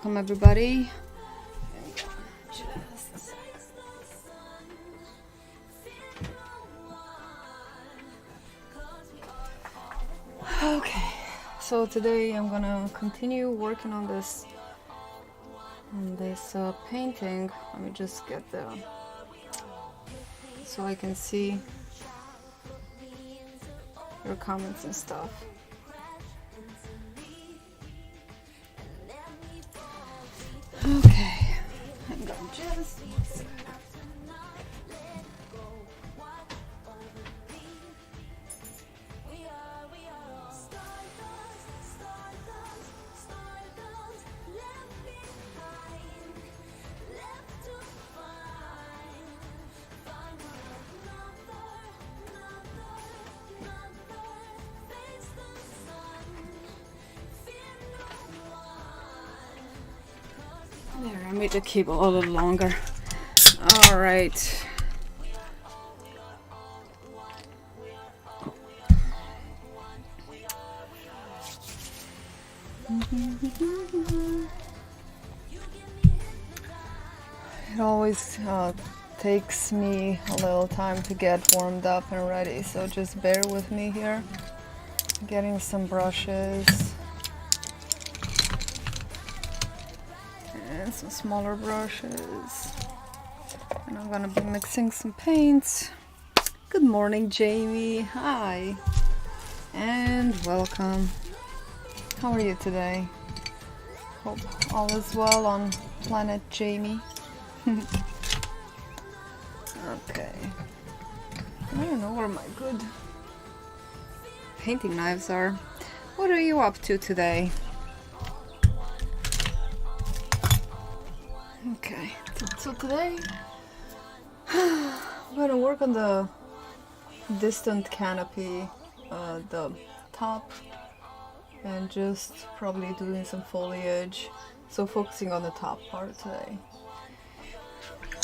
welcome everybody. Okay, so today I'm gonna continue working on this painting. Let me just get the so I can see your comments and stuff. Okay, hang on just a sec. There, I made the cable a little longer. All right. It always takes me a little time to get warmed up and ready, so just bear with me here. Getting some brushes. And some smaller brushes, and I'm gonna be mixing some paints. Good morning, Jamie. Hi and welcome. How are you today? Hope all is well on planet Jamie. Okay, I don't know where my good painting knives are. What are you up to today? Okay, so today I'm gonna work on the distant canopy, the top, and just probably doing some foliage, so focusing on the top part today.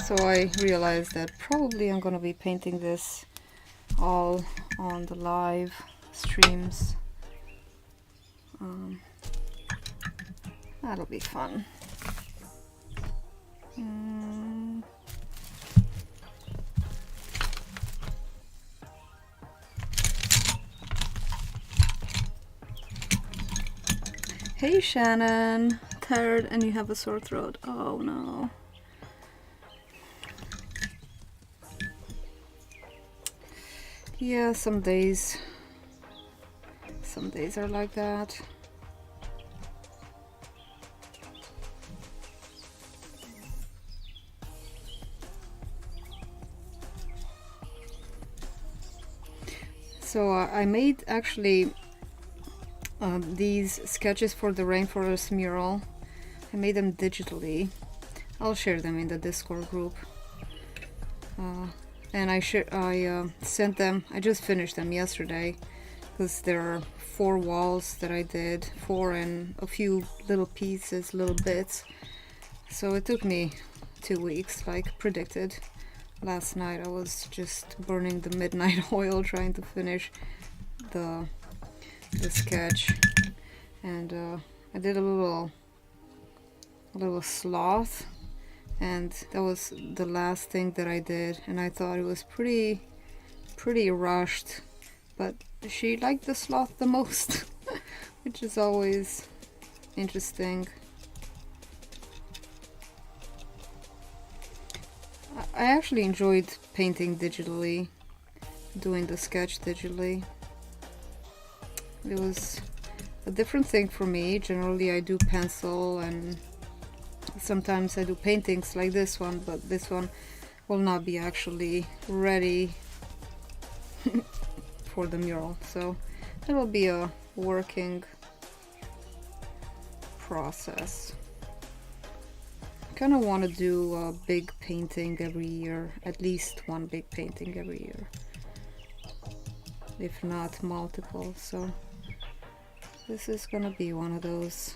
So I realized that probably I'm gonna be painting this all on the live streams. That'll be fun. Hey Shannon, tired and you have a sore throat. Oh no. Yeah, some days are like that. So I made actually these sketches for the Rainforest mural. I made them digitally. I'll share them in the Discord group. And I sent them. I just finished them yesterday because there are 4 walls that I did, 4 and a few little pieces, little bits. So it took me 2 weeks, like predicted. Last night I was just burning the midnight oil trying to finish the sketch, and I did a little sloth, and that was the last thing that I did, and I thought it was pretty rushed, but she liked the sloth the most, which is always interesting. I actually enjoyed painting digitally, doing the sketch digitally. It was a different thing for me. Generally I do pencil, and sometimes I do paintings like this one, but this one will not be actually ready for the mural, so it will be a working process. Kind of want to do a big painting every year, at least one big painting every year, if not multiple. So this is gonna be one of those.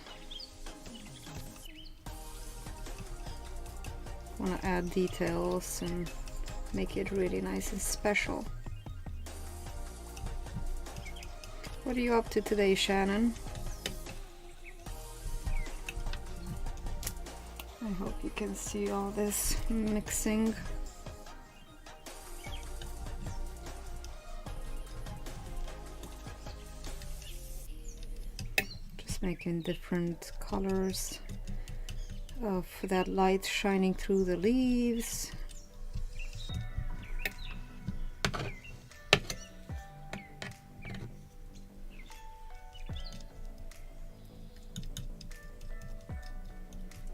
Want to add details and make it really nice and special. What are you up to today, Shannon? I hope you can see all this mixing. Just making different colors of that light shining through the leaves.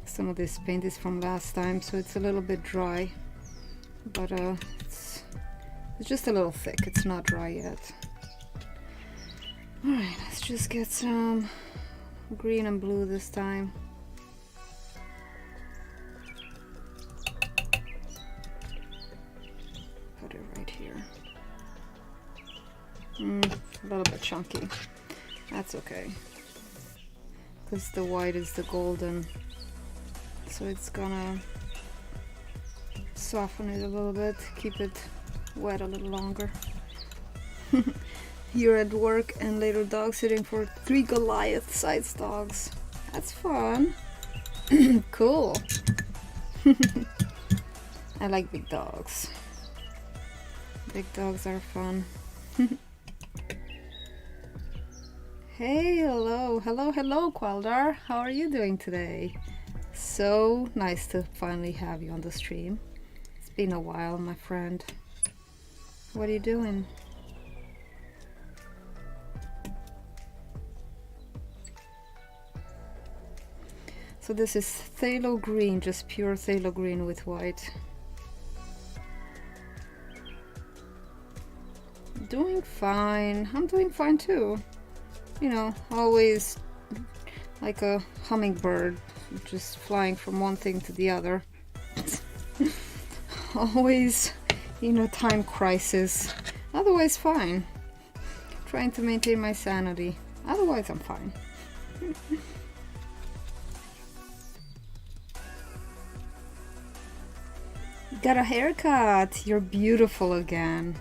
Some of this paint is from last time, so it's a little bit dry, but it's just a little thick. It's not dry yet. Alright, let's just get some green and blue this time. Put it right here. A little bit chunky. That's okay, because the white is the golden. So it's gonna soften it a little bit, keep it wet a little longer. You're at work and later dog sitting for 3 Goliath-sized dogs. That's fun. Cool. I like big dogs. Big dogs are fun. Hey, hello, Qualdar. How are you doing today? So nice to finally have you on the stream. It's been a while, my friend. What are you doing? So this is phthalo green, just pure phthalo green with white. Doing fine. I'm doing fine too. You know, always like a hummingbird, just flying from one thing to the other. Always, you know, time crisis. Otherwise fine. Trying to maintain my sanity. Otherwise I'm fine. Got a haircut. You're beautiful again.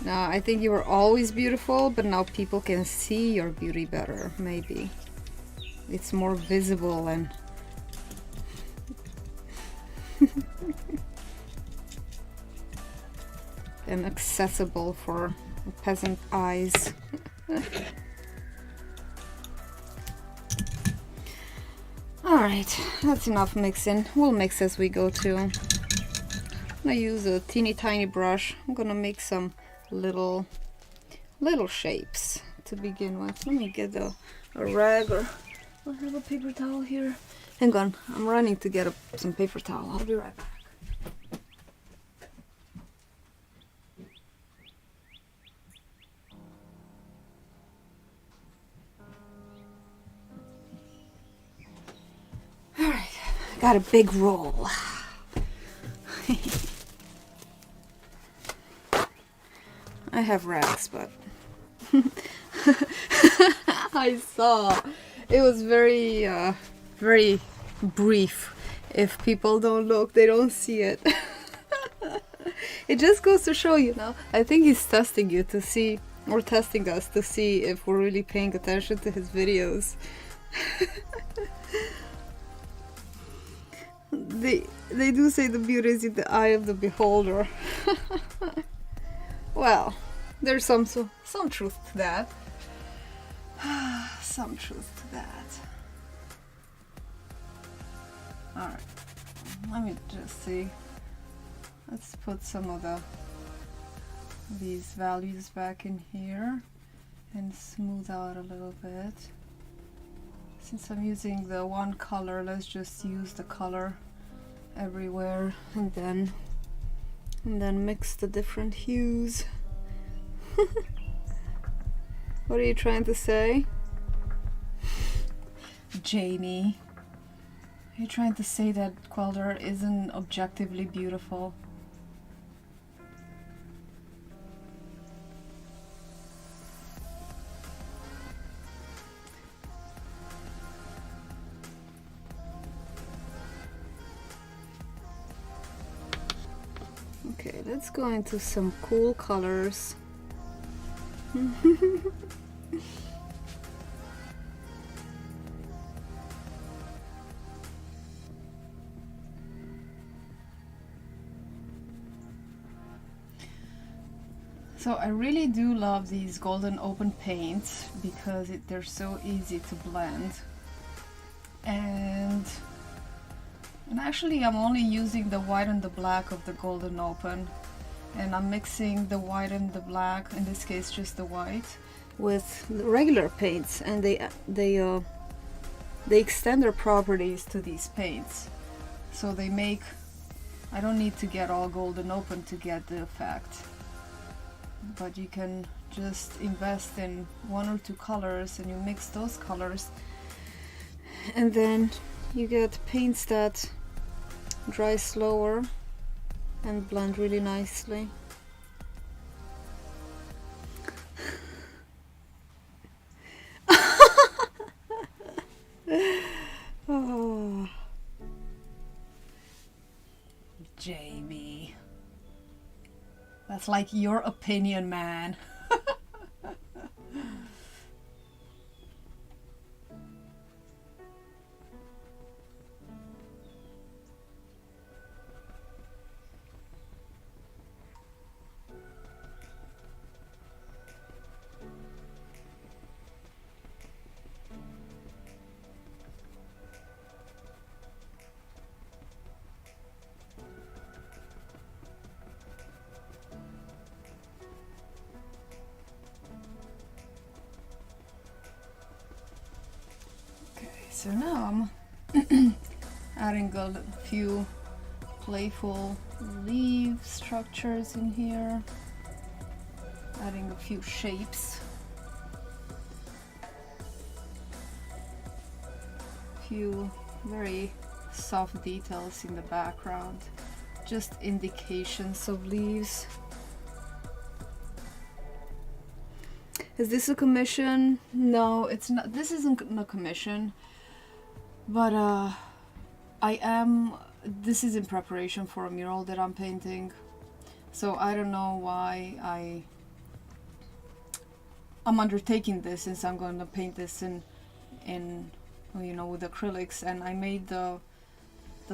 No, I think you were always beautiful, but now people can see your beauty better, maybe. It's more visible and and accessible for peasant eyes. Alright, that's enough mixing. We'll mix as we go too. I'm gonna use a teeny tiny brush. I'm gonna make some little shapes to begin with. Let me get a rag, or I have a paper towel here. Hang on, I'm running to get some paper towel. I'll be right back. Alright, got a big roll. I have rags, but I saw it was very very brief. If people don't look, they don't see it. It just goes to show, you know, I think he's testing you to see, or testing us to see if we're really paying attention to his videos. They do say the beauty is in the eye of the beholder. Well, there's some truth to that. Some truth to that. Alright, let me just see. Let's put some of these values back in here and smooth out a little bit. Since I'm using the one color, let's just use the color everywhere and then mix the different hues. What are you trying to say? Jamie, are you trying to say that Quelder isn't objectively beautiful? Okay, let's go into some cool colors. So I really do love these golden open paints because they're so easy to blend. And actually I'm only using the white and the black of the golden open, and I'm mixing the white and the black, in this case just the white, with the regular paints, and they extend their properties to these paints. So they make, I don't need to get all golden open to get the effect, but you can just invest in 1 or 2 colors and you mix those colors, and then you get paints that dry slower and blend really nicely. Oh. Jamie, that's like your opinion, man. So now I'm adding a few playful leaf structures in here, adding a few shapes, few very soft details in the background, just indications of leaves. Is this a commission? No, it's not. This isn't a commission. But this is in preparation for a mural that I'm painting, so I don't know why I'm undertaking this, since I'm going to paint this in you know, with acrylics, and I made the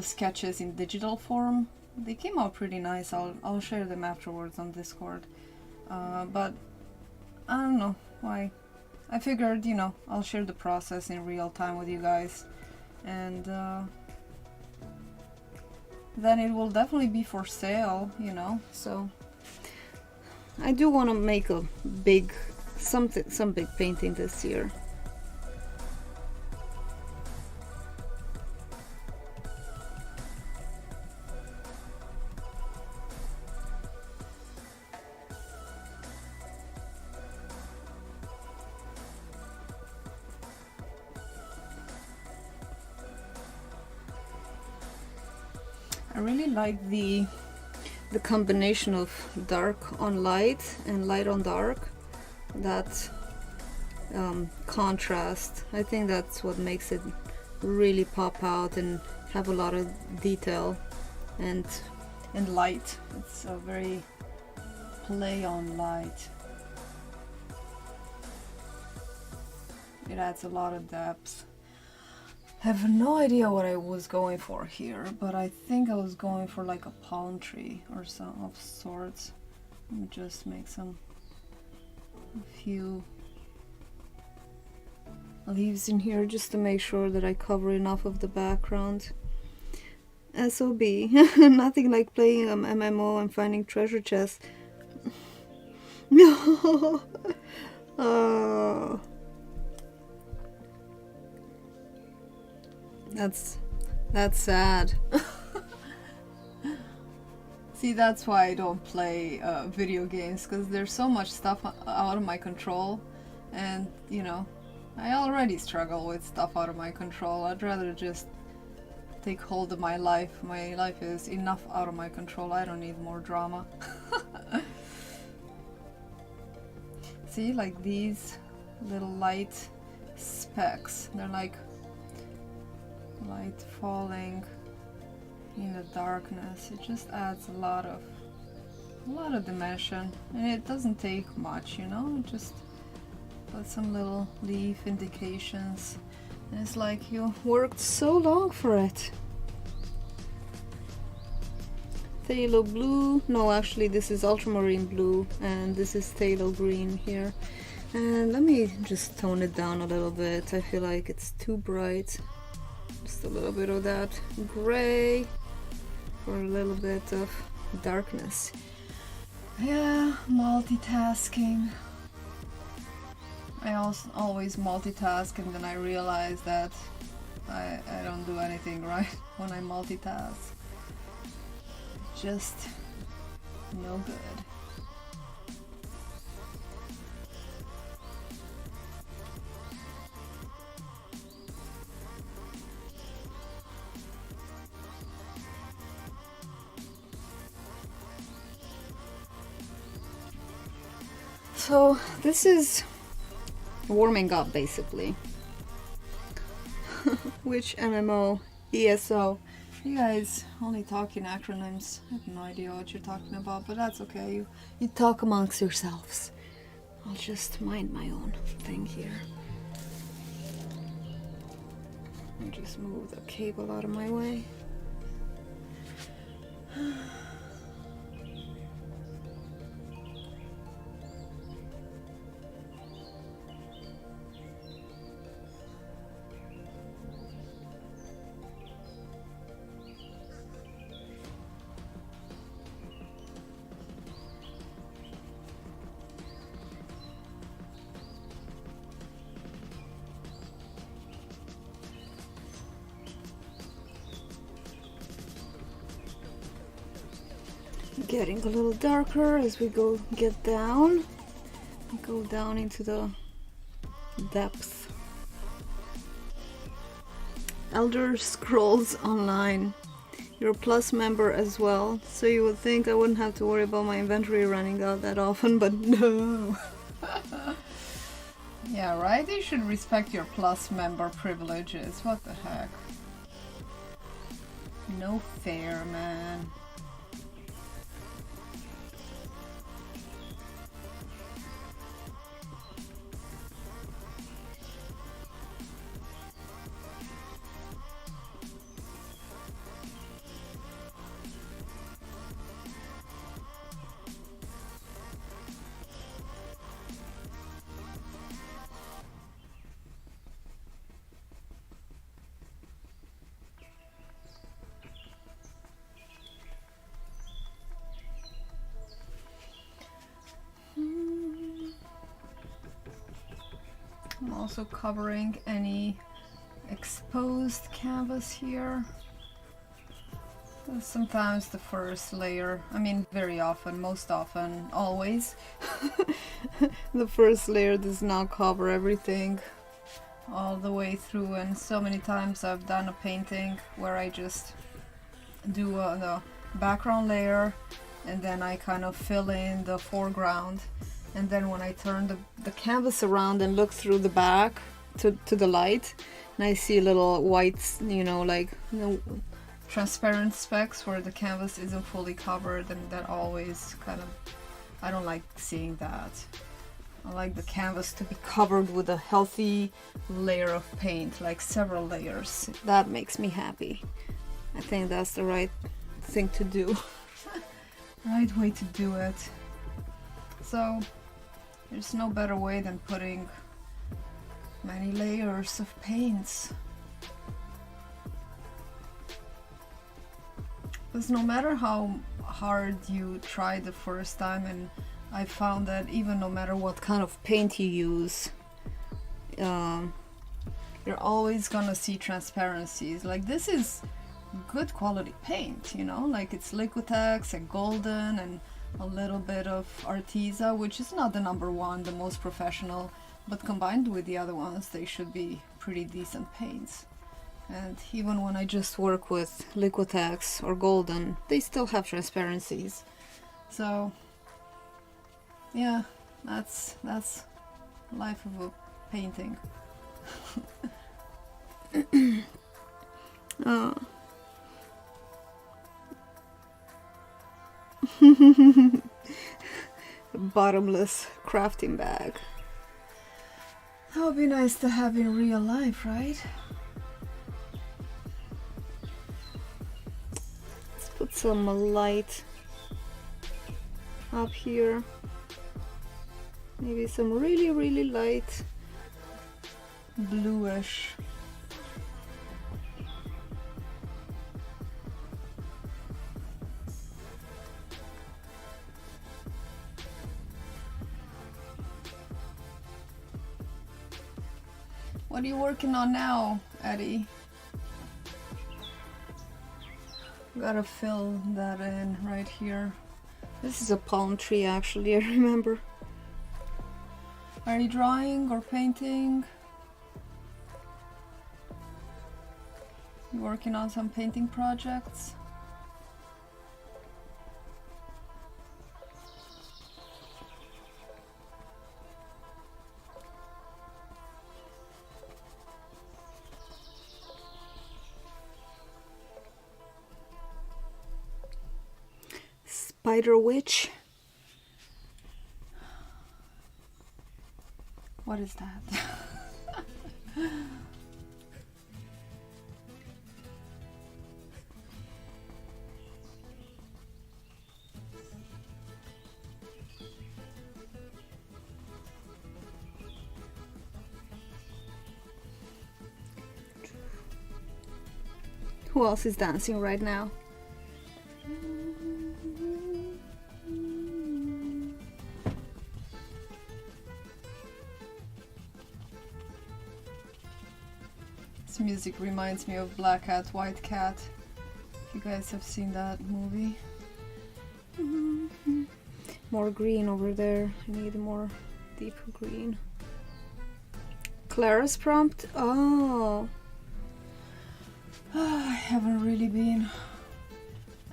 sketches in digital form. They came out pretty nice. I'll share them afterwards on Discord, but I don't know why. I figured, you know, I'll share the process in real time with you guys. And then it will definitely be for sale, you know. So I do want to make a big some big painting this year. I really like the combination of dark on light and light on dark, that contrast. I think that's what makes it really pop out and have a lot of detail and light. It's a very play on light. It adds a lot of depth. I have no idea what I was going for here, but I think I was going for like a palm tree or some of sorts. Let me just make a few leaves in here just to make sure that I cover enough of the background. SOB, nothing like playing an MMO and finding treasure chests. No. Oh. That's sad. See, that's why I don't play video games, because there's so much stuff out of my control, and you know, I already struggle with stuff out of my control. I'd rather just take hold of my life. My life is enough out of my control. I don't need more drama. See, like these little light specks, they're like light falling in the darkness. It just adds a lot of dimension, and it doesn't take much, you know. Just put some little leaf indications, and it's like you worked so long for it. phthalo blue. No, actually this is ultramarine blue, and this is phthalo green here. And let me just tone it down a little bit. I feel like it's too bright. Just a little bit of that gray for a little bit of darkness. Yeah, multitasking. I also always multitask, and then I realize that I don't do anything right when I multitask. Just no good. So this is warming up basically. Which MMO? ESO. You guys only talk in acronyms. I have no idea what you're talking about, but that's okay. You talk amongst yourselves. I'll just mind my own thing here. I'll just move the cable out of my way. Getting a little darker as we get down. Go down into the depths. Elder Scrolls Online. You're a Plus member as well, so you would think I wouldn't have to worry about my inventory running out that often, but no. Yeah, right? You should respect your Plus member privileges. What the heck? No fair, man. I'm also covering any exposed canvas here. Sometimes the first layer, I mean very often, most often, always, the first layer does not cover everything all the way through, and so many times I've done a painting where I just do the background layer and then I kind of fill in the foreground. And then when I turn the canvas around and look through the back to the light, and I see little whites, you know, like transparent specks where the canvas isn't fully covered, and that always kind of, I don't like seeing that. I like the canvas to be covered with a healthy layer of paint, like several layers. That makes me happy. I think that's the right thing to do. Right way to do it. So there's no better way than putting many layers of paints. Because no matter how hard you try the first time, and I found that even no matter what kind of paint you use, you're always gonna see transparencies. Like this is good quality paint, you know, like it's Liquitex and Golden and a little bit of Arteza, which is not the number one, the most professional, but combined with the other ones, they should be pretty decent paints. And even when I just work with Liquitex or Golden, they still have transparencies. So yeah, that's life of a painting. Bottomless crafting bag. That would be nice to have in real life, right? Let's put some light up here. Maybe some really light bluish. What are you working on now, Eddie? Gotta fill that in right here. This is a palm tree actually, I remember. Are you drawing or painting? You working on some painting projects? Spider witch. What is that? Who else is dancing right now? This music reminds me of Black Cat, White Cat. If you guys have seen that movie. More green over there. I need more deeper green. Clara's prompt? Oh. I haven't really been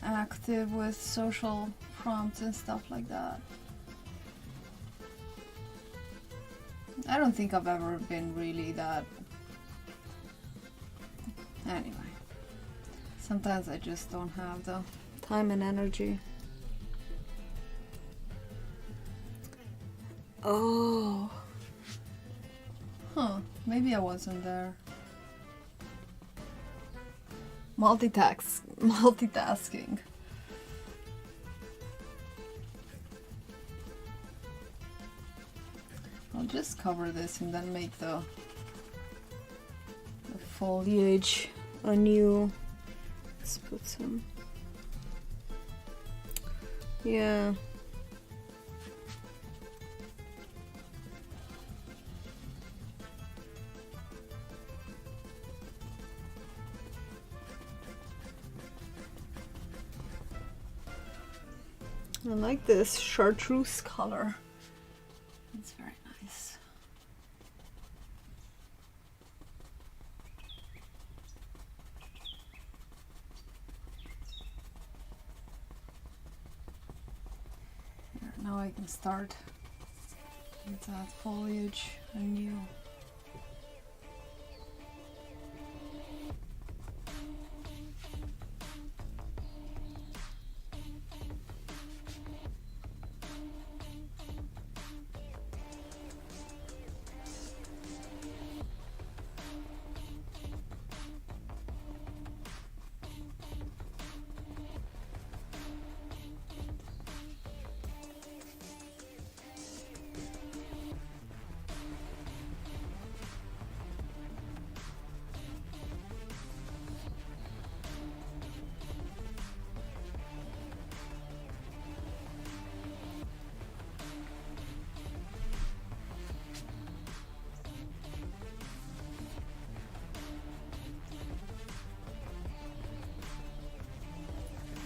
active with social prompts and stuff like that. I don't think I've ever been really that. Anyway, sometimes I just don't have the time and energy. Oh. Huh, maybe I wasn't there. Multitasking. I'll just cover this and then make the foliage anew. Let's put some. Yeah. I like this chartreuse color. It's very nice. Here, now I can start with that foliage anew.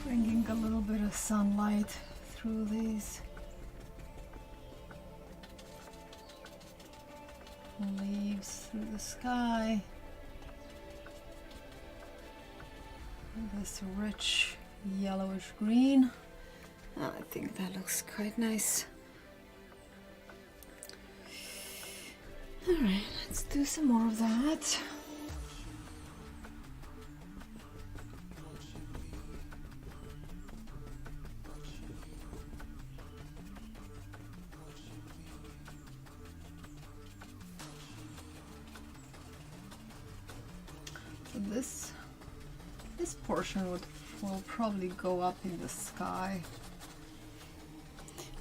Bringing a little bit of sunlight through these leaves, through the sky. This rich yellowish green. I think that looks quite nice. Alright, let's do some more of that. This portion would will probably go up in the sky.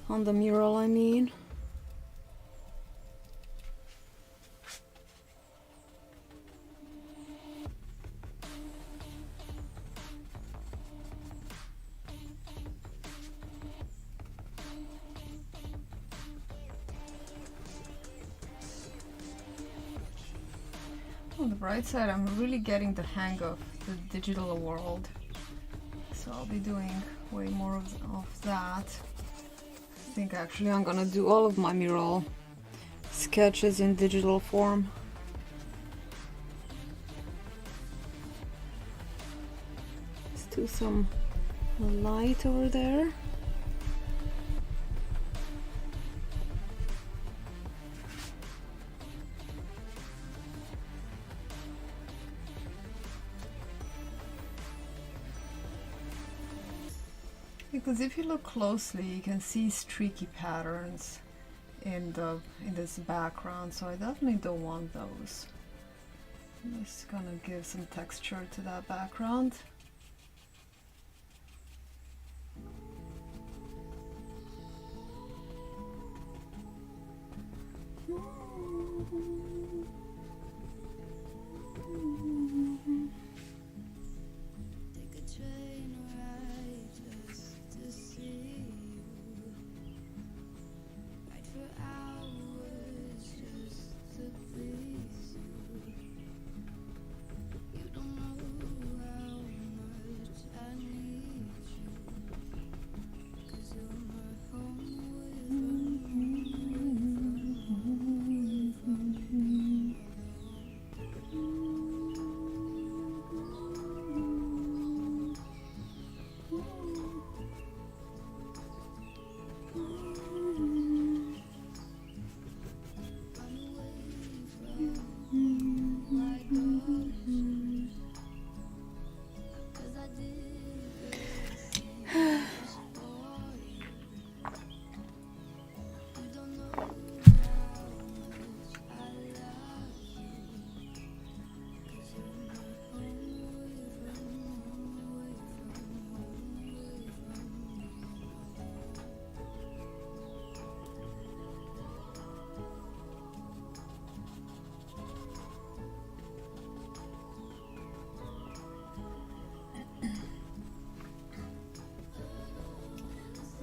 On the mural, I mean. On the bright side, I'm really getting the hang of the digital world, so I'll be doing way more of that. I think actually I'm gonna do all of my mural sketches in digital form. Let's do some light over there. Because if you look closely, you can see streaky patterns in this background, so I definitely don't want those. I'm just gonna give some texture to that background.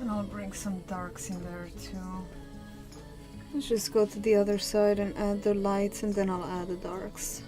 And I'll bring some darks in there too. Let's just go to the other side and add the lights, and then I'll add the darks.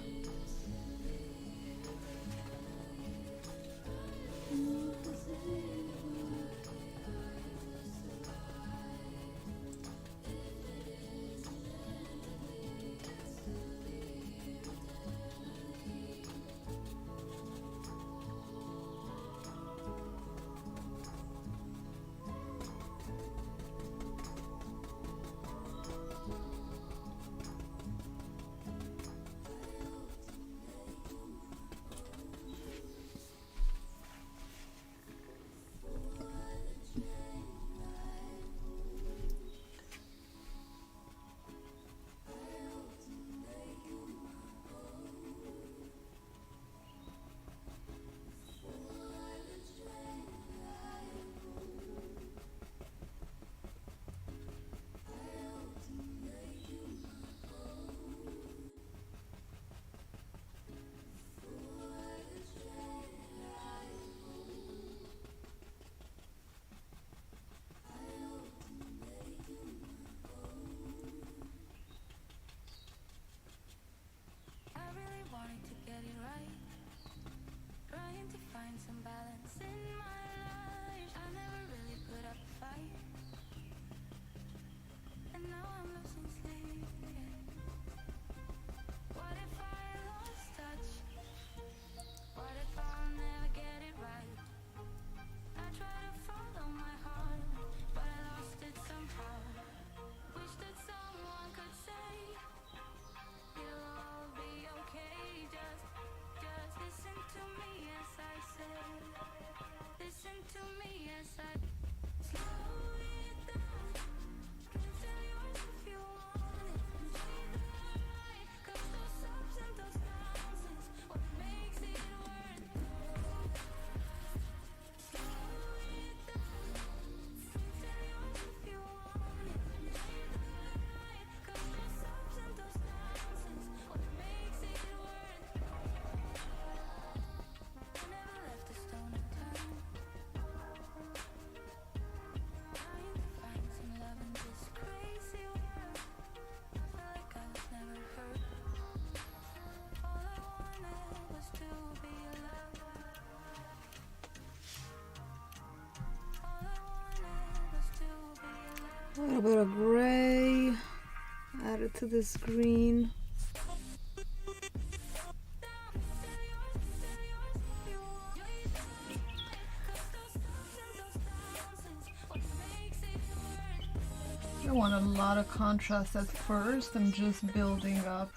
A little bit of gray added to this green. I don't want a lot of contrast at first. I'm just building up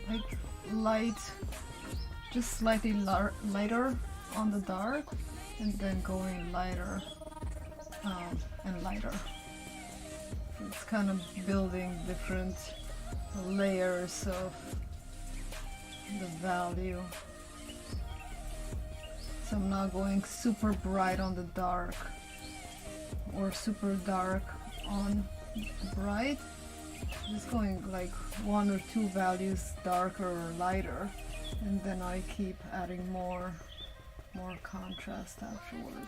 like light, just slightly lighter on the dark, and then going lighter and lighter. It's kind of building different layers of the value. So I'm not going super bright on the dark or super dark on bright. Just going like one or two values darker or lighter, and then I keep adding more contrast afterwards.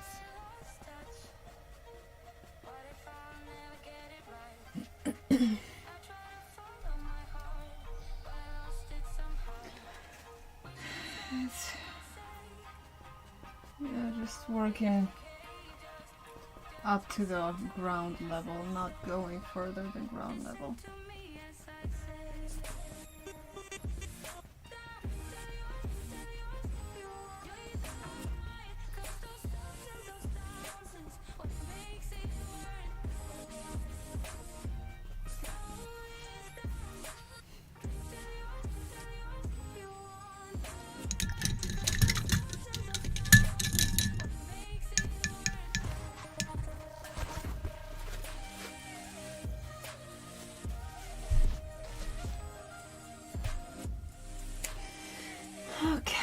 Yeah, just working up to the ground level, not going further than ground level. Okay.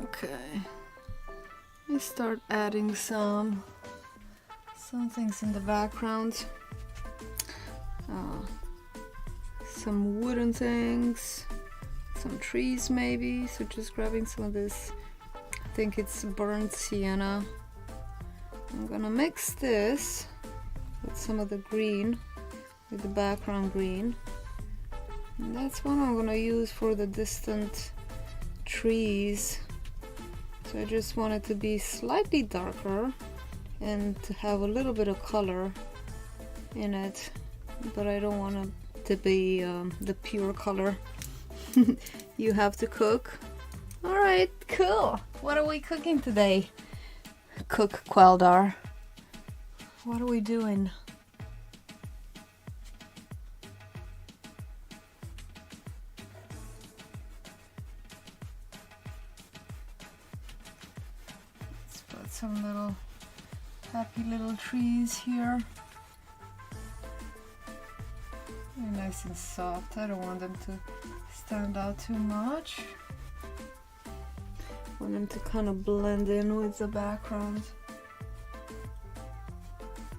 Okay, let me start adding some things in the background. Some wooden things, some trees maybe. So just grabbing some of this, I think it's burnt sienna. I'm gonna mix this with some of the green, with the background green. And that's what I'm gonna use for the distant trees. So I just want it to be slightly darker and to have a little bit of color in it, but I don't want it to be the pure color. You have to cook. All right, cool. What are we cooking today? Cook Queldar. What are we doing? Some little happy little trees here. Very nice and soft. I don't want them to stand out too much. I want them to kind of blend in with the background.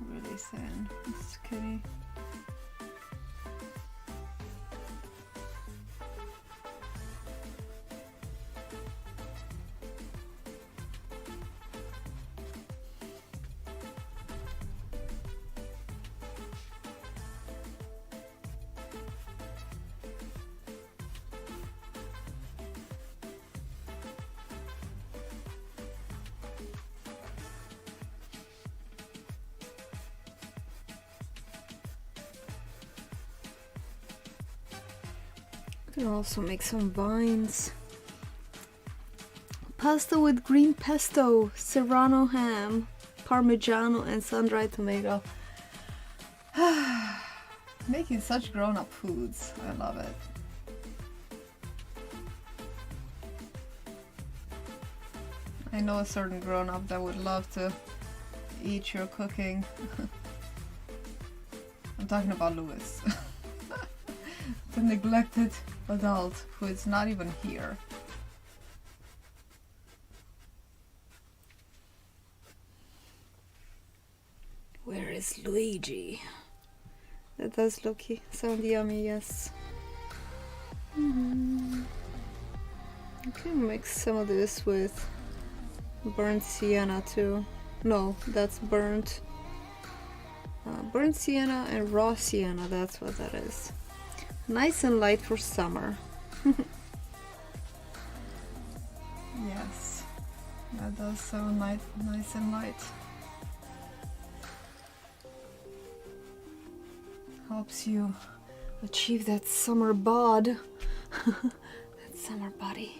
Really thin. This kitty. You can also make some vines. Pasta with green pesto, serrano ham, parmigiano, and sun-dried tomato. Making such grown-up foods. I love it. I know a certain grown-up that would love to eat your cooking. I'm talking about Louis. The neglected adult who is not even here. Where is Luigi? That does sound yummy, yes. I can mix some of this with burnt sienna too. No, that's burnt sienna and raw sienna, that's what that is. Nice and light for summer. Yes, that does sound nice and light. Helps you achieve that summer bod. That summer body.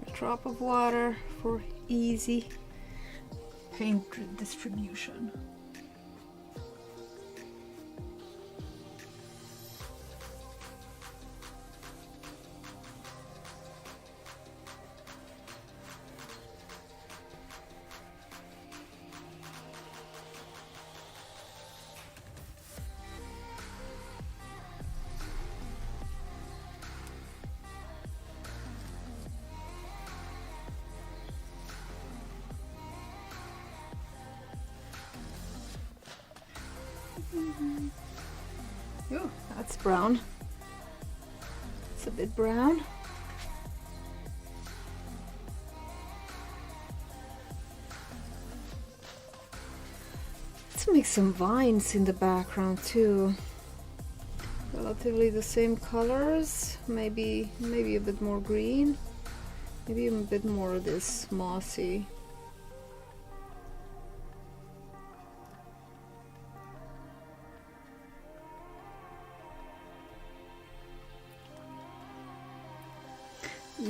A drop of water for easy paint distribution. Ooh, that's brown. It's a bit brown. Let's make some vines in the background too. Relatively the same colors, maybe a bit more green, maybe even a bit more of this mossy.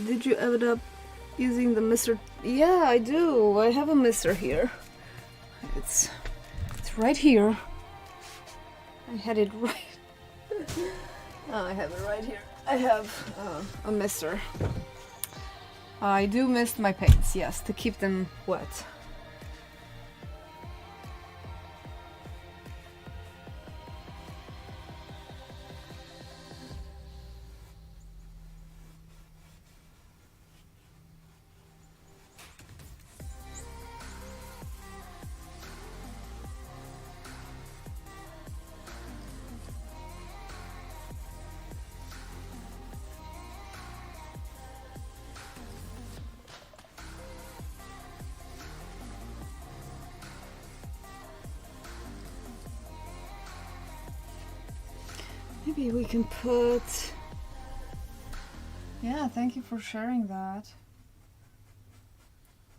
Did you end up using the mister? Yeah, I do. I have a mister here. It's right here. I had it right. Oh, I have it right here. I have a mister. I do mist my paints, yes, to keep them wet. Maybe we can put... Yeah, thank you for sharing that.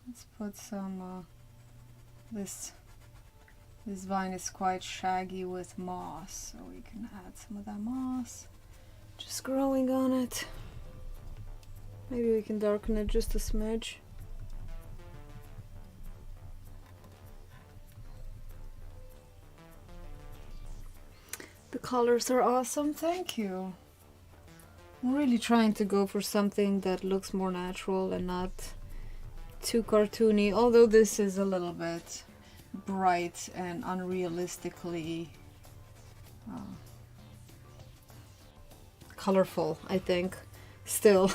Let's put some... This vine is quite shaggy with moss, so we can add some of that moss. Just growing on it. Maybe we can darken it just a smidge. The colors are awesome, thank you. I'm really trying to go for something that looks more natural and not too cartoony, although this is a little bit bright and unrealistically colorful, I think, still.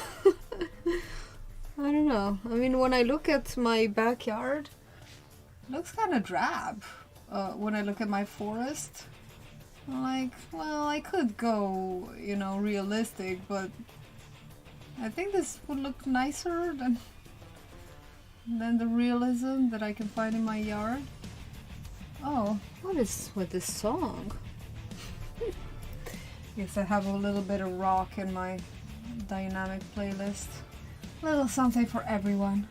I don't know. I mean, when I look at my backyard, it looks kind of drab. When I look at my forest, I'm like, well, I could go, you know, realistic, but I think this would look nicer than the realism that I can find in my yard. Oh, what is with this song? Guess I have a little bit of rock in my dynamic playlist. A little something for everyone.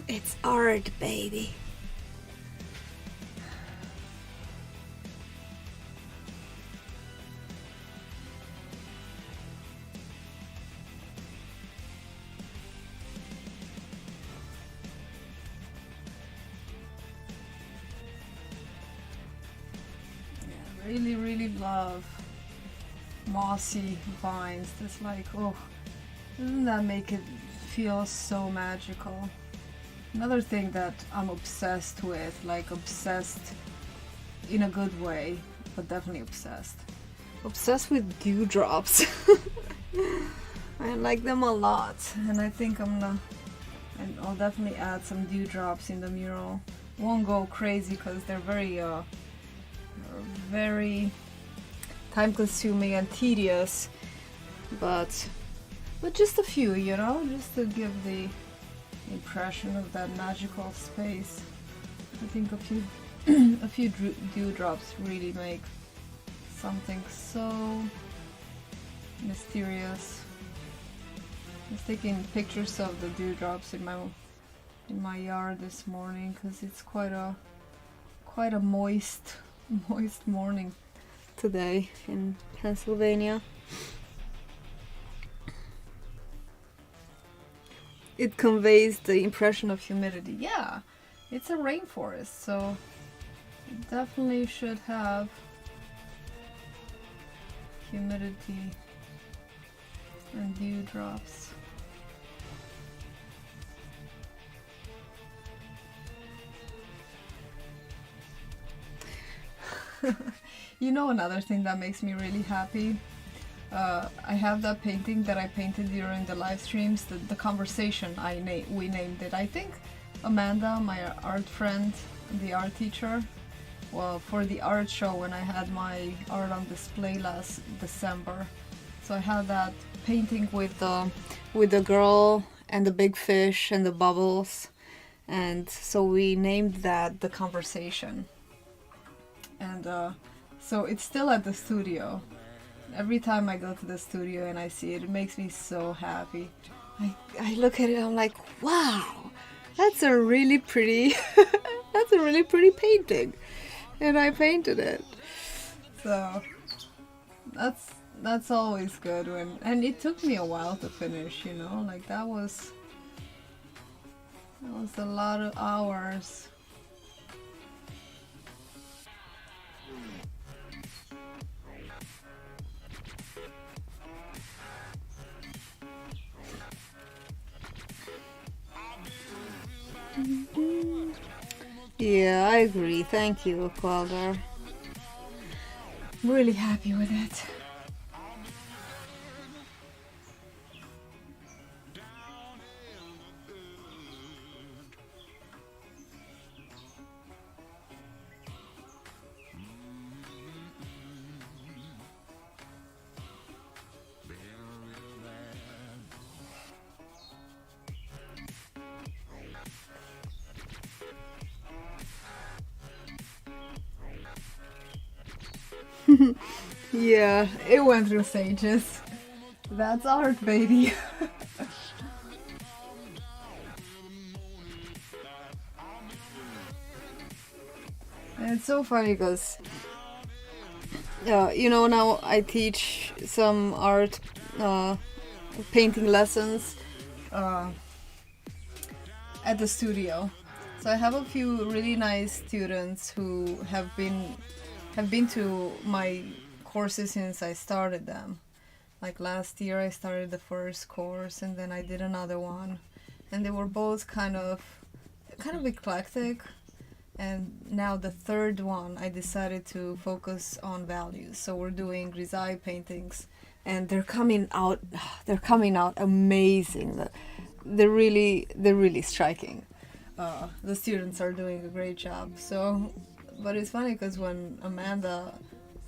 It's art, baby. Really, really love mossy vines. It's like, oh, doesn't that make it feel so magical? Another thing that I'm obsessed with, like obsessed in a good way, but definitely obsessed. Obsessed with dewdrops. I like them a lot, and I think I'll definitely add some dewdrops in the mural. Won't go crazy because they're very time-consuming and tedious, but just a few, you know, just to give the impression of that magical space. I think a few dewdrops really make something so mysterious. I was taking pictures of the dewdrops in my yard this morning because it's quite a moist morning today in Pennsylvania. It conveys the impression of humidity. Yeah, it's a rainforest, so it definitely should have humidity and dewdrops. You know, another thing that makes me really happy, I have that painting that I painted during the live streams, the conversation. We named it. I think Amanda, my art friend, the art teacher, well, for the art show when I had my art on display last December. So I had that painting with the girl and the big fish and the bubbles, and so we named that the conversation. And so it's still at the studio. Every time I go to the studio and I see it, it makes me so happy. I look at it, I'm like, wow, that's a really pretty that's a really pretty painting, and I painted it. So that's always good and it took me a while to finish, you know, like that was a lot of hours. Yeah, I agree. Thank you, Qualdar. I'm really happy with it. Yeah, it went through stages. That's art, baby. And it's so funny because, you know, now I teach some art painting lessons at the studio. So I have a few really nice students who have been to my courses since I started them. Like last year I started the first course and then I did another one, and they were both kind of eclectic, and now the third one I decided to focus on values. So we're doing grisaille paintings and they're coming out amazing. They're really striking. The students are doing a great job. So, but it's funny because when Amanda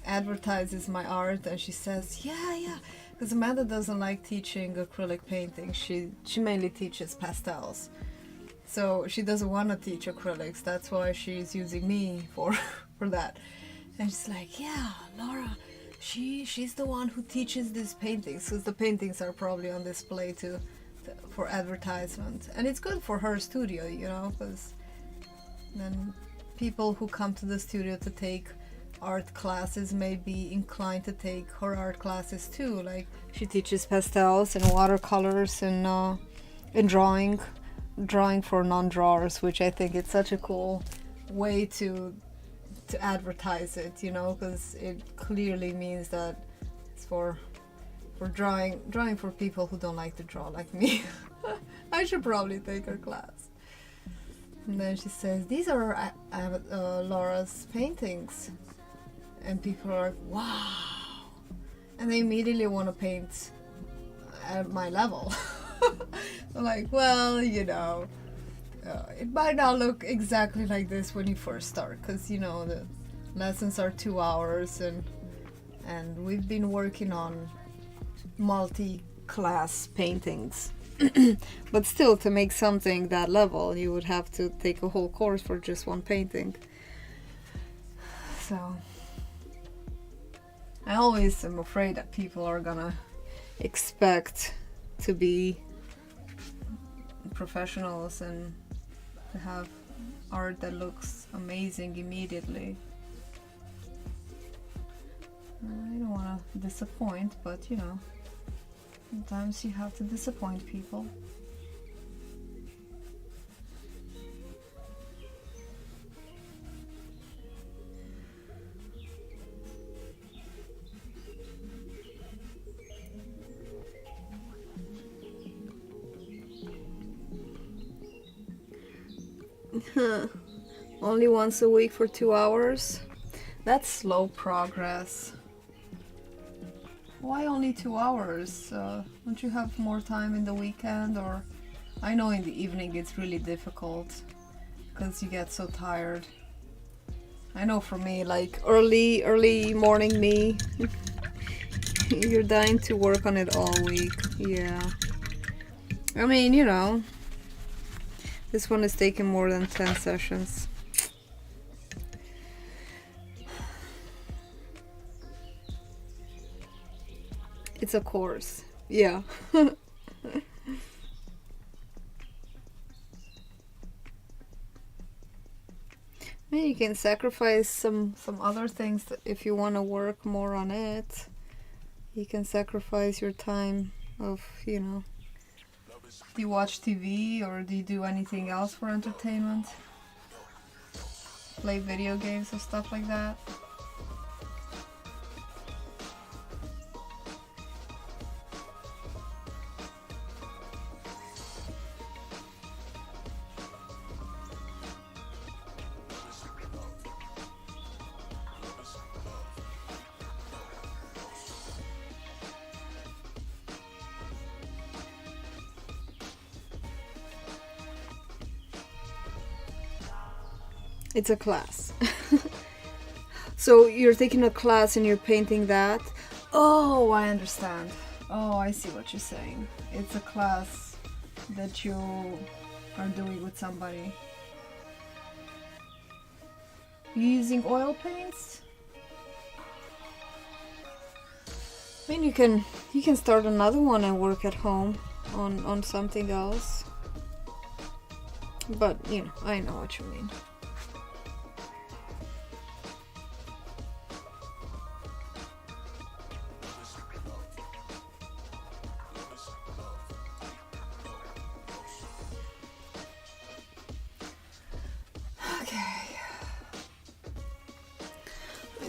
advertises my art and she says, yeah, because Amanda doesn't like teaching acrylic painting. She mainly teaches pastels. So she doesn't want to teach acrylics. That's why she's using me for that. And she's like, yeah, Laura, she's the one who teaches these paintings, because the paintings are probably on display to for advertisement, and it's good for her studio, you know, because then people who come to the studio to take art classes may be inclined to take her art classes too. Like, she teaches pastels and watercolors and drawing for non-drawers, which I think it's such a cool way to advertise it, you know, because it clearly means that it's for drawing for people who don't like to draw like me. I should probably take her class. And then she says, these are Laura's paintings, and people are like, wow, and they immediately want to paint at my level. I'm like, well, you know, it might not look exactly like this when you first start, because, you know, the lessons are 2 hours, and we've been working on multi-class paintings. But still, to make something that level, you would have to take a whole course for just one painting. So I always am afraid that people are gonna expect to be professionals and to have art that looks amazing immediately. I don't want to disappoint, but you know, sometimes you have to disappoint people. Only once a week for 2 hours? That's slow progress. Why only 2 hours? Don't you have more time in the weekend? Or I know in the evening it's really difficult because you get so tired. I know for me, like early morning me, you're dying to work on it all week. Yeah. I mean, you know, this one is taking more than 10 sessions. It's a course. Yeah. I mean, you can sacrifice some other things if you want to work more on it. You can sacrifice your time of, you know, do you watch TV or do you do anything else for entertainment? Play video games or stuff like that? It's a class. So you're taking a class and you're painting that? Oh, I understand. Oh, I see what you're saying. It's a class that you are doing with somebody. You using oil paints? I mean, you can start another one and work at home on something else. But, you know, I know what you mean.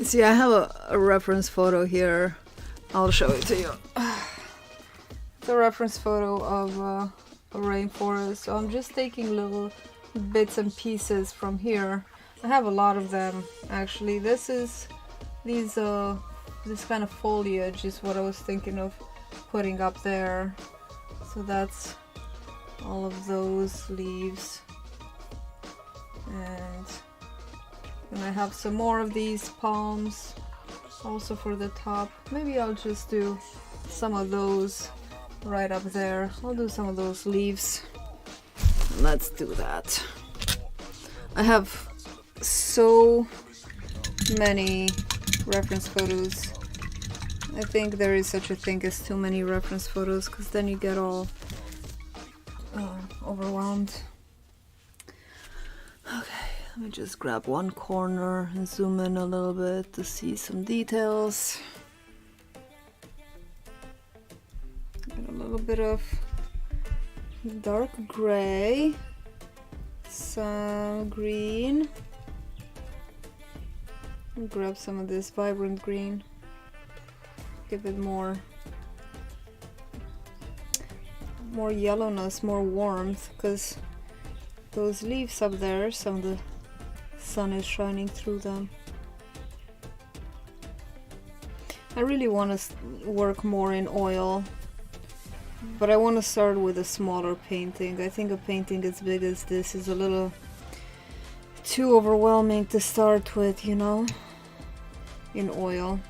See, I have a reference photo here. I'll show it to you. It's a reference photo of a rainforest. So I'm just taking little bits and pieces from here. I have a lot of them actually. This kind of foliage is what I was thinking of putting up there. So that's all of those leaves. And I have some more of these palms also for the top. Maybe I'll just do some of those right up there. I'll do some of those leaves. Let's do that. I have so many reference photos. I think there is such a thing as too many reference photos, because then you get all overwhelmed. Okay, let me just grab one corner and zoom in a little bit to see some details. Get a little bit of dark gray, some green. Grab some of this vibrant green. Give it more yellowness, more warmth, because those leaves up there, some of the sun is shining through them. I really want to work more in oil, but I want to start with a smaller painting. I think a painting as big as this is a little too overwhelming to start with, you know, in oil.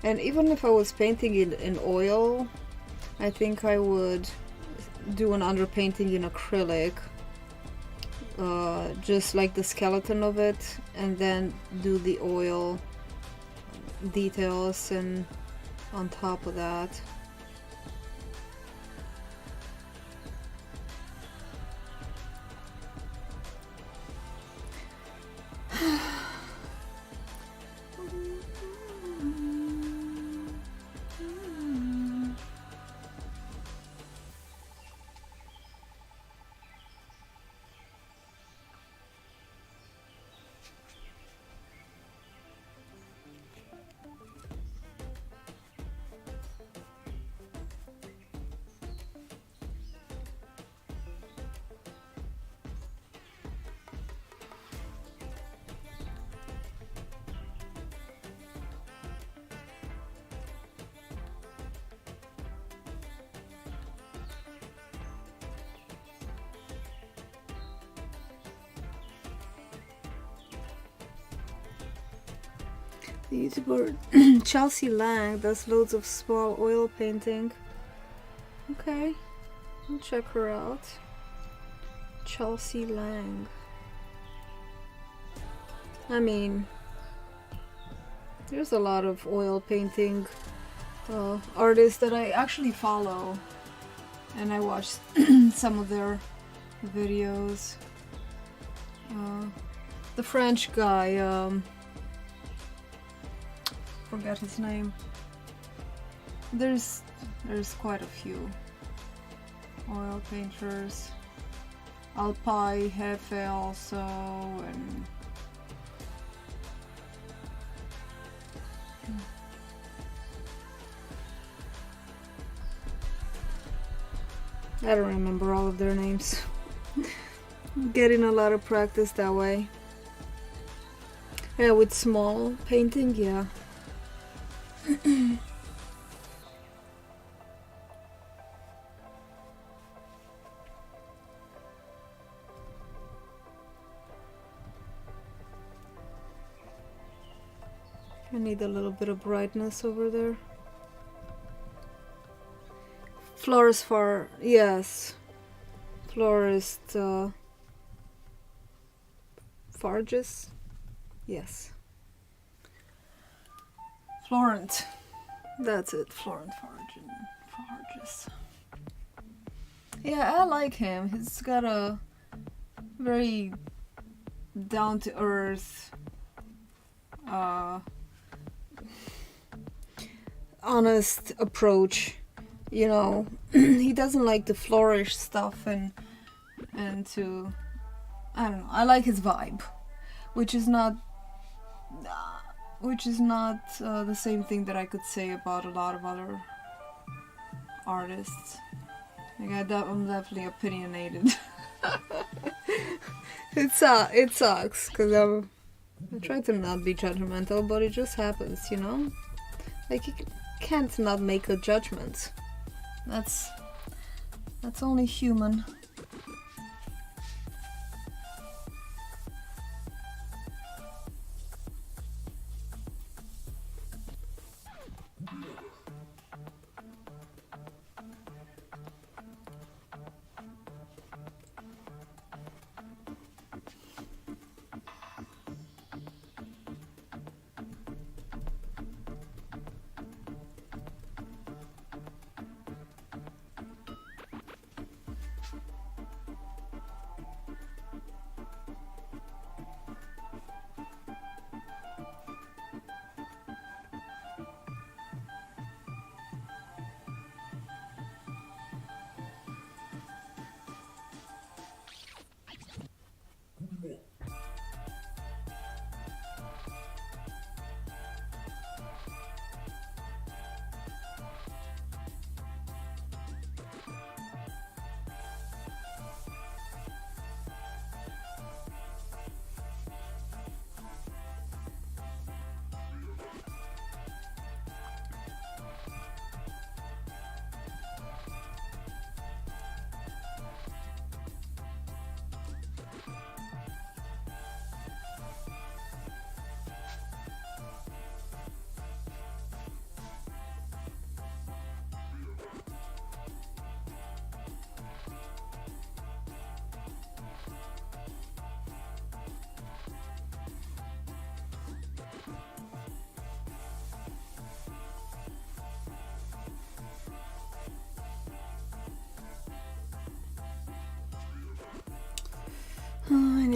And even if I was painting it in oil, I think I would do an underpainting in acrylic, just like the skeleton of it, and then do the oil details and on top of that. The YouTuber Chelsea Lang does loads of small oil painting. Okay, I'll check her out. Chelsea Lang. I mean, there's a lot of oil painting artists that I actually follow, and I watch some of their videos. The French guy, forgot his name. There's quite a few oil painters. Alpai Hefe also, and I don't remember all of their names. Getting a lot of practice that way. Yeah, with small painting, yeah. I need a little bit of brightness over there. Florist far, yes. Florist Farges, yes. Florent, that's it. Florent Farges. Yeah, I like him. He's got a very down to earth, honest approach. You know, he doesn't like the flourish stuff and to, I don't know. I like his vibe, which is not the same thing that I could say about a lot of other artists. Like I'm definitely opinionated. It sucks because I try to not be judgmental, but it just happens, you know. Like you can't not make a judgment. That's only human.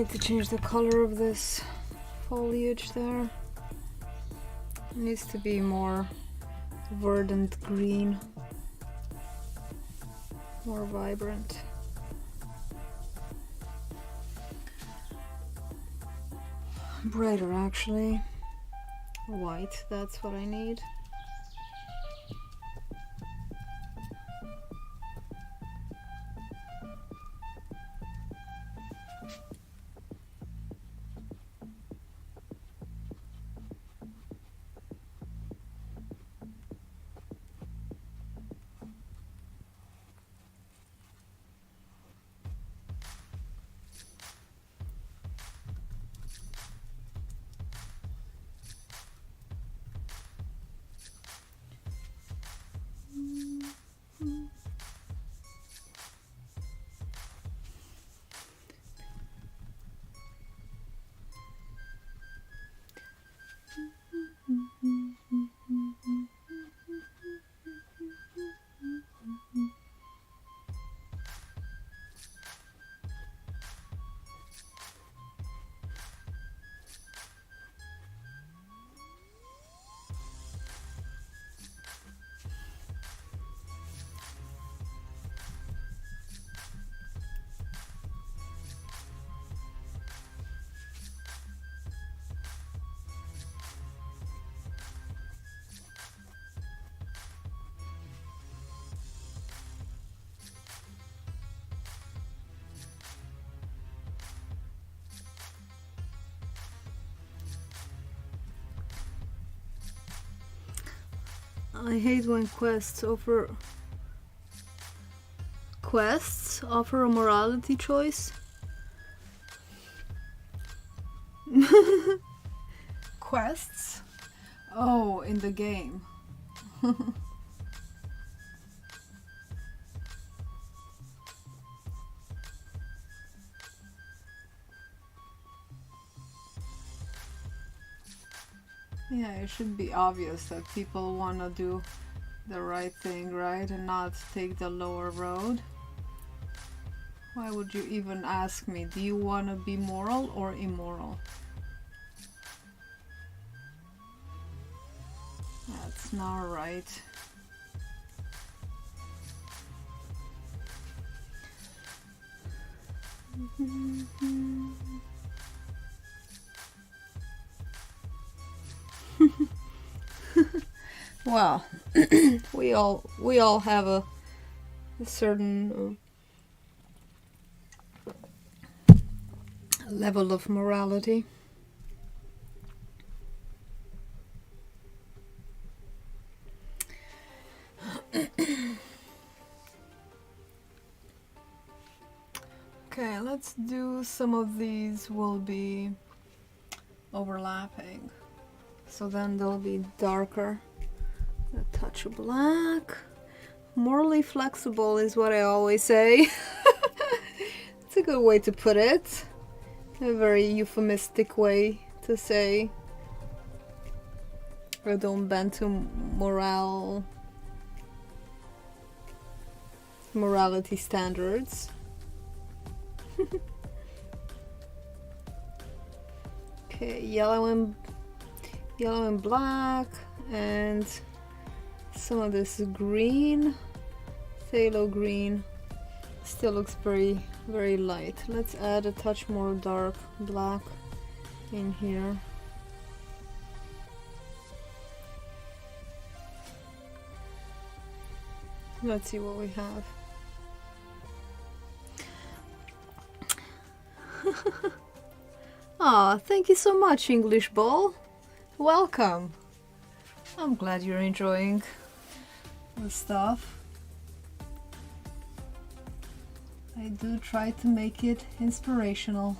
need to change the color of this foliage there. It needs to be more verdant green, more vibrant. Brighter actually. White, that's what I need. I hate when quests offer a morality choice. Quests? Oh, in the game. Yeah, it should be obvious that people want to do the right thing, right? And not take the lower road. Why would you even ask me? Do you want to be moral or immoral? That's not right. Well, we all have a certain level of morality. Okay, let's do some of these will be overlapping. So then they'll be darker. A touch of black. Morally flexible is what I always say. It's a good way to put it. A very euphemistic way to say I don't bend to morality standards. Okay, yellow and black, and some of this green, phthalo green, still looks very, very light. Let's add a touch more dark black in here. Let's see what we have. Aw, thank you so much, English Ball. Welcome. I'm glad you're enjoying the stuff. I do try to make it inspirational.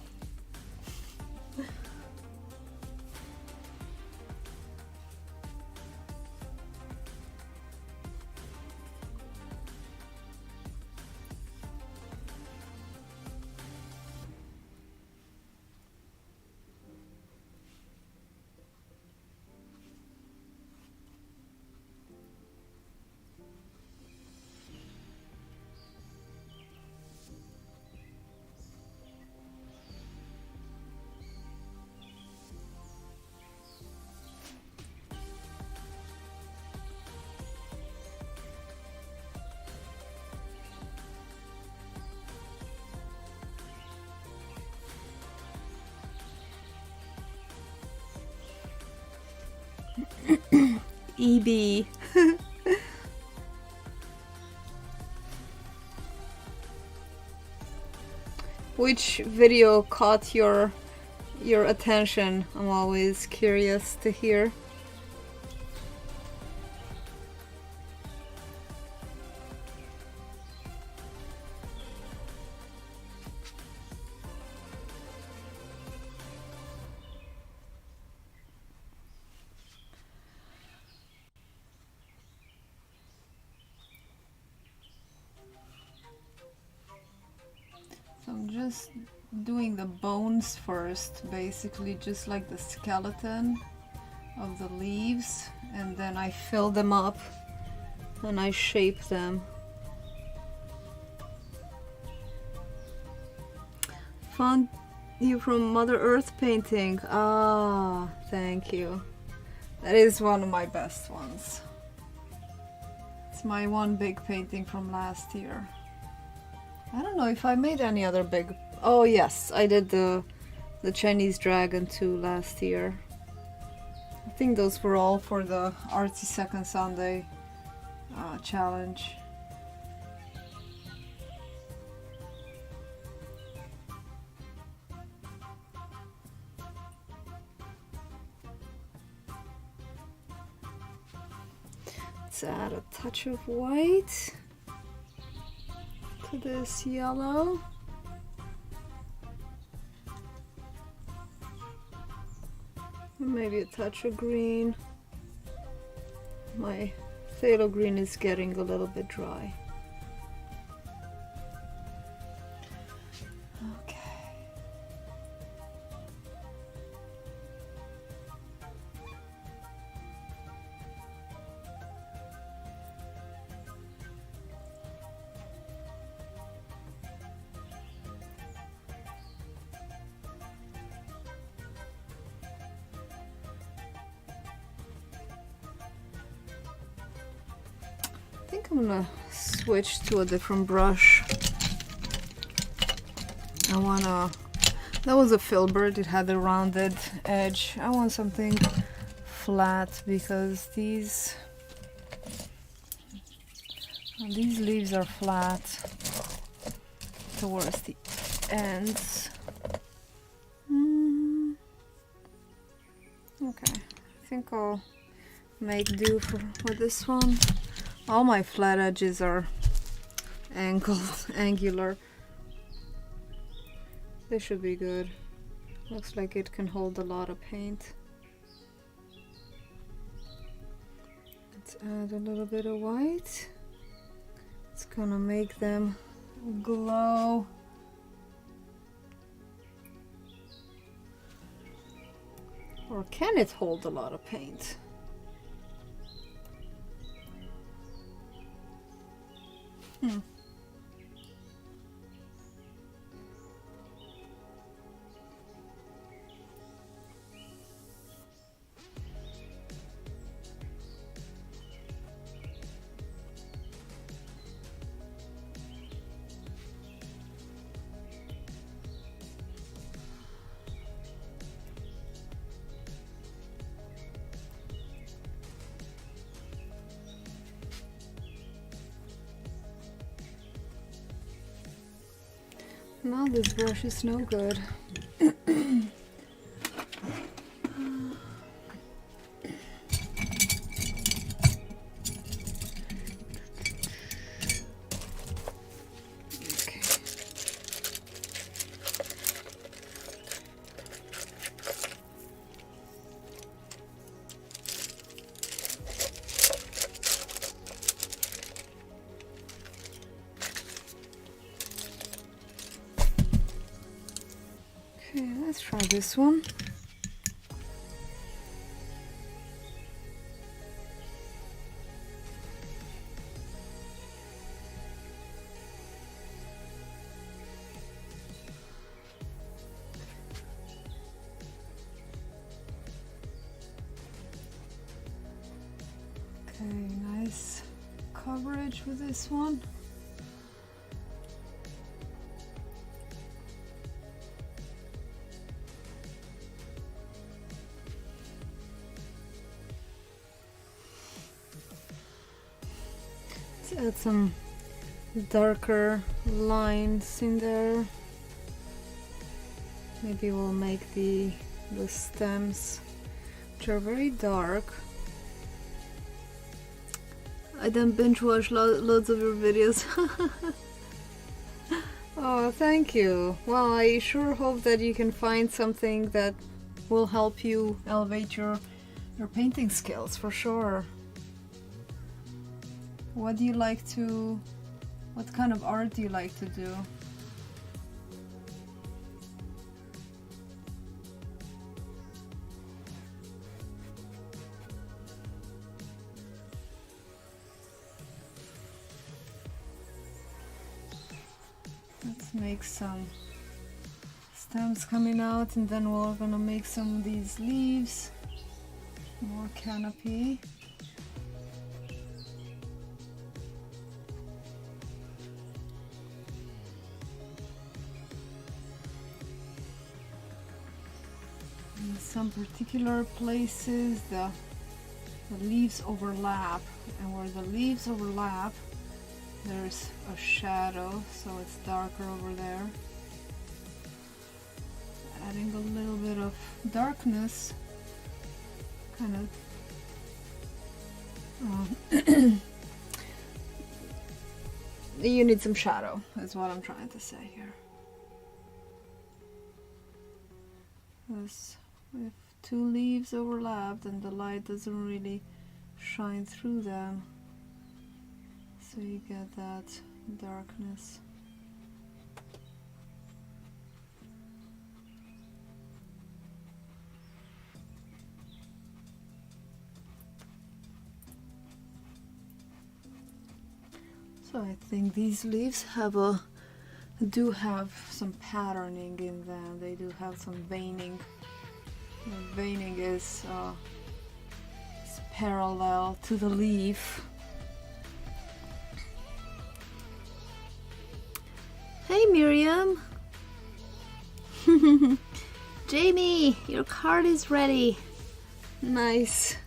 EB. Which video caught your attention? I'm always curious to hear. So I'm just doing the bones first, basically just like the skeleton of the leaves, and then I fill them up and I shape them. Found you from Mother Earth painting. Ah, thank you. That is one of my best ones. It's my one big painting from last year. I don't know if I made any other big... Oh yes, I did the Chinese dragon too last year. I think those were all for the Artsy Second Sunday challenge. Let's add a touch of white to this yellow. And maybe a touch of green. My phthalo green is getting a little bit dry. Okay. I think I'm gonna switch to a different brush. That was a filbert, it had a rounded edge. I want something flat because these leaves are flat towards the ends. Okay, I think I'll make do with this one. All my flat edges are angular. They should be good. Looks like it can hold a lot of paint. Let's add a little bit of white. It's gonna make them glow. Or can it hold a lot of paint? Now this brush is no good. Okay, let's try this one. Okay, nice coverage with this one. Add some darker lines in there. Maybe we'll make the stems, which are very dark. I then binge watch loads of your videos. Oh, thank you. Well, I sure hope that you can find something that will help you elevate your painting skills, for sure. What do you like to... What kind of art do you like to do? Let's make some stems coming out, and then we're gonna make some of these leaves, more canopy. In some particular places the leaves overlap, and where the leaves overlap there's a shadow, so it's darker over there. Adding a little bit of darkness, kind of you need some shadow, is what I'm trying to say here. Because if two leaves overlap, then the light doesn't really shine through them, so you get that darkness. So I think these leaves do have some patterning in them. They do have some veining. And veining is parallel to the leaf. Hey Miriam! Jamie, your card is ready. Nice.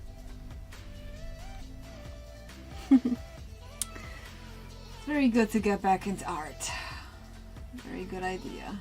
Very good to get back into art. Very good idea.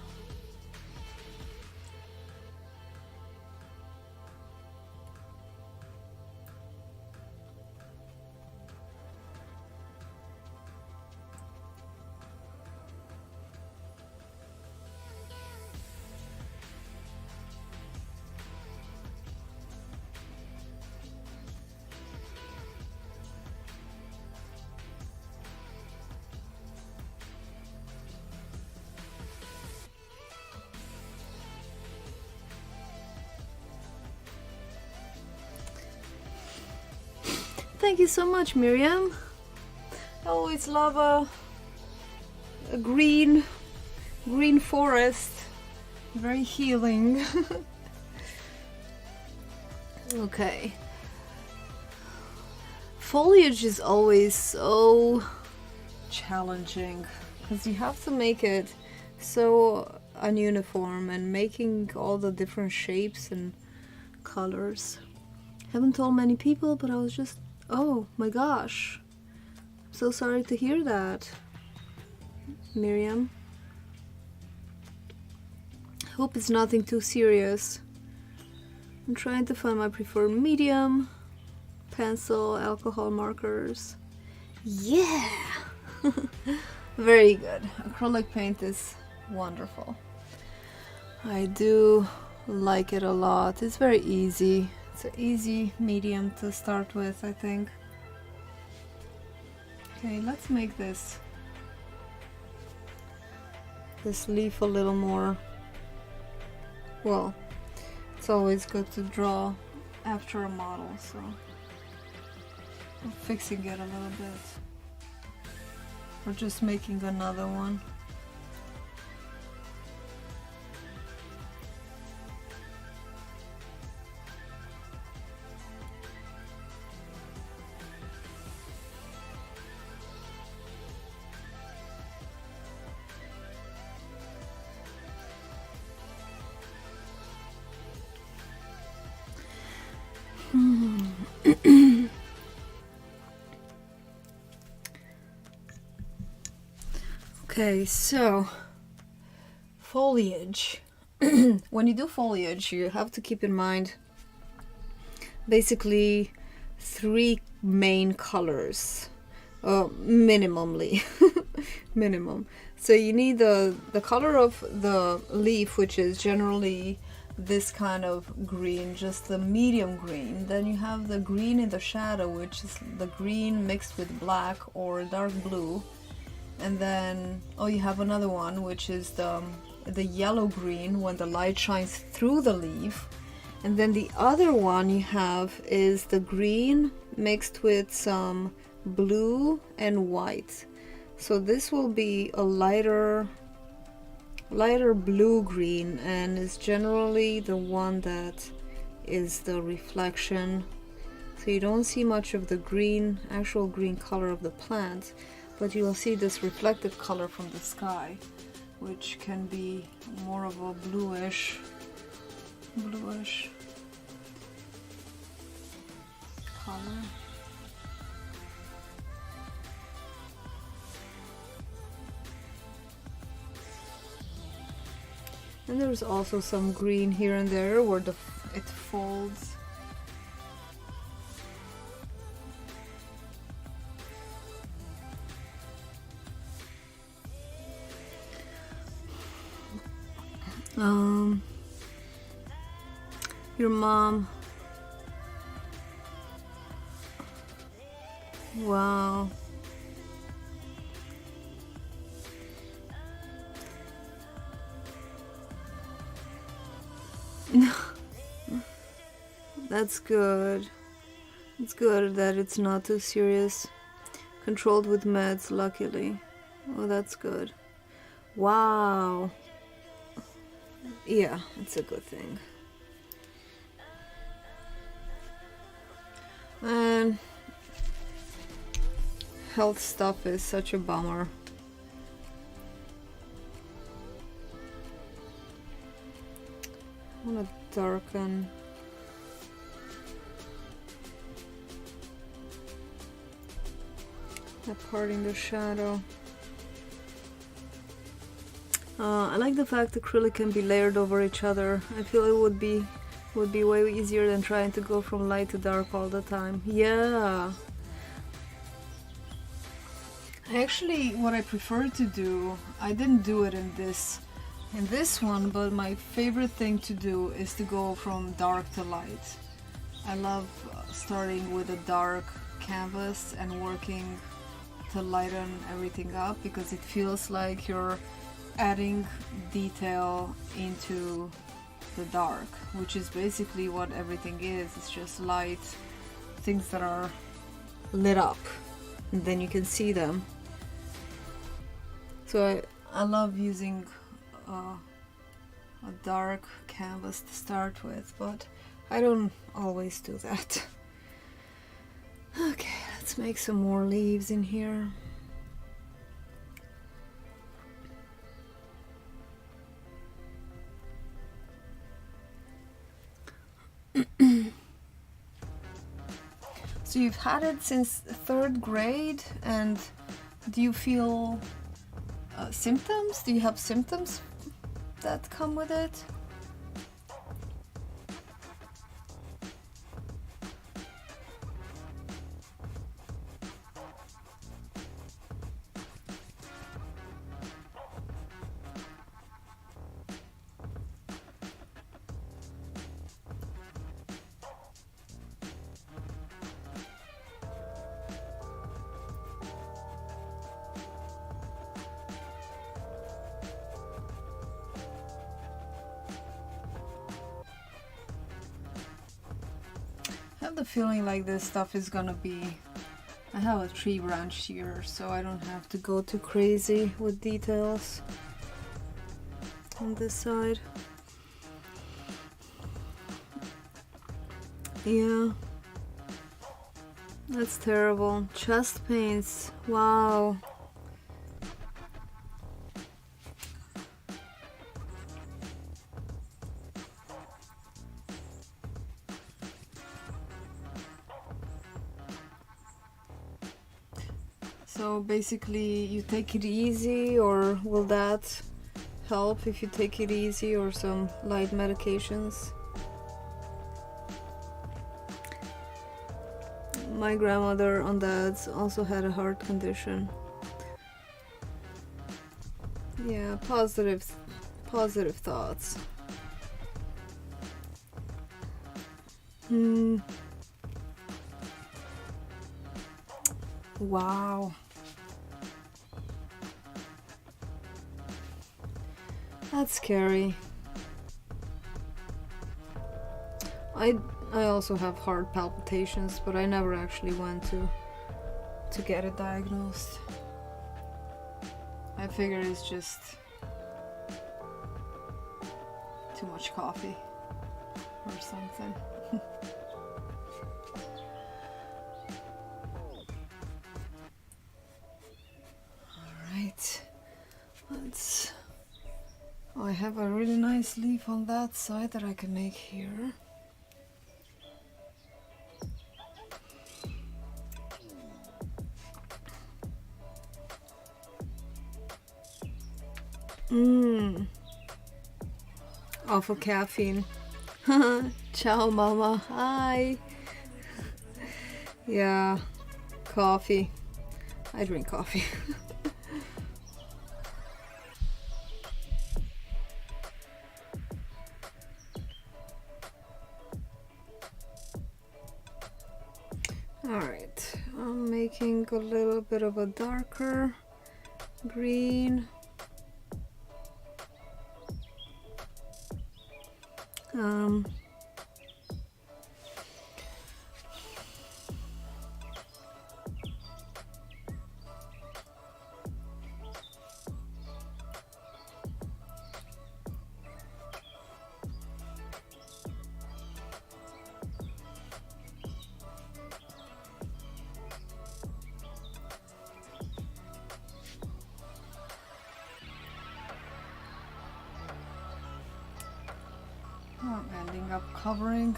Thank you so much, Miriam. I always love a green forest. Very healing. Okay. Foliage is always so challenging because you have to make it so ununiform, and making all the different shapes and colors. Haven't told many people, but I was just, oh my gosh, I'm so sorry to hear that, Miriam. Hope it's nothing too serious. I'm trying to find my preferred medium. Pencil, alcohol markers. Yeah! Very good. Acrylic paint is wonderful. I do like it a lot. It's very easy. It's an easy medium to start with, I think. Okay, let's make this leaf a little more, well, it's always good to draw after a model, so I'm fixing it a little bit. Or just making another one. Okay, so foliage. When you do foliage, you have to keep in mind basically three main colors, minimally. Minimum. So you need the color of the leaf, which is generally this kind of green, just the medium green. Then you have the green in the shadow, which is the green mixed with black or dark blue. And then, oh, you have another one, which is the yellow green when the light shines through the leaf. And then the other one you have is the green mixed with some blue and white. So this will be a lighter blue green, and is generally the one that is the reflection. So you don't see much of the green, actual green color of the plant, but you will see this reflected color from the sky, which can be more of a bluish color. And there's also some green here and there where it folds. Your mom. Wow. That's good. It's good that it's not too serious. Controlled with meds, luckily. Oh, that's good. Wow. Yeah, it's a good thing. And health stuff is such a bummer. I want to darken. That part in the shadow. I like the fact acrylic can be layered over each other. I feel it would be way easier than trying to go from light to dark all the time. Yeah. Actually, what I prefer to do, I didn't do it in this one, but my favorite thing to do is to go from dark to light. I love starting with a dark canvas and working to lighten everything up, because it feels like you're adding detail into the dark, which is basically what everything is. It's just light, things that are lit up, and then you can see them. So I love using a dark canvas to start with, but I don't always do that. Okay, let's make some more leaves in here. So you've had it since 3rd grade, and do you feel symptoms? Do you have symptoms that come with it? I have the feeling like this stuff is gonna be... I have a tree branch here, so I don't have to go too crazy with details on this side. Yeah, that's terrible. Chest pains, wow. So basically you take it easy, or will that help if you take it easy, or some light medications? My grandmother on dad's also had a heart condition. Yeah, positive thoughts. Wow. That's scary. I also have heart palpitations, but I never actually went to get it diagnosed. I figure it's just too much coffee or something. Alright, let's... Oh, I have a really nice leaf on that side that I can make here. Off of caffeine. Ciao, mama. Hi. Yeah, coffee. I drink coffee. Alright, I'm making a little bit of a darker green. I'm ending up covering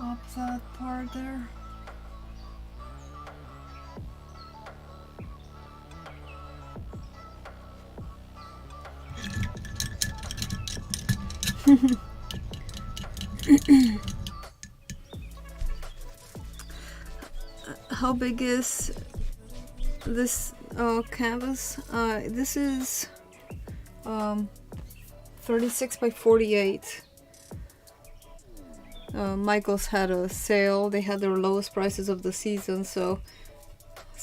up that part there. How big is this canvas? This is 36 by 48. Michael's had a sale. They had their lowest prices of the season, so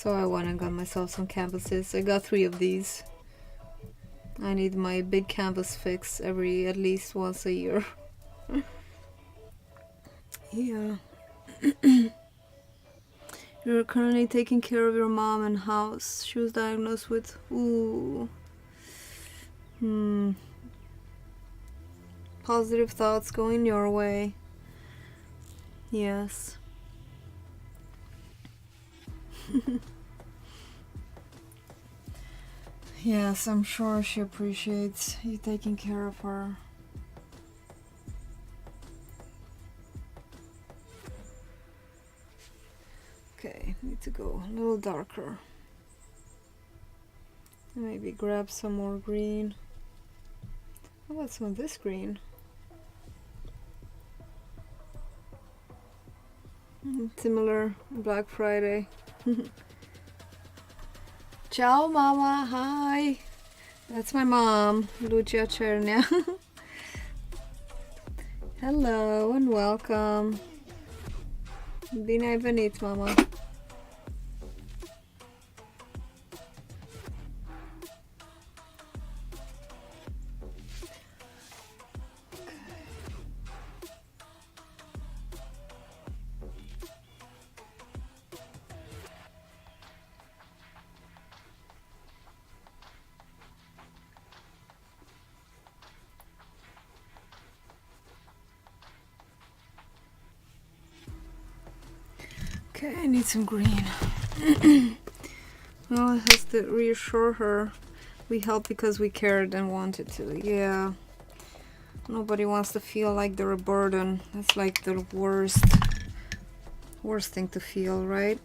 I went and got myself some canvases. I got 3 of these. I need my big canvas fix at least once a year. Yeah. You're currently taking care of your mom and house. She was diagnosed with positive thoughts going your way. Yes. Yes, I'm sure she appreciates you taking care of her. Okay, need to go a little darker. Maybe grab some more green. How about some of this green? Similar Black Friday. Ciao, mama. Hi. That's my mom, Lucia Chernia. Hello and welcome. Bine ai venit, mama. Okay, I need some green. Well, it has to reassure her we helped because we cared and wanted to. Yeah. Nobody wants to feel like they're a burden. That's like the worst thing to feel, right?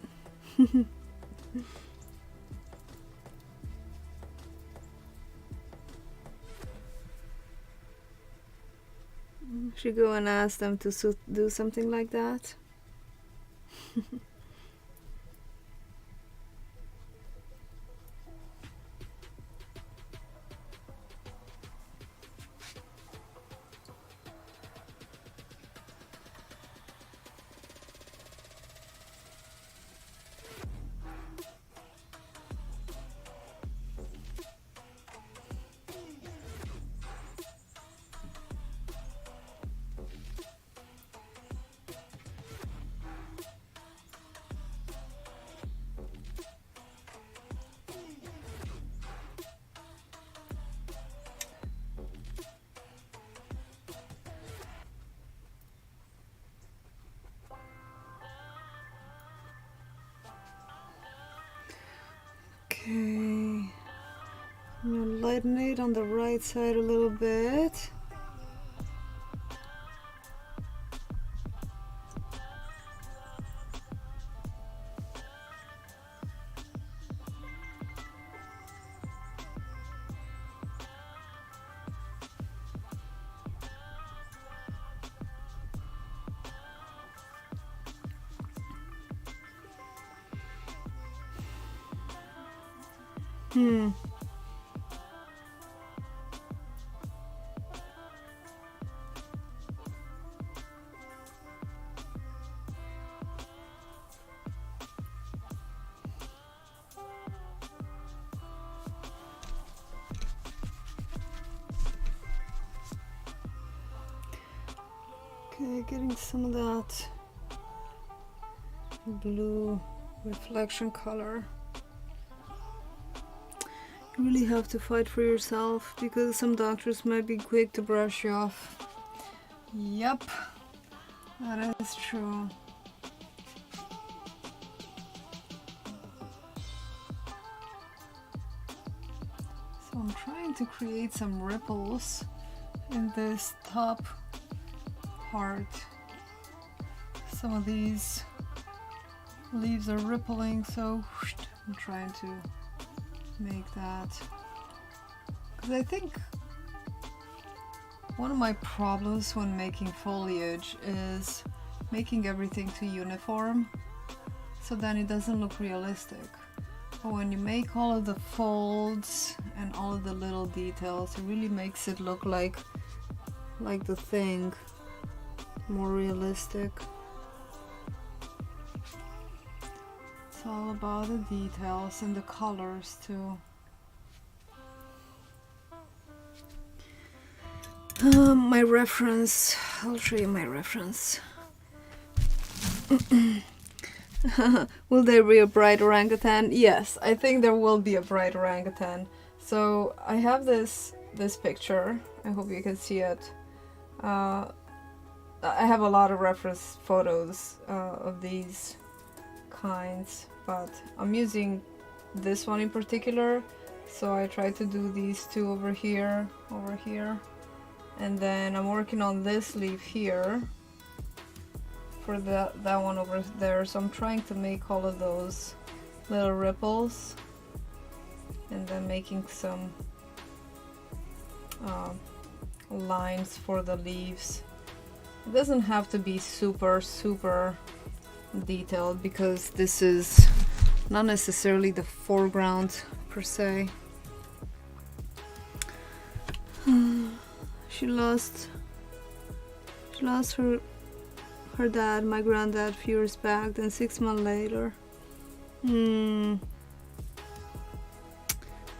Should go and ask them to do something like that. Okay, I'm gonna lighten it on the right side a little bit. Okay, getting some of that blue reflection color. You really have to fight for yourself because some doctors might be quick to brush you off. Yep, that is true. So I'm trying to create some ripples in this top part. Some of these leaves are rippling, so I'm trying to make that, because I think one of my problems when making foliage is making everything too uniform, so then it doesn't look realistic. But when you make all of the folds and all of the little details, it really makes it look like the thing, more realistic. It's all about the details and the colors too. My reference, I'll show you my reference. Will there be a bright orangutan? Yes, I think there will be a bright orangutan. So I have this picture, I hope you can see it. I have a lot of reference photos of these kinds, but I'm using this one in particular, so I try to do these two over here, and then I'm working on this leaf here for that one over there, so I'm trying to make all of those little ripples and then making some lines for the leaves. It doesn't have to be super detailed because this is not necessarily the foreground per se. She lost her dad, my granddad, a few years back, then 6 months later.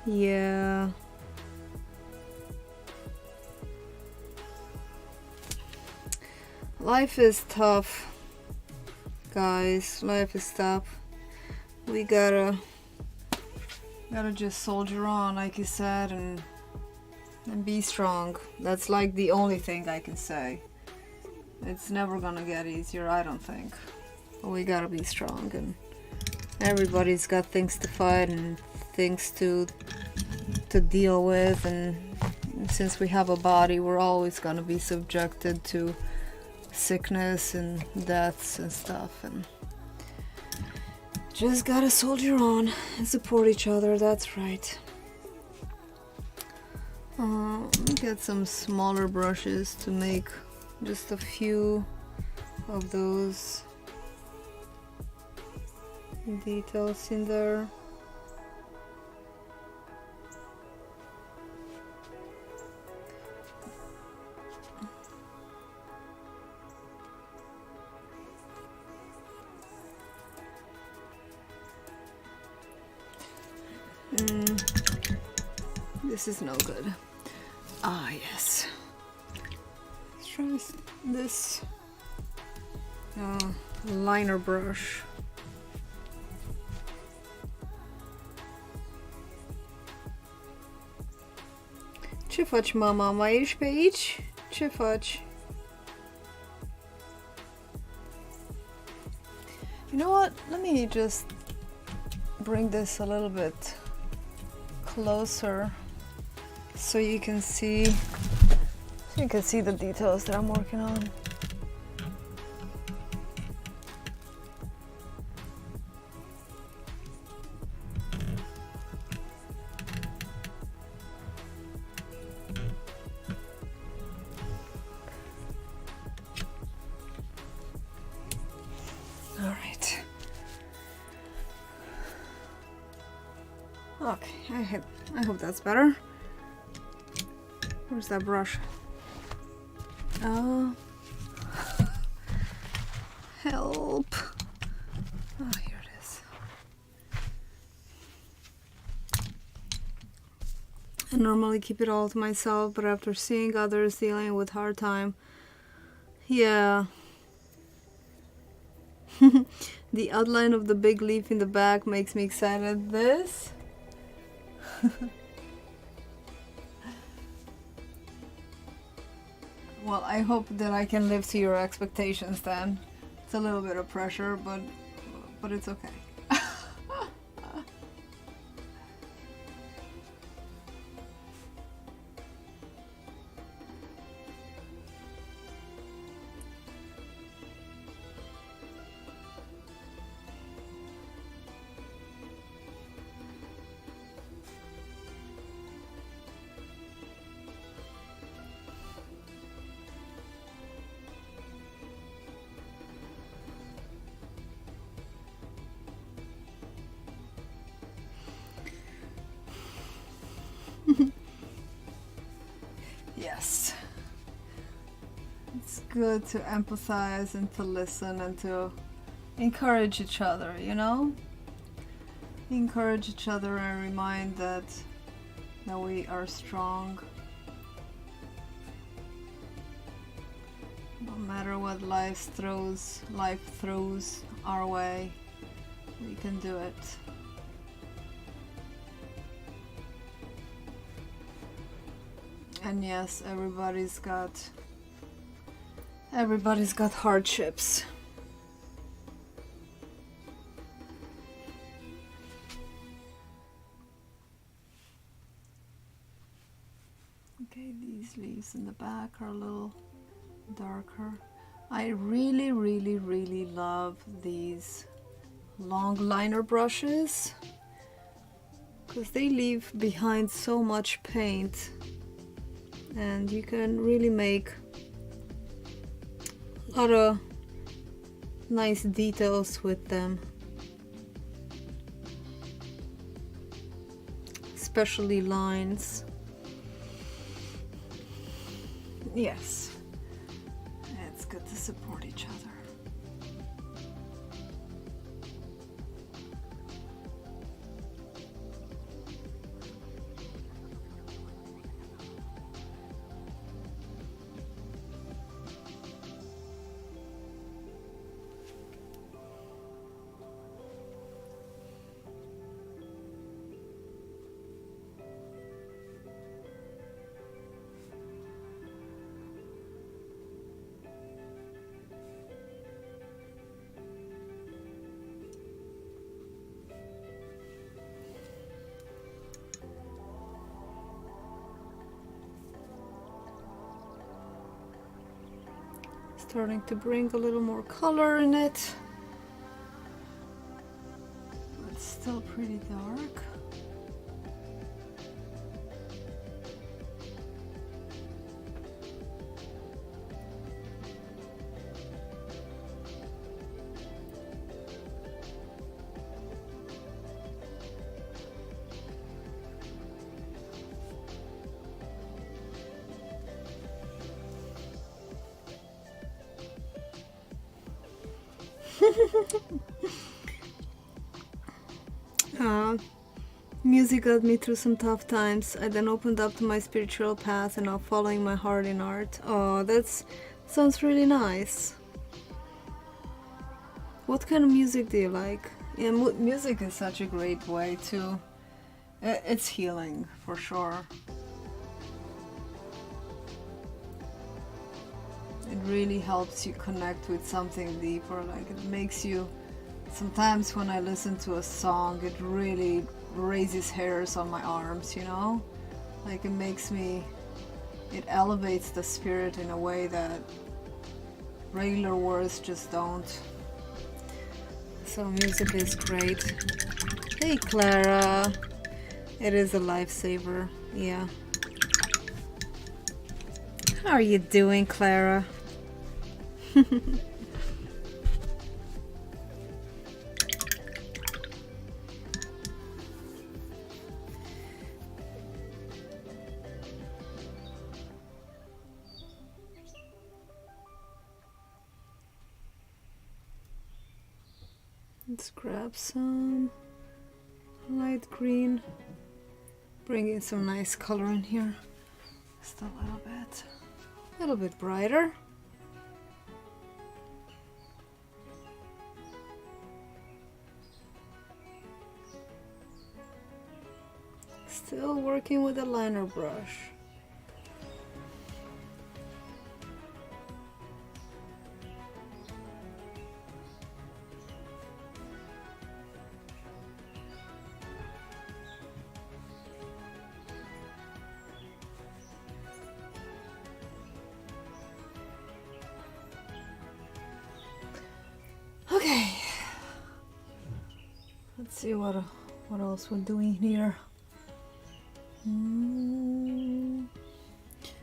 Yeah. Life is tough, guys. Life is tough. We gotta just soldier on, like you said, and be strong. That's like the only thing I can say. It's never gonna get easier, I don't think. But we gotta be strong, and everybody's got things to fight and things to deal with, and since we have a body, we're always gonna be subjected to sickness and deaths and stuff, and just gotta soldier on and support each other. That's right. Let me get some smaller brushes to make Just a few of those details in there. This is no good. Ah, yes. Let's try this liner brush. Ce faci, mama? Mai ești pe aici? Ce faci? You know what? Let me just bring this a little bit closer so you can see the details that I'm working on. All right. Okay, I hope that's better. Where's that brush? Help. Oh, here it is. I normally keep it all to myself, but after seeing others dealing with hard time, yeah. The outline of the big leaf in the back makes me excited. This? Well, I hope that I can live to your expectations then. It's a little bit of pressure, but it's okay. Yes. It's good to empathize and to listen and to encourage each other, you know? Encourage each other and remind that we are strong. No matter what life throws our way, we can do it. And yes, everybody's got hardships. Okay, these leaves in the back are a little darker. I really love these long liner brushes because they leave behind so much paint. And you can really make a lot of nice details with them, especially lines. Yes, it's good to support each other. Starting to bring a little more color in it. It's still pretty dark. Music got me through some tough times. I then opened up to my spiritual path and now following my heart in art. Oh, that sounds really nice. What kind of music do you like? Yeah, music is such a great way to... It's healing, for sure. It really helps you connect with something deeper. Like, it makes you... Sometimes when I listen to a song, it really raises hairs on my arms, you know? Like, it makes me... It elevates the spirit in a way that regular words just don't. So music is great. Hey Clara! It is a lifesaver, yeah. How are you doing, Clara? Let's grab some light green, bring in some nice color in here, just a little bit brighter. Still working with a liner brush. Okay, let's see what else we're doing here.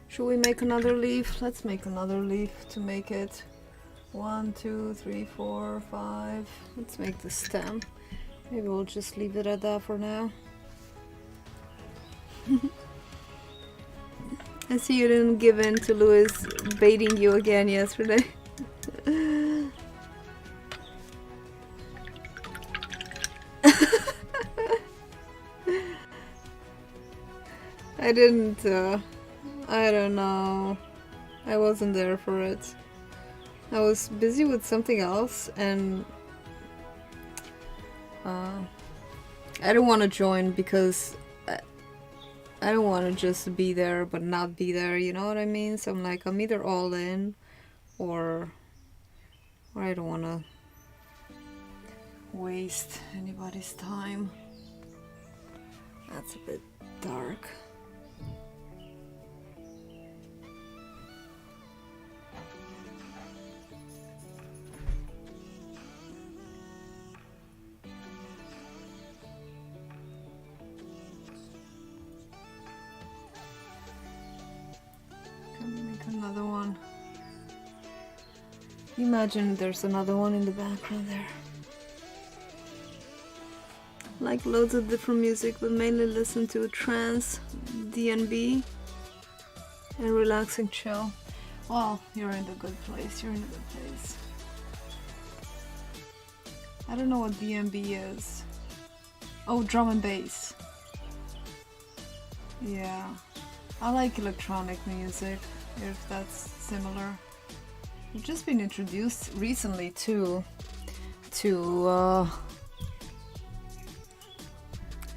Should we make another leaf? Let's make another leaf to make it 1, 2, 3, 4, 5. Let's make the stem. Maybe we'll just leave it at that for now. I see you didn't give in to Louis baiting you again yesterday. I didn't, I don't know. I wasn't there for it. I was busy with something else and I don't want to join because I don't want to just be there but not be there, you know what I mean? So I'm like, I'm either all in or I don't want to waste anybody's time. That's a bit dark. Another one. Imagine there's another one in the background there. Like loads of different music, but mainly listen to trance, D&B, and relaxing chill. Well, you're in a good place. You're in a good place. I don't know what D&B is. Oh, drum and bass. Yeah, I like electronic music. If that's similar. I've just been introduced recently to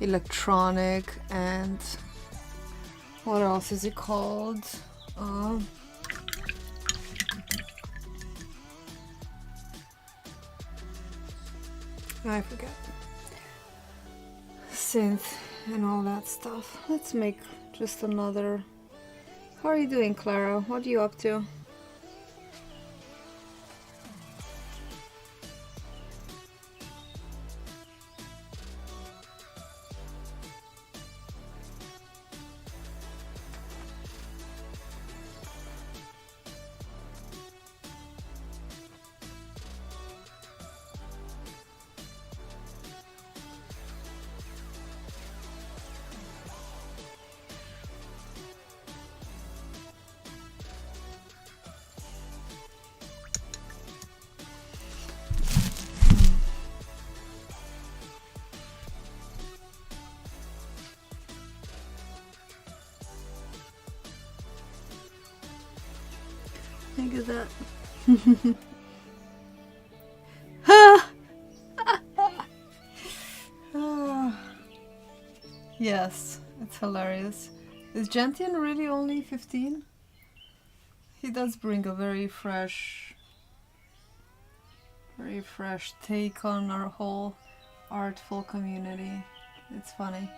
electronic and what else is it called? I forget. Synth and all that stuff. Let's make just another. How are you doing, Clara? What are you up to? think of that? Yes, it's hilarious. Is Gentian really only 15? He does bring a very fresh take on our whole artful community. It's funny.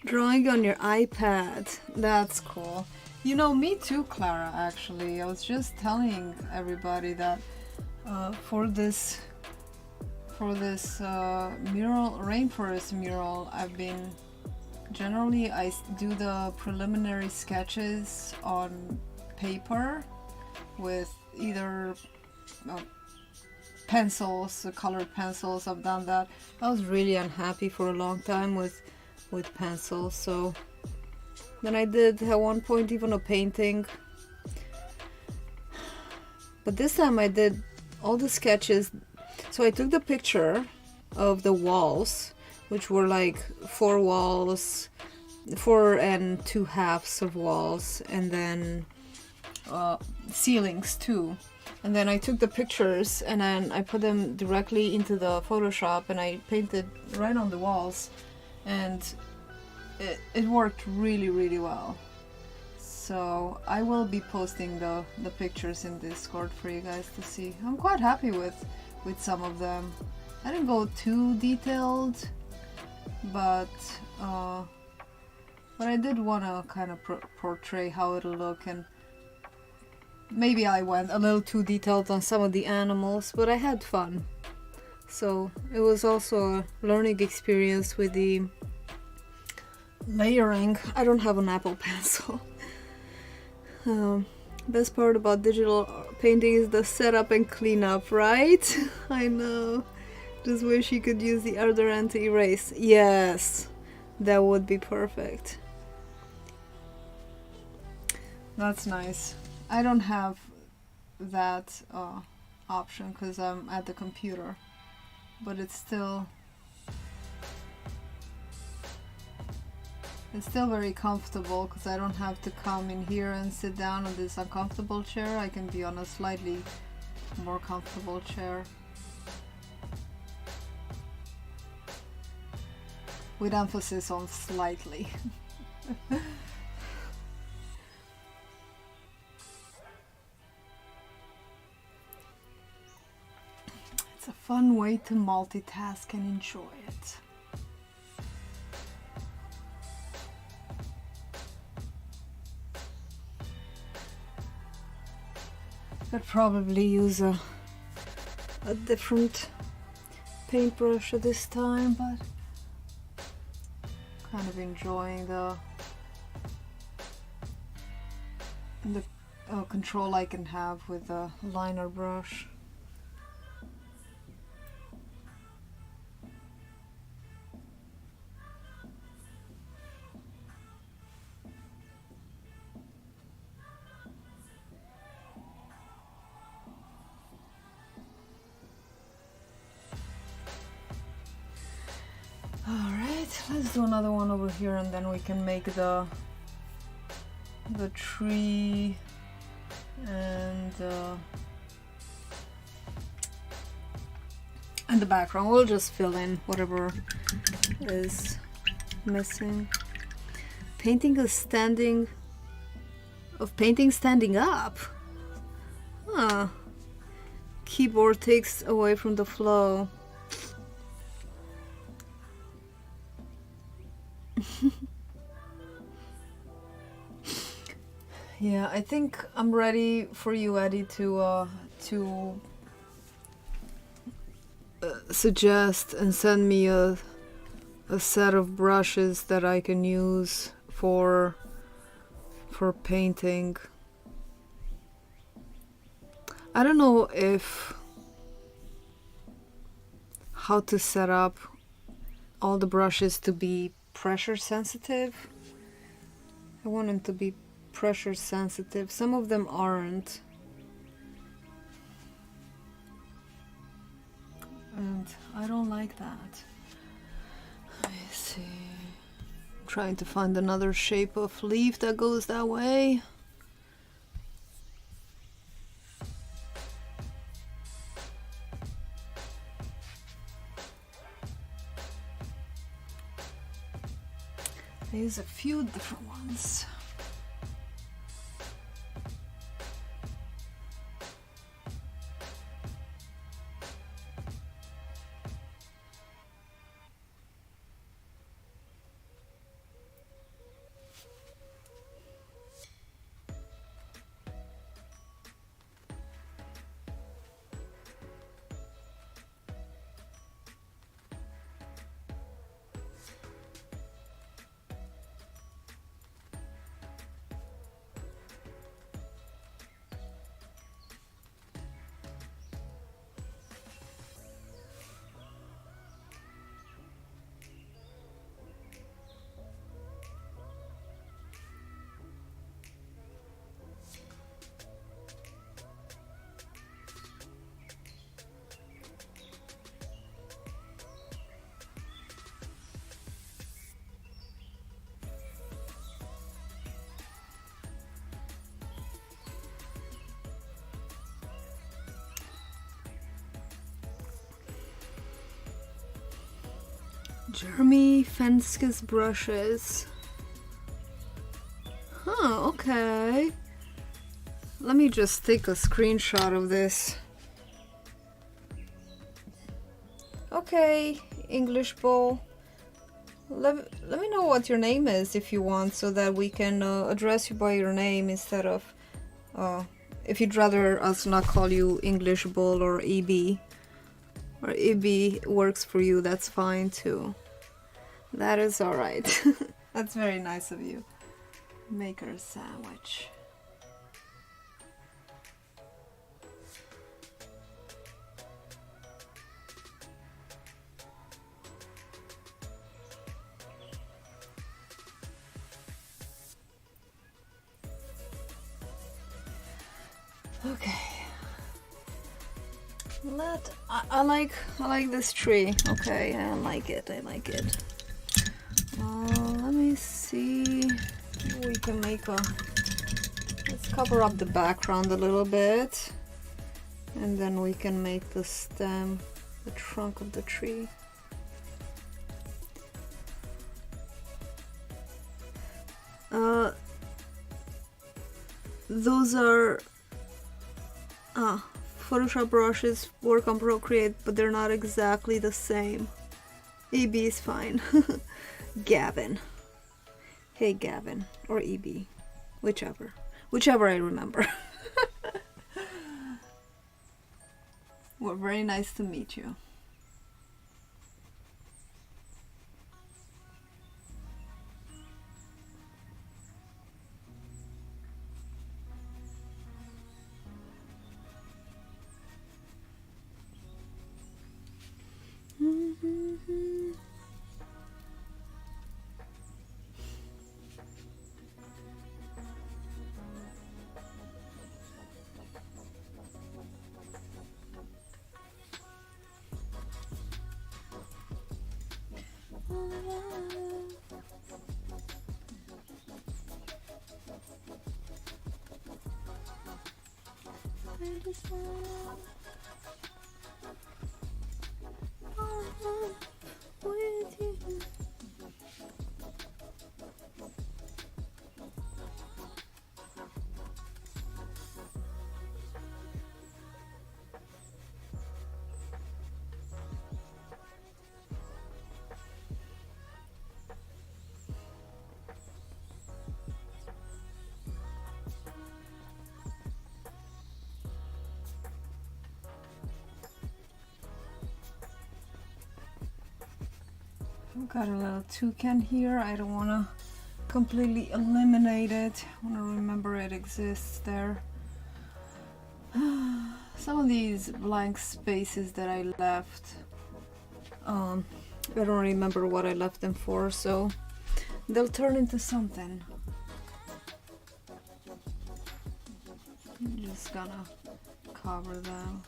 Drawing on your iPad. That's cool. You know, me too, Clara, actually. I was just telling everybody that for this mural, Rainforest mural, I've been generally I do the preliminary sketches on paper with either pencils, colored pencils. I've done that. I was really unhappy for a long time with pencils, so then I did at one point even a painting, but this time I did all the sketches. So I took the picture of the walls, which were like 4 walls, 4 and 2 halves of walls, and then ceilings too. And then I took the pictures and then I put them directly into the Photoshop and I painted right on the walls, and it worked really, really well. So I will be posting the pictures in Discord for you guys to see. I'm quite happy with some of them. I didn't go too detailed, but I did want to kind of portray how it'll look, and maybe I went a little too detailed on some of the animals, but I had fun. So it was also a learning experience with the layering. I don't have an Apple Pencil. Best part about digital painting is the setup and cleanup, right? I know. Just wish you could use the other end to erase. Yes, that would be perfect. That's nice. I don't have that option because I'm at the computer, but it's still very comfortable because I don't have to come in here and sit down on this uncomfortable chair. I can be on a slightly more comfortable chair. With emphasis on slightly. It's a fun way to multitask and enjoy it. Could probably use a different paintbrush at this time, but kind of enjoying the control I can have with the liner brush. Let's do another one over here, and then we can make the tree and the background. We'll just fill in whatever is missing. Painting standing up. Huh. Keyboard takes away from the flow. Yeah, I think I'm ready for you, Eddie, to suggest and send me a set of brushes that I can use for painting. I don't know how to set up all the brushes to be pressure sensitive. I want them to be pressure sensitive. Some of them aren't. and I don't like that. Let me see. I'm trying to find another shape of leaf that goes that way. There's a few different ones. Jeremy Fenskes brushes. Huh, okay. Let me just take a screenshot of this. Okay, English Bowl. Let me know what your name is if you want, so that we can address you by your name instead of... if you'd rather us not call you English Bowl or EB. Or EB works for you, that's fine too. That is alright. That's very nice of you. Maker sandwich. Okay. I like this tree. Okay, I like it. Let me see. We can make a... Let's cover up the background a little bit, and then we can make the stem, the trunk of the tree. Those are Photoshop brushes, work on Procreate, but they're not exactly the same. EB is fine. Gavin. Hey Gavin, or EB, whichever I remember. Well, very nice to meet you. I've got a little toucan here. I don't want to completely eliminate it. I want to remember it exists there. Some of these blank spaces that I left, I don't remember what I left them for, so they'll turn into something. I'm just gonna cover them.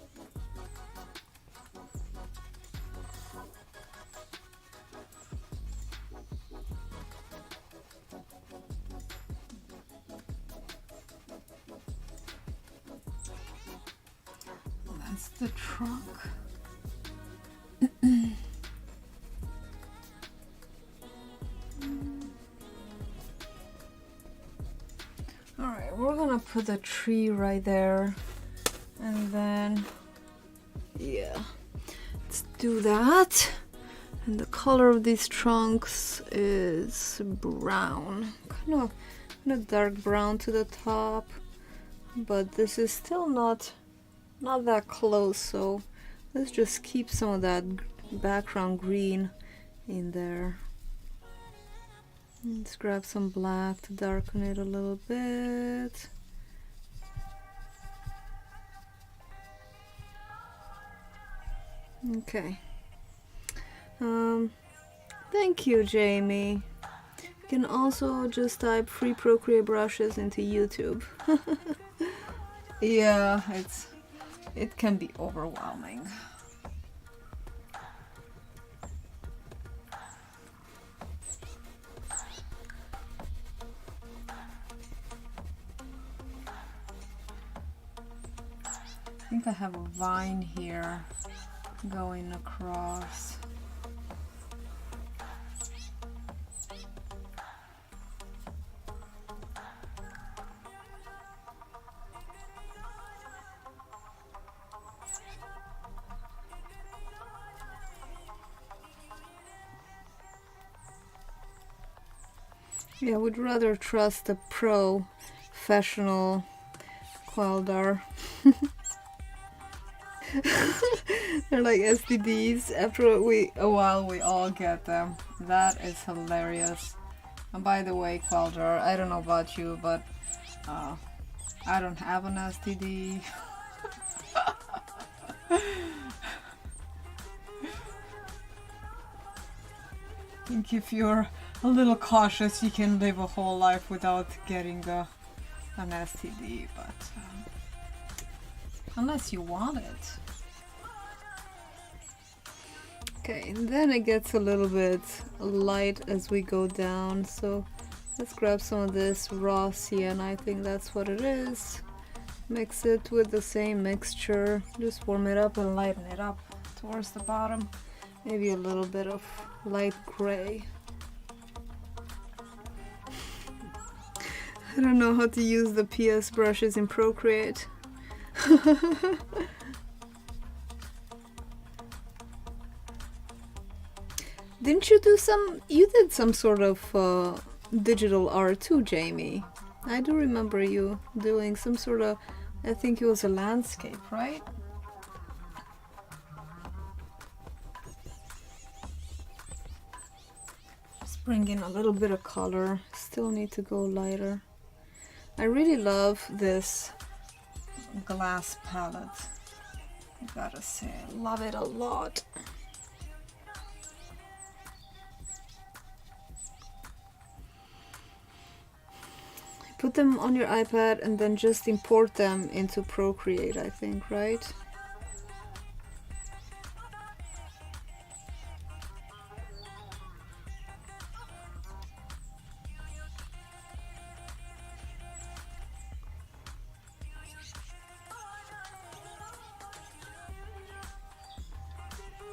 the trunk. Alright, we're gonna put the tree right there, and then, yeah, let's do that. And the color of these trunks is brown, kind of dark brown to the top, but this is still not that close, so let's just keep some of that background green in there. Let's grab some black to darken it a little bit. Okay. Thank you, Jamie. You can also just type free Procreate brushes into YouTube. Yeah, it can be overwhelming. I think I have a vine here going across. Yeah, I would rather trust the professional Qualdar. They're like STDs. After a while we all get them. That is hilarious. And by the way, Qualdar, I don't know about you, but I don't have an STD. I think if you're a little cautious, you can live a whole life without getting an STD, but unless you want it. Okay, and then it gets a little bit light as we go down, so let's grab some of this raw sienna. I think that's what it is. Mix it with the same mixture, just warm it up and lighten it up towards the bottom. Maybe a little bit of light gray. I don't know how to use the PS brushes in Procreate. Didn't you do you did some sort of digital art too, Jamie? I do remember you doing some sort of, I think it was a landscape, right? Just bring in a little bit of color, still need to go lighter. I really love this glass palette. I gotta say, I love it a lot. Put them on your iPad and then just import them into Procreate, I think, right?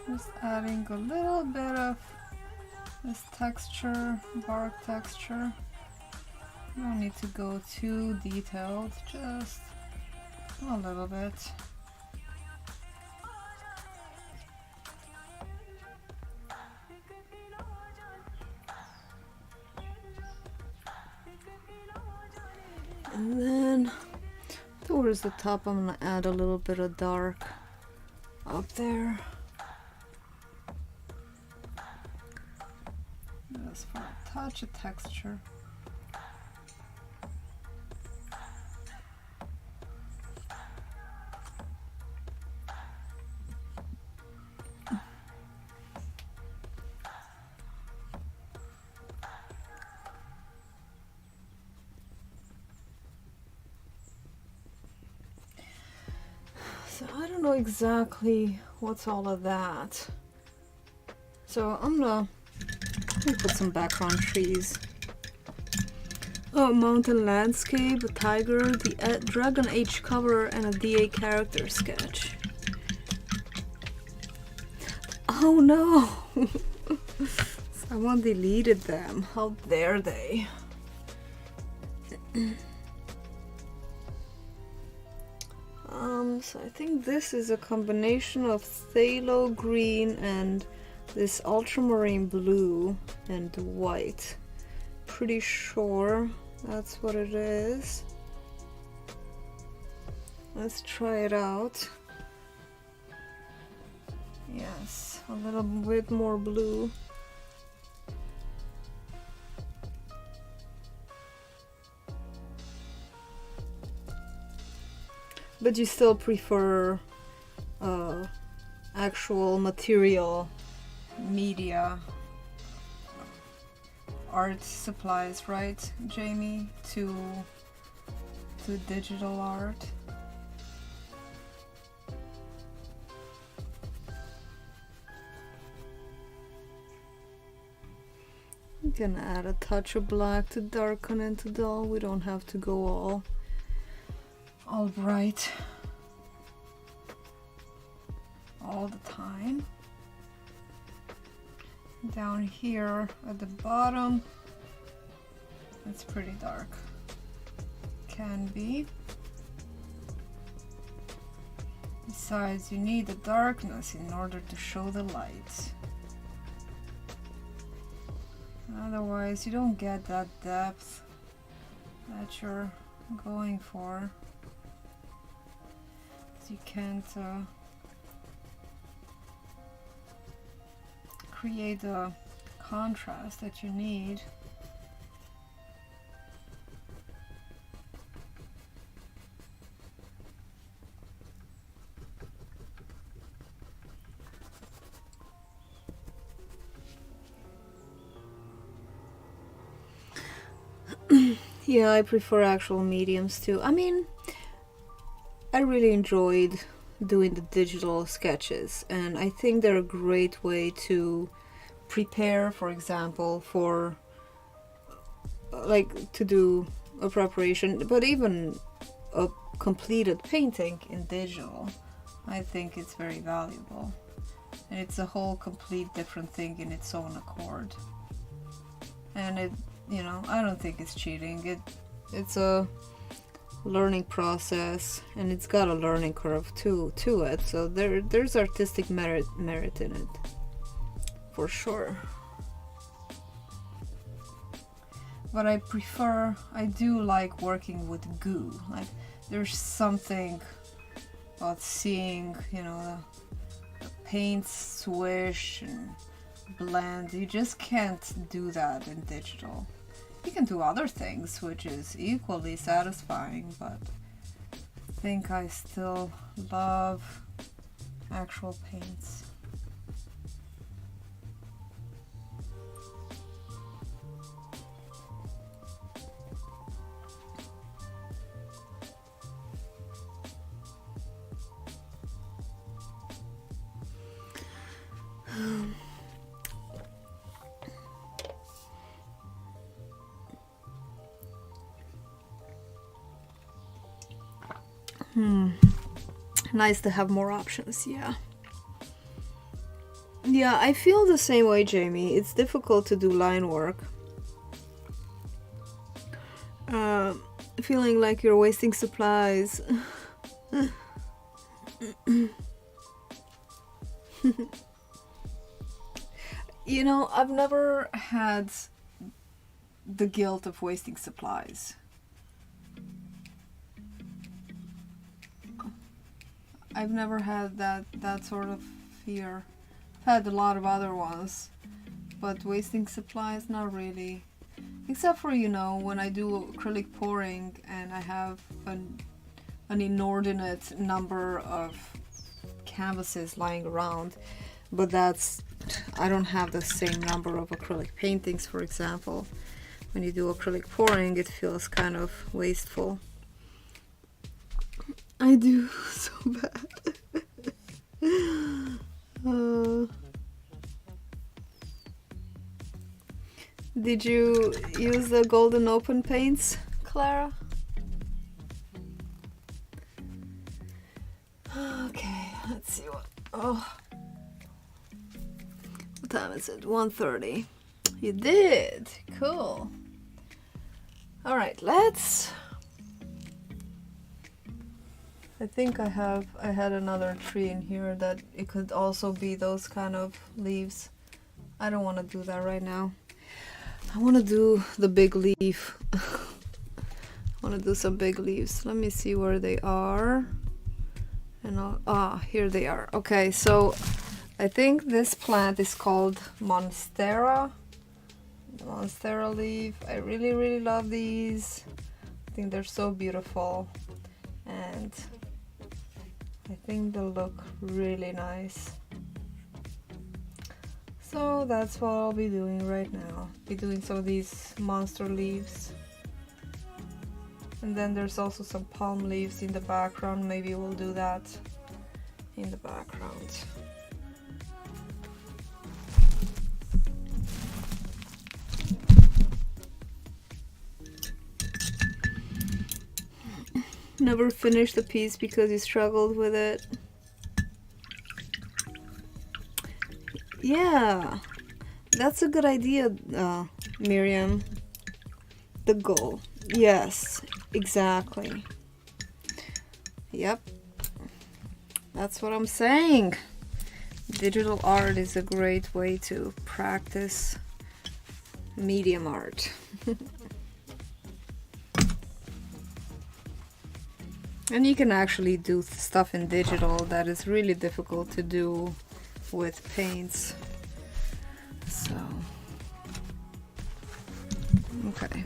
Just adding a little bit of this texture, bark texture. You don't need to go too detailed, just a little bit. And then towards the top I'm gonna add a little bit of dark up there. Just for a touch of texture. So I don't know exactly what's all of that. So I'm gonna put some background trees. Oh, mountain landscape, a tiger, the Dragon Age cover, and a DA character sketch. Oh no! Someone deleted them. How dare they? So I think this is a combination of phthalo green and this ultramarine blue and white. Pretty sure that's what it is. Let's try it out. Yes, a little bit more blue. But you still prefer actual material, media, art supplies, right, Jamie, to digital art? You can add a touch of black to darken and to dull. We don't have to go all bright all the time. Down here at the bottom, it's pretty dark. Can be. Besides, you need the darkness in order to show the light. Otherwise, you don't get that depth that you're going for. You can't create the contrast that you need. Yeah, I prefer actual mediums too. I mean, I really enjoyed doing the digital sketches, and I think they're a great way to prepare, for example, for like to do a preparation, but even a completed painting in digital. I think it's very valuable, and it's a whole complete different thing in its own accord. And it, you know, I don't think it's cheating. It's a learning process, and it's got a learning curve to it, so there's artistic merit in it for sure. But I do like working with goo. Like, there's something about seeing, you know, the paint swish and blend. You just can't do that in digital. You can do other things, which is equally satisfying, but I think I still love actual paints. Nice to have more options, yeah. Yeah, I feel the same way, Jamie. It's difficult to do line work. Feeling like you're wasting supplies. You know, I've never had the guilt of wasting supplies. I've never had that sort of fear. I've had a lot of other ones, but wasting supplies, not really. Except for, you know, when I do acrylic pouring and I have an inordinate number of canvases lying around, but I don't have the same number of acrylic paintings, for example. When you do acrylic pouring, it feels kind of wasteful. I do so bad. Did you use the golden open paints, Clara? Okay, let's see what. Oh, time is it? 1:30. You did. Cool. All right, let's. I think I had another tree in here that it could also be those kind of leaves. I don't want to do that right now. I want to do the big leaf. I want to do some big leaves. Let me see where they are. And here they are. Okay, so I think this plant is called Monstera. Monstera leaf. I really, really love these. I think they're so beautiful. And I think they'll look really nice. So that's what I'll be doing right now. Be doing some of these monster leaves. And then there's also some palm leaves in the background. Maybe we'll do that in the background. Never finished the piece because you struggled with it. Yeah, that's a good idea, Miriam. The goal. Yes, exactly. Yep. That's what I'm saying. Digital art is a great way to practice medium art. And you can actually do stuff in digital that is really difficult to do with paints. So, okay.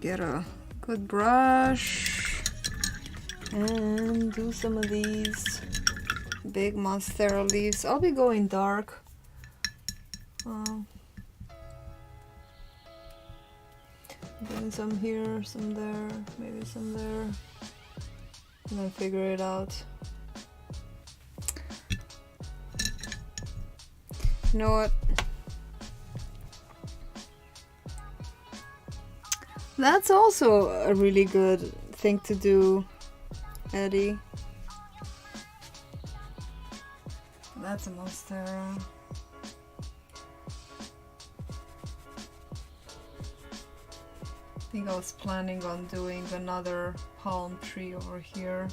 Get a good brush and do some of these big Monstera leaves. I'll be going dark. Doing some here, some there, maybe some there. And then figure it out. You know what? That's also a really good thing to do, Eddie. That's a Monstera. I think I was planning on doing another palm tree over here.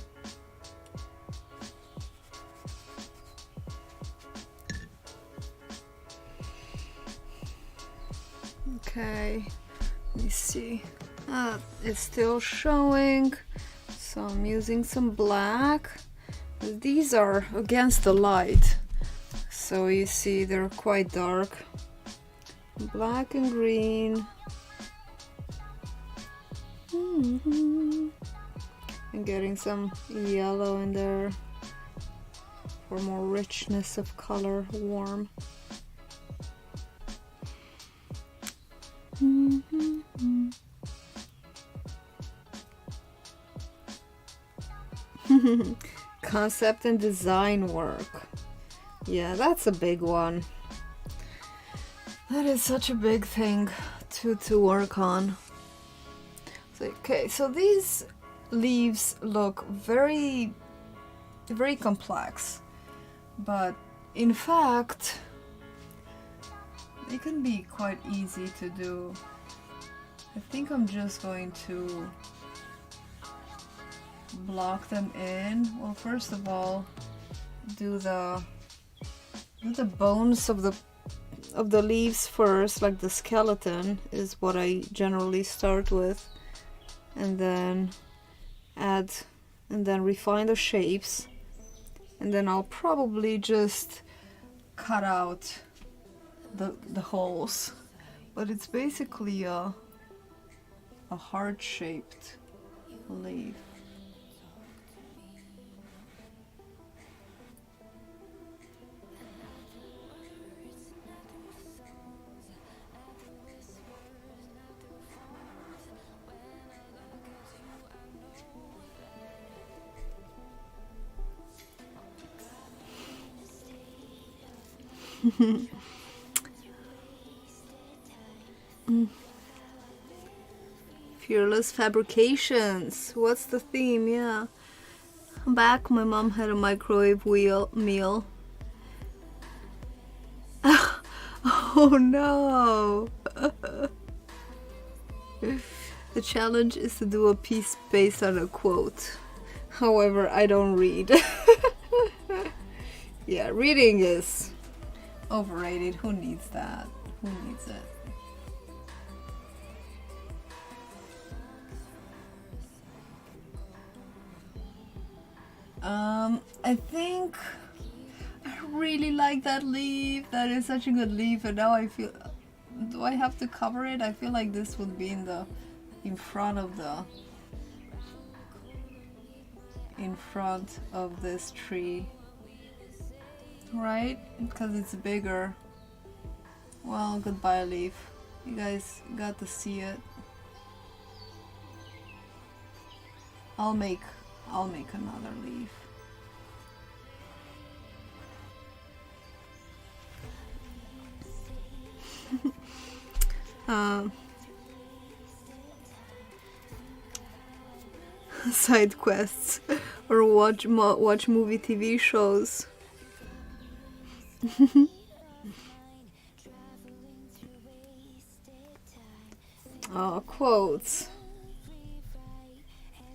Okay, let me see. It's still showing, so I'm using some black. These are against the light, so you see they're quite dark. Black and green. And getting some yellow in there for more richness of color, warm. Concept and design work. Yeah, that's a big one. That is such a big thing to work on. Okay, so these leaves look very, very complex, but in fact, they can be quite easy to do. I think I'm just going to block them in. Well, first of all, do the bones of the leaves first, like the skeleton is what I generally start with. And then add and then refine the shapes, and then I'll probably just cut out the holes, but it's basically a heart-shaped leaf. Fearless Fabrications. What's the theme? Yeah. I'm back. My mom had a microwave meal. Oh no! The challenge is to do a piece based on a quote. However, I don't read. Yeah, reading is overrated. Who needs that? Who needs it? I think I really like that leaf. That is such a good leaf, and now I feel, do I have to cover it? I feel like this would be in front of this tree, right? Because it's bigger. Well, goodbye leaf. You guys got to see it. I'll make another leaf. Side quests or watch movie TV shows. Oh, quotes.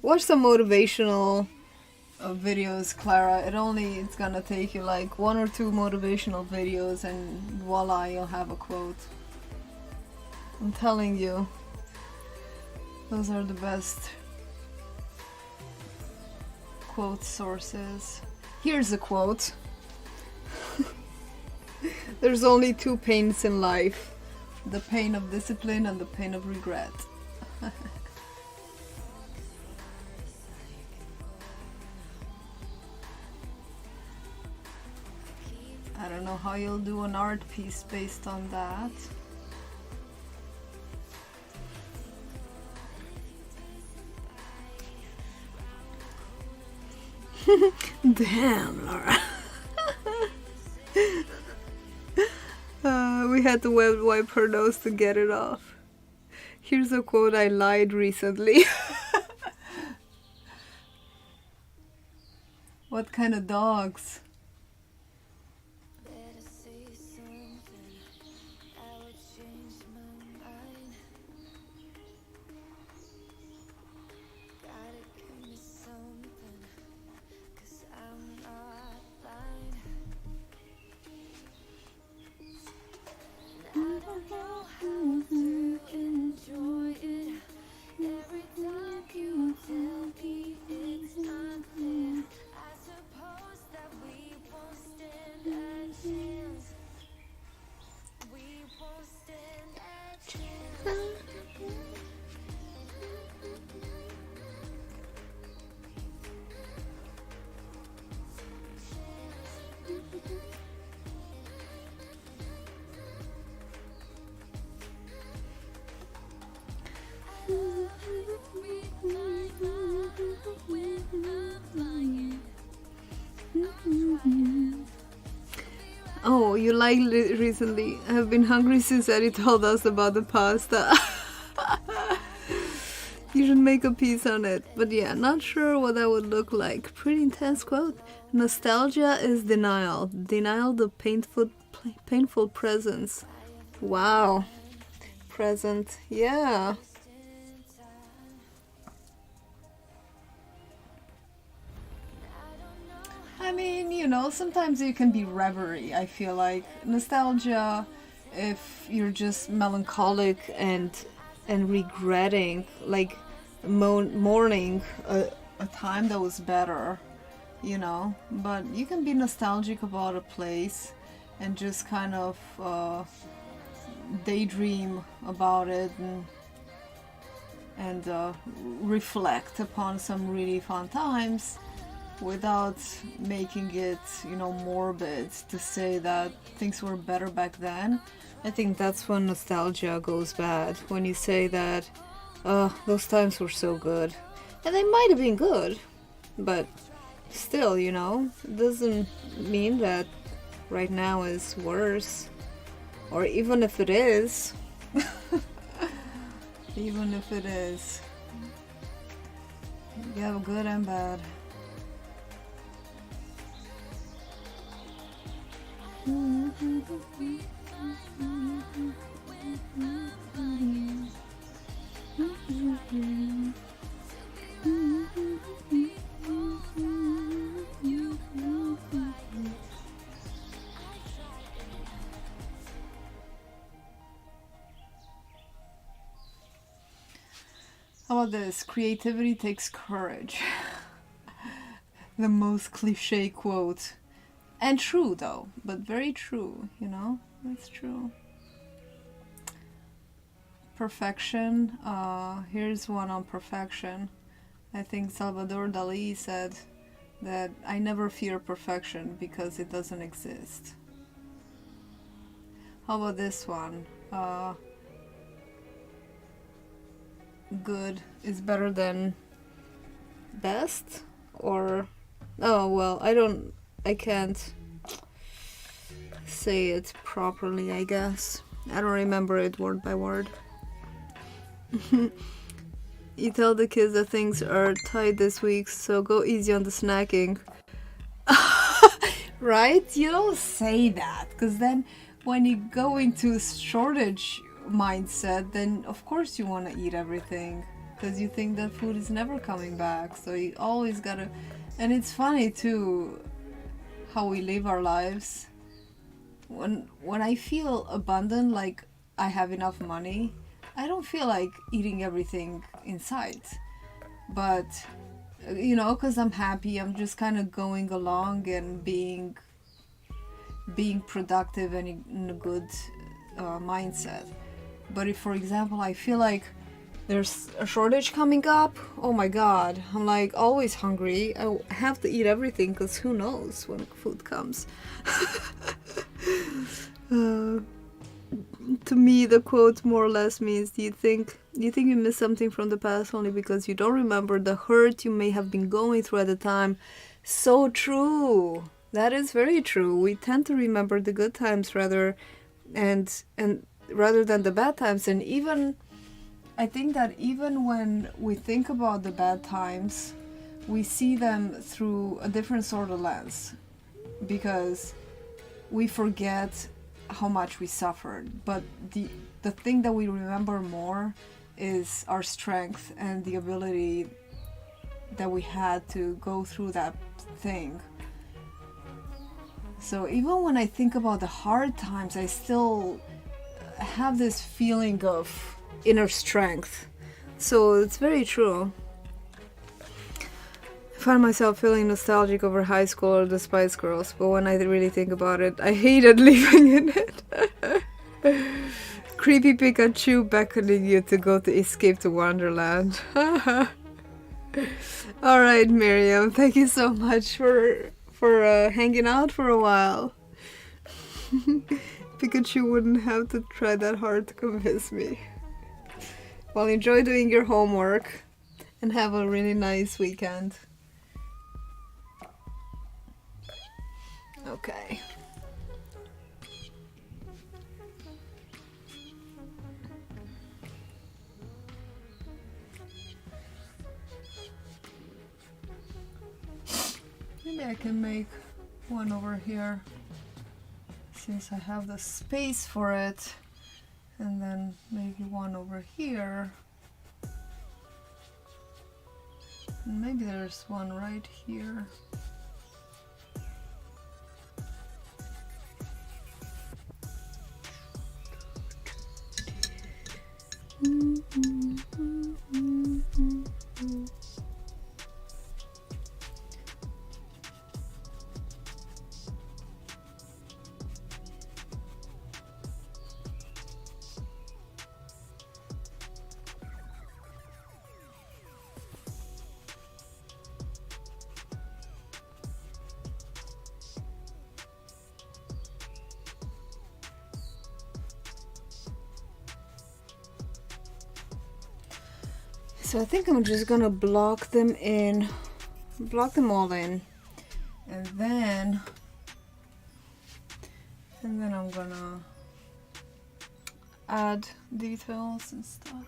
Watch some motivational videos, Clara. It's gonna take you like 1 or 2 motivational videos and voila, you'll have a quote. I'm telling you, those are the best quote sources. Here's a quote. There's only 2 pains in life: the pain of discipline and the pain of regret. I don't know how you'll do an art piece based on that. Damn, Laura. We had to wipe her nose to get it off. Here's a quote I lied recently. What kind of dogs? Oh, you liked it recently. I have been hungry since Eddie told us about the pasta. You should make a piece on it. But yeah, not sure what that would look like. Pretty intense quote. Nostalgia is denial. Denial the painful presence. Wow. Present. Yeah. I mean, you know, sometimes it can be reverie, I feel like. Nostalgia, if you're just melancholic and regretting, like mourning a time that was better, you know. But you can be nostalgic about a place and just kind of daydream about it and reflect upon some really fun times, without making it, you know, morbid to say that things were better back then. I think that's when nostalgia goes bad, when you say that, those times were so good. And they might have been good, but still, you know, it doesn't mean that right now is worse. Or even if it is. Even if it is. You have good and bad. How about this? Creativity takes courage. The most cliche quote. And true though, but very true, you know? That's true. Perfection. Here's one on perfection. I think Salvador Dali said that I never fear perfection because it doesn't exist. How about this one? Good is better than best? Or, oh well, I can't say it properly, I guess. I don't remember it word by word. You tell the kids that things are tight this week, so go easy on the snacking. Right? You don't say that, because then when you go into shortage mindset, then of course you want to eat everything, because you think that food is never coming back. So you always gotta... And it's funny too, how we live our lives. When I feel abundant, like I have enough money, I don't feel like eating everything in sight. But, you know, because I'm happy, I'm just kind of going along and being productive and in a good mindset. But if, for example, I feel like there's a shortage coming up, oh my god, I'm like always hungry. I have to eat everything because who knows when food comes. To me, the quote more or less means, do you think you missed something from the past only because you don't remember the hurt you may have been going through at the time? So true. That is very true. We tend to remember the good times rather than the bad times. And even I think that even when we think about the bad times, we see them through a different sort of lens, because we forget how much we suffered. But the thing that we remember more is our strength and the ability that we had to go through that thing. So even when I think about the hard times, I still have this feeling of inner strength. So it's very true. I find myself feeling nostalgic over high school or the Spice Girls, but when I really think about it, I hated living in it. Creepy Pikachu beckoning you to go to escape to Wonderland. Alright, Miriam, thank you so much for hanging out for a while. Pikachu wouldn't have to try that hard to convince me. Well, enjoy doing your homework and have a really nice weekend. Okay. Maybe I can make one over here, since I have the space for it, and then maybe one over here, and maybe there's one right here. So I think I'm just gonna block them all in, and then I'm gonna add details and stuff.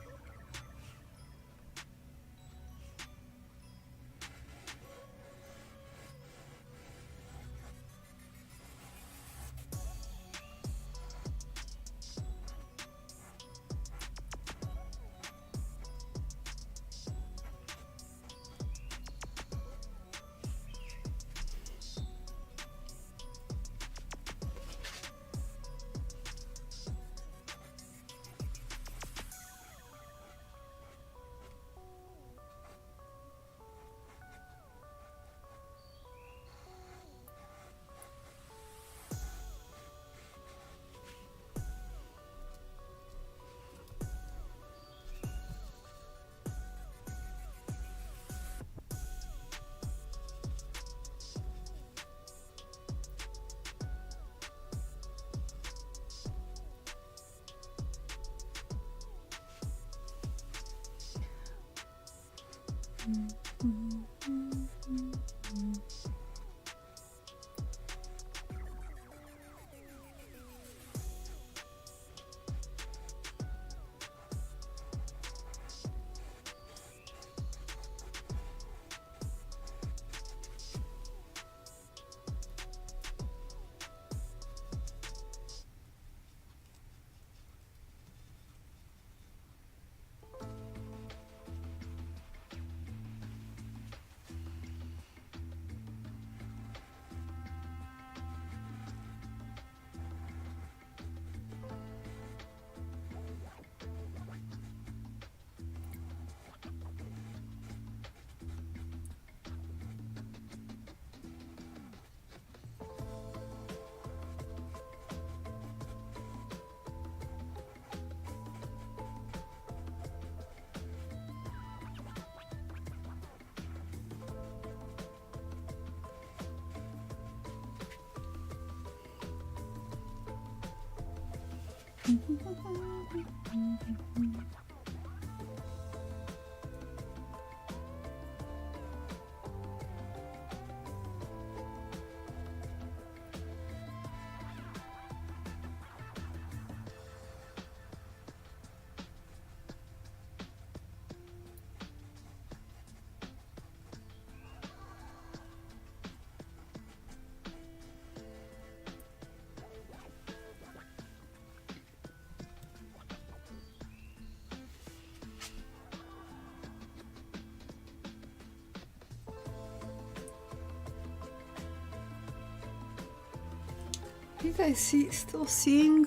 You guys still seeing?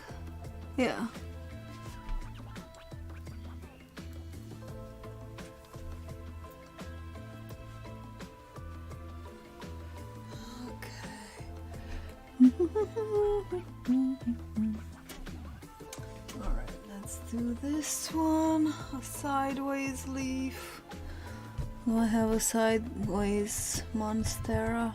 Yeah. Alright, let's do this one. A sideways leaf. I have a sideways monstera.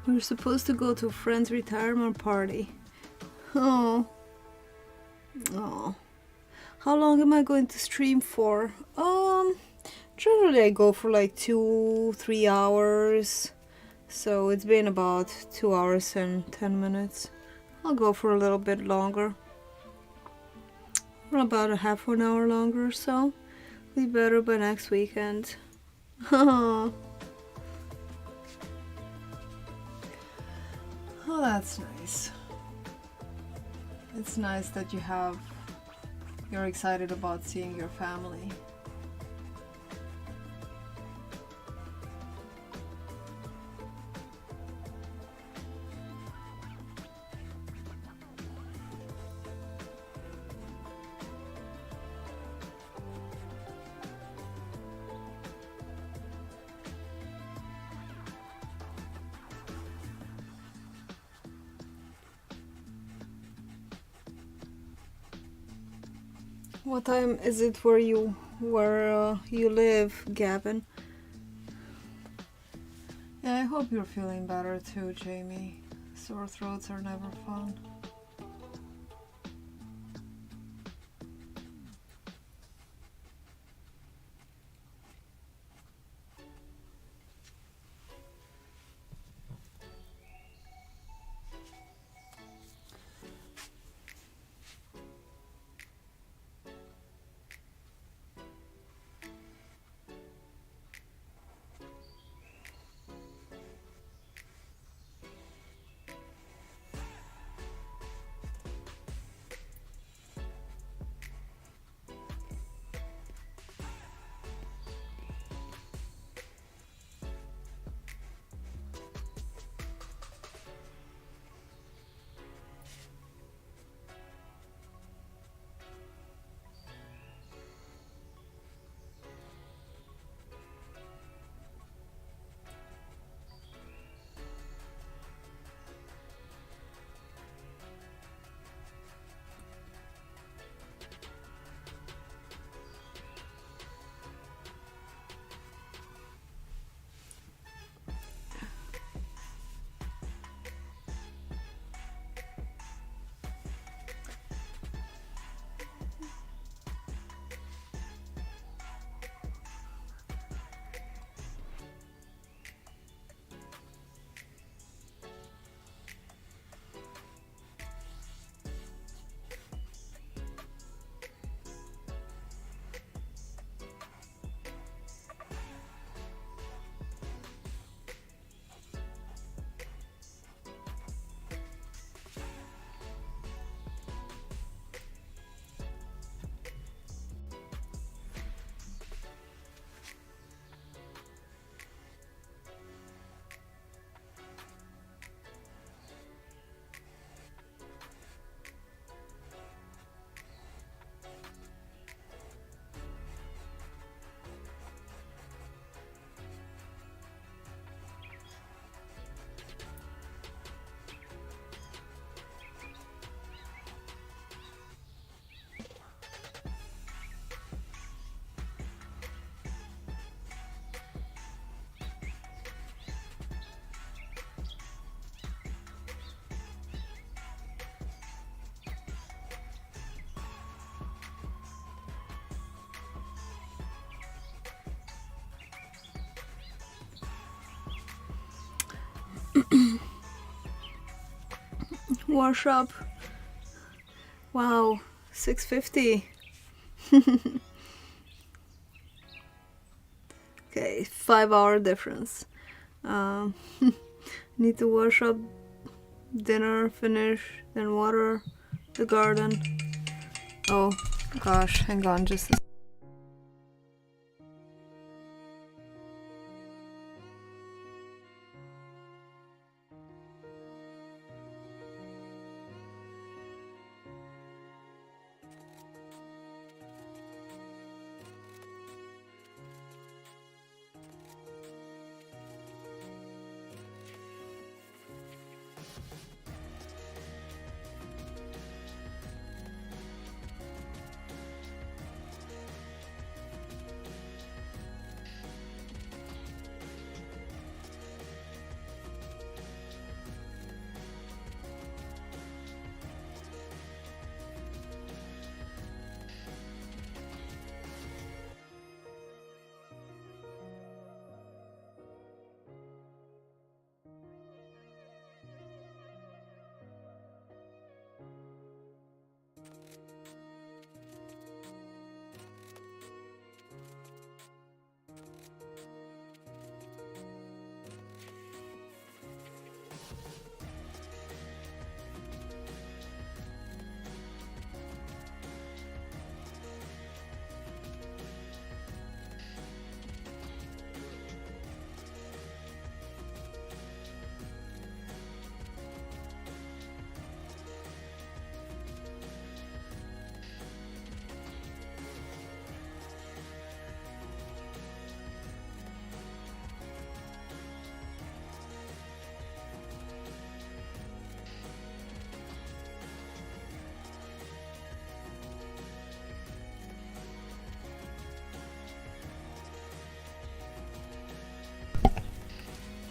We're supposed to go to a friend's retirement party. Oh. Oh. How long am I going to stream for? Generally I go for like 2-3 hours. So it's been about 2 hours and 10 minutes. I'll go for a little bit longer. For about a half an hour longer or so. Be better by next weekend. Oh, that's nice. It's nice that you're excited about seeing your family. What time is it where you live, Gavin? Yeah, I hope you're feeling better too, Jamie. Sore throats are never fun. Wash up. Wow, 650. Okay, 5-hour difference. Need to wash up, dinner, finish, then water the garden. Oh gosh, hang on just a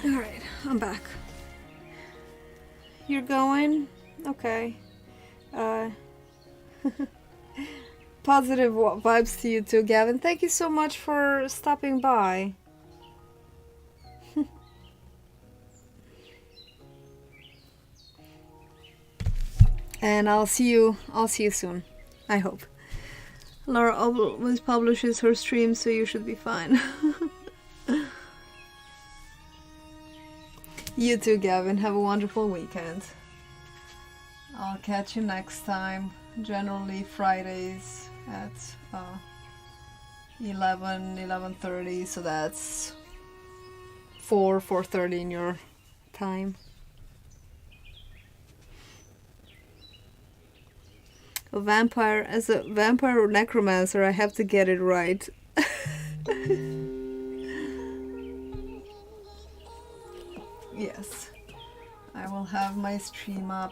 Alright, I'm back. You're going? Okay. Positive vibes to you too, Gavin. Thank you so much for stopping by. And I'll see you soon. I hope. Laura always publishes her streams, so you should be fine. You too, Gavin. Have a wonderful weekend. I'll catch you next time. Generally Fridays at 11:30, so that's 4:30 in your time. As a vampire necromancer, I have to get it right. Yes, I will have my stream up.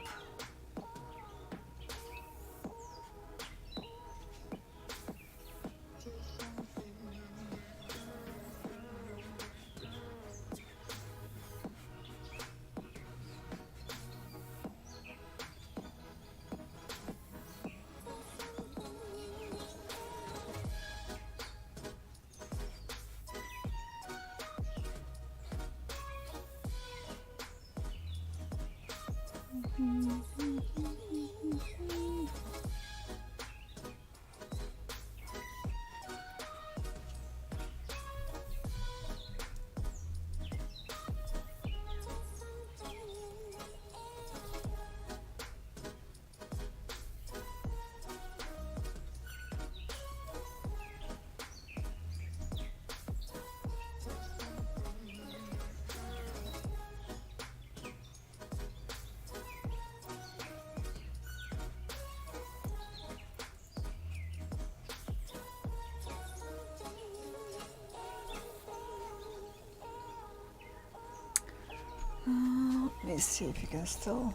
Let me see if you can still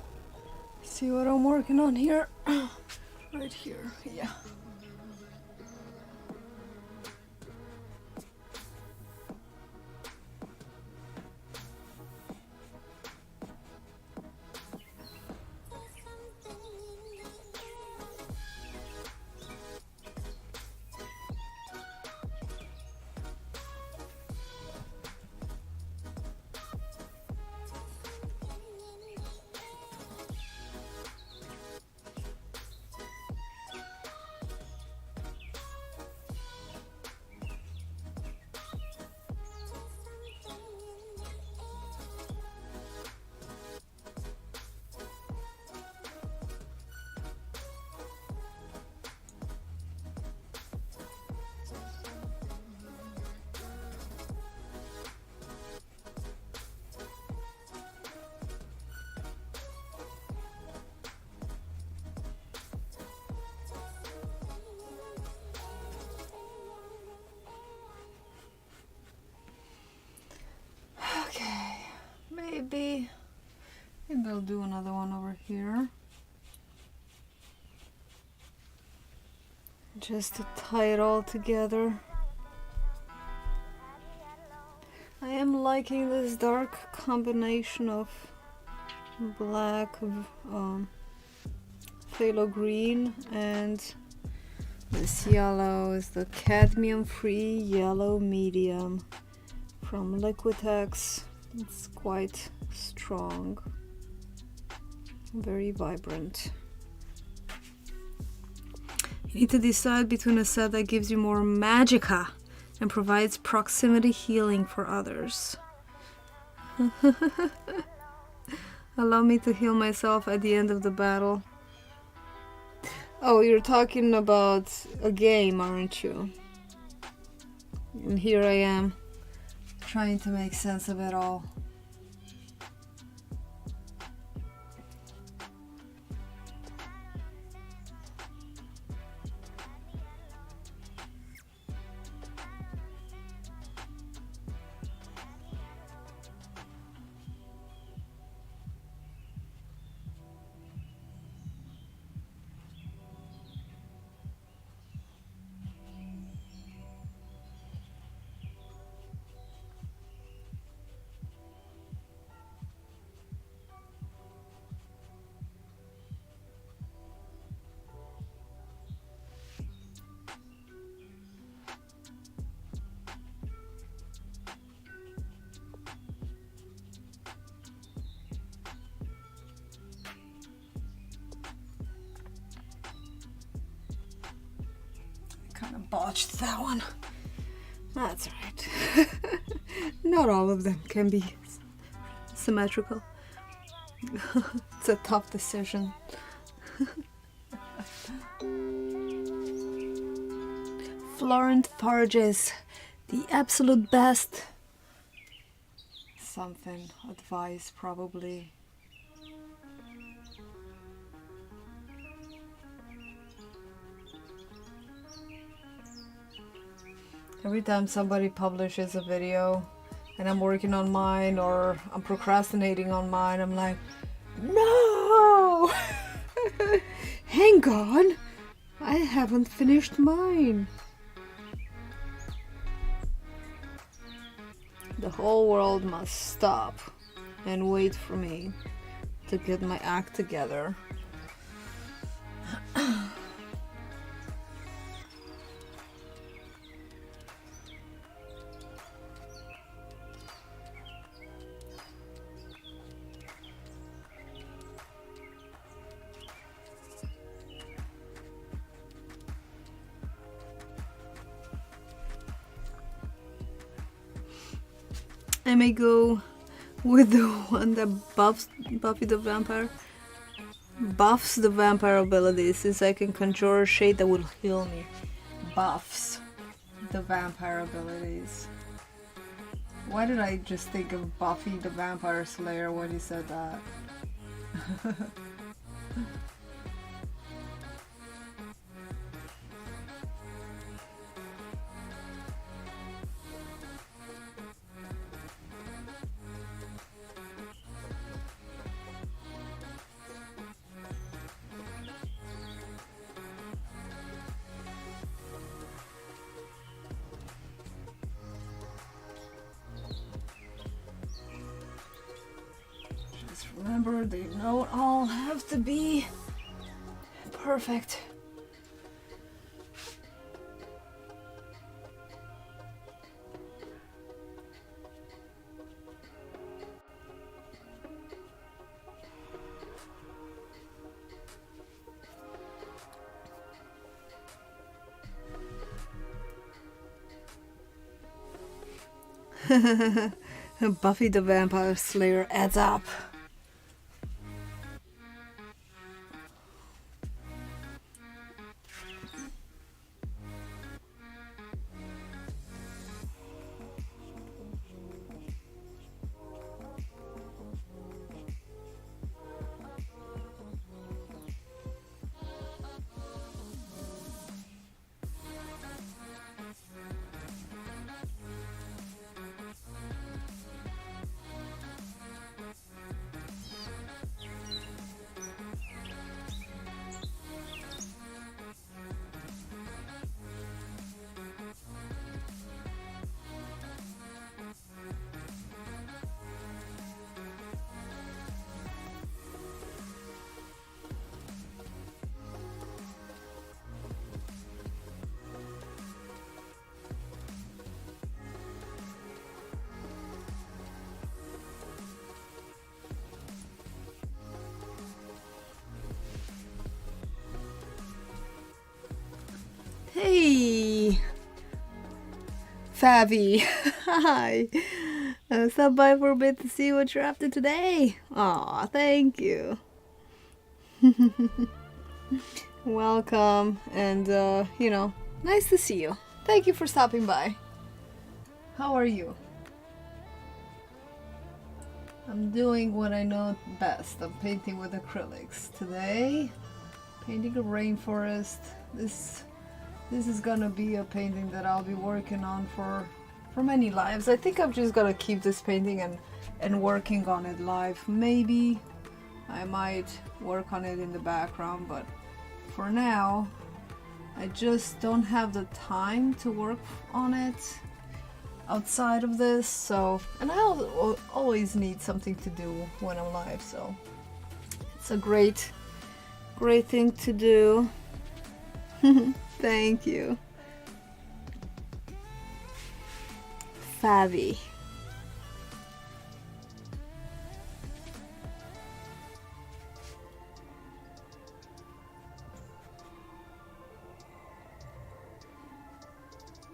see what I'm working on here. Right here, yeah. maybe I'll do another one over here. Just to tie it all together. I am liking this dark combination of black, phthalo green, and this yellow is the cadmium-free yellow medium from Liquitex. It's quite strong, very vibrant. You need to decide between a set that gives you more magicka and provides proximity healing for others. Allow me to heal myself at the end of the battle. Oh, you're talking about a game, aren't you? And here I am, trying to make sense of it all. Kind of botched that one. That's right. Not all of them can be symmetrical. It's a tough decision. Florent Farges, the absolute best. Something, advice probably. Every time somebody publishes a video and I'm working on mine or I'm procrastinating on mine, I'm like, no! Hang on! I haven't finished mine. The whole world must stop and wait for me to get my act together. I may go with the one that buffs Buffy the Vampire. Buffs the vampire ability, since I can conjure a shade that will heal me. Buffs the vampire abilities. Why did I just think of Buffy the Vampire Slayer when you said that? Remember, they don't all have to be perfect. Buffy the Vampire Slayer adds up. Hey, Fabi. Hi. Stop by for a bit to see what you're up to today. Aw, thank you. Welcome, and nice to see you. Thank you for stopping by. How are you? I'm doing what I know best. I'm painting with acrylics today. Painting a rainforest. This is gonna be a painting that I'll be working on for many lives. I think I'm just gonna keep this painting and working on it live. Maybe I might work on it in the background, but for now I just don't have the time to work on it outside of this. So, and I always need something to do when I'm live, so it's a great thing to do. Thank you, Fabi.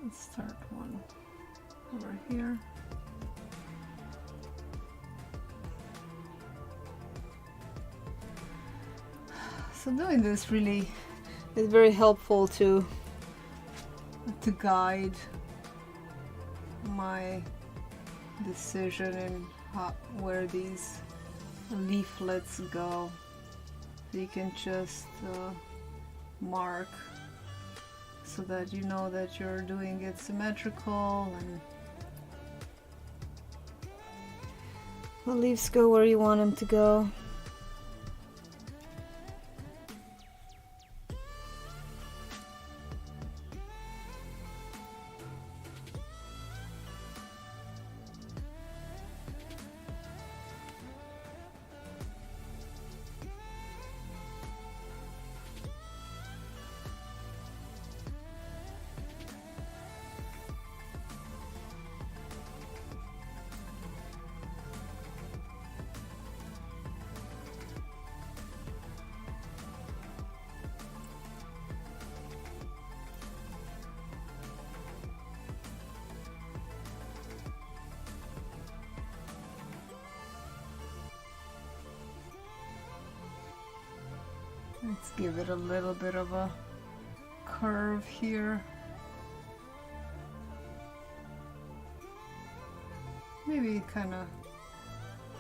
Let's start one over here. So doing this really is very helpful to guide my decision in where these leaflets go. So you can just mark so that you know that you're doing it symmetrical, and the leaves go where you want them to go. Let's give it a little bit of a curve here. Maybe kind of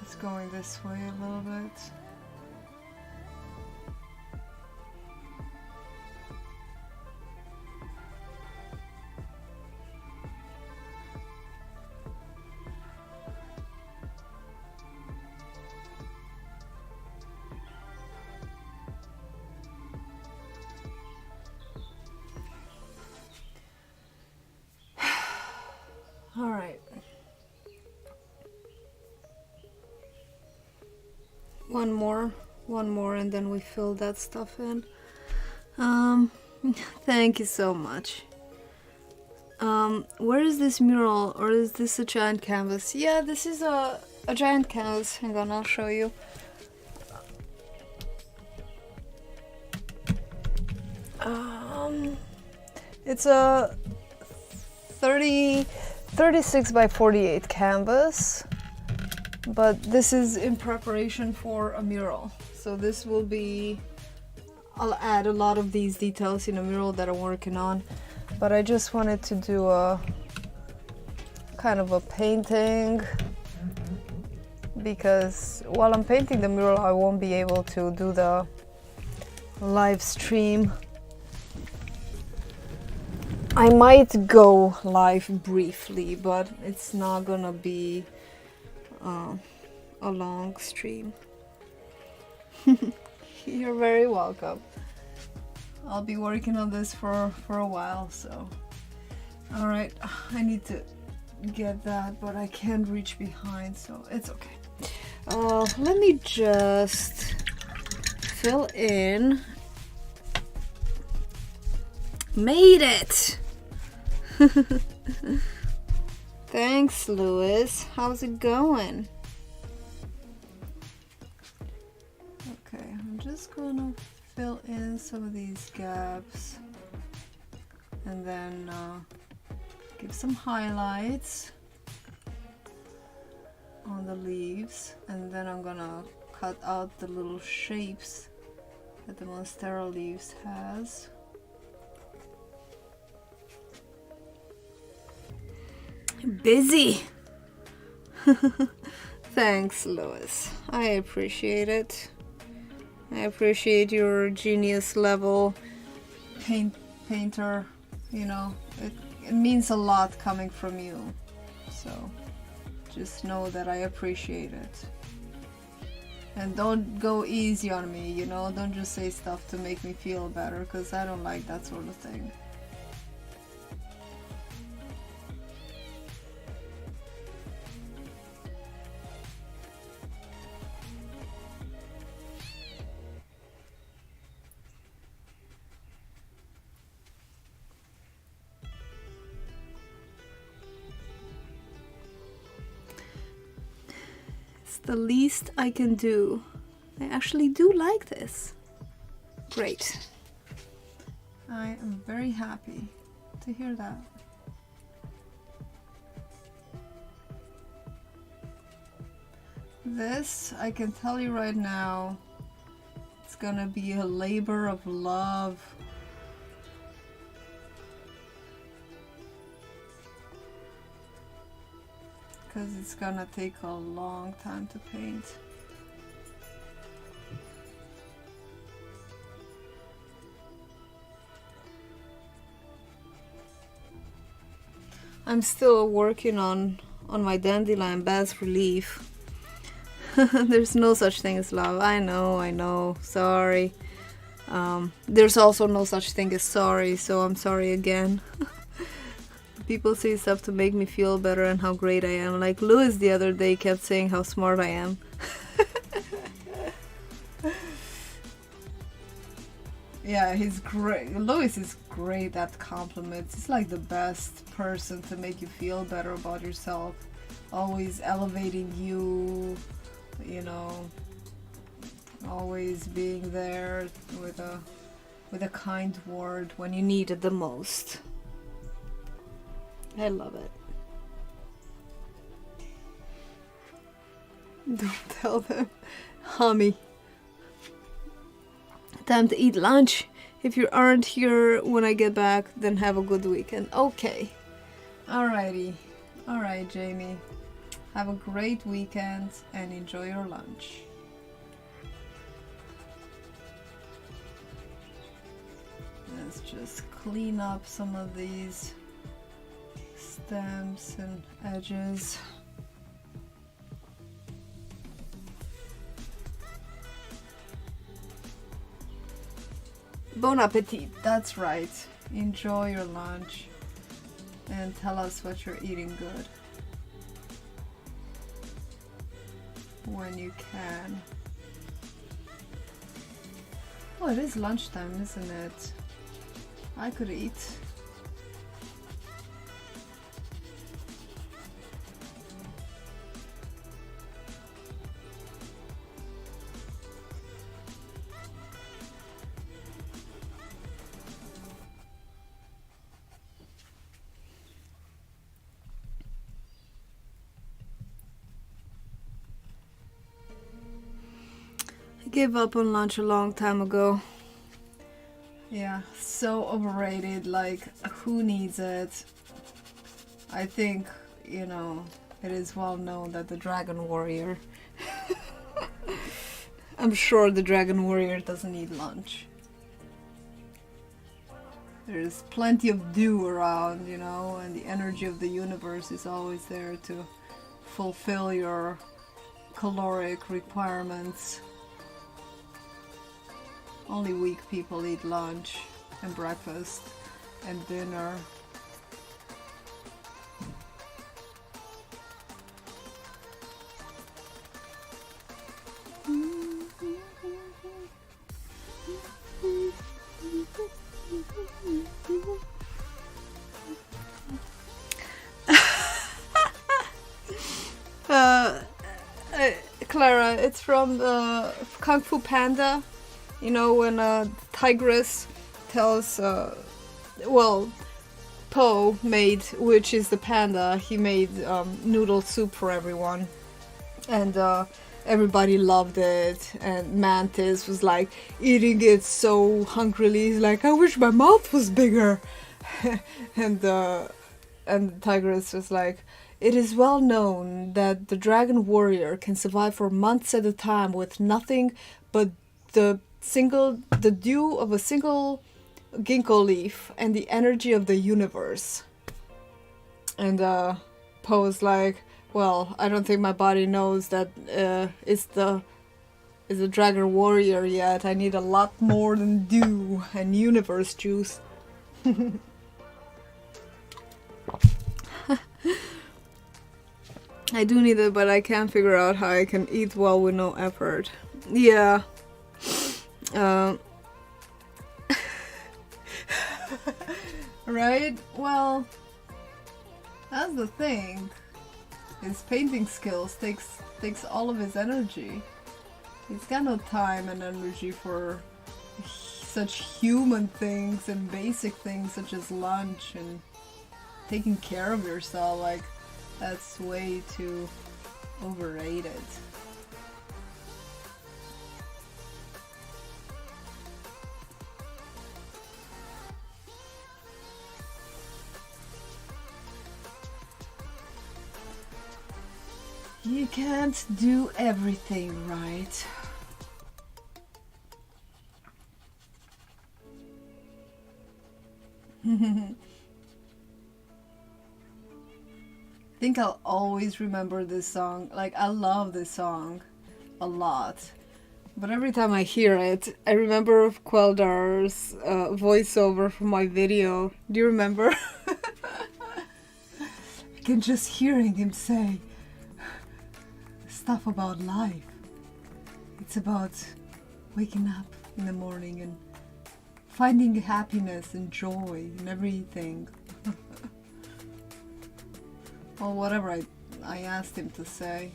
it's going this way a little bit. All right. One more, and then we fill that stuff in. Thank you so much. Where is this mural, or is this a giant canvas? Yeah, this is a giant canvas. Hang on, I'll show you. It's a 36 by 48 canvas, but this is in preparation for a mural. So this will be, I'll add a lot of these details in a mural that I'm working on, but I just wanted to do a kind of a painting, because while I'm painting the mural I won't be able to do the live stream. I might go live briefly, but it's not gonna be a long stream. You're very welcome. I'll be working on this for a while, so. All right, I need to get that, but I can't reach behind, so it's okay. Let me just fill in. Made it! Thanks, Louis. How's it going? Okay, I'm just gonna fill in some of these gaps and then give some highlights on the leaves, and then I'm gonna cut out the little shapes that the Monstera leaves has. Busy. Thanks, Lois. I appreciate it. I appreciate your genius level painter. You know, it means a lot coming from you. So just know that I appreciate it. And don't go easy on me, you know, don't just say stuff to make me feel better, because I don't like that sort of thing. The least I can do. I actually do like this. Great. I am very happy to hear that. This, I can tell you right now, it's gonna be a labor of love. Because it's gonna take a long time to paint. I'm still working on my dandelion bas relief. There's no such thing as love. I know, sorry. There's also no such thing as sorry, so I'm sorry again. People say stuff to make me feel better and how great I am. Like Louis the other day kept saying how smart I am. Yeah, he's great. Louis is great at compliments. He's like the best person to make you feel better about yourself. Always elevating you, you know, always being there with a kind word when you need it the most. I love it. Don't tell them. Hummy. Time to eat lunch. If you aren't here when I get back, then have a good weekend. Okay. Alrighty. Alright, Jamie. Have a great weekend and enjoy your lunch. Let's just clean up some of these stems and edges. Bon appetit, that's right. Enjoy your lunch and tell us what you're eating good when you can. Oh, it is lunchtime, isn't it? I could eat. Gave up on lunch a long time ago. Yeah, so overrated. Like, who needs it? I think, you know, it is well known that the Dragon Warrior I'm sure the Dragon Warrior doesn't eat lunch. There's plenty of dew around, you know, and the energy of the universe is always there to fulfill your caloric requirements. Only weak people eat lunch and breakfast and dinner. Clara, it's from the Kung Fu Panda. You know, when a tigress tells, well, Po made, which is the panda, he made noodle soup for everyone, and everybody loved it. And Mantis was like eating it so hungrily. He's like, I wish my mouth was bigger. and Tigress was like, it is well known that the dragon warrior can survive for months at a time with nothing but the dew of a single ginkgo leaf and the energy of the universe. And Poe's like, well, I don't think my body knows that it's a dragon warrior yet. I need a lot more than dew and universe juice. I do need it, but I can't figure out how I can eat well with no effort. Yeah. Right? Well, that's the thing. His painting skills takes all of his energy. He's got no time and energy for such human things and basic things such as lunch and taking care of yourself. Like, that's way too overrated. You can't do everything right. I think I'll always remember this song. Like, I love this song a lot. But every time I hear it, I remember Queldar's voiceover from my video. Do you remember? I can just hearing him say stuff about life. It's about waking up in the morning and finding happiness and joy in everything. Well, whatever I asked him to say.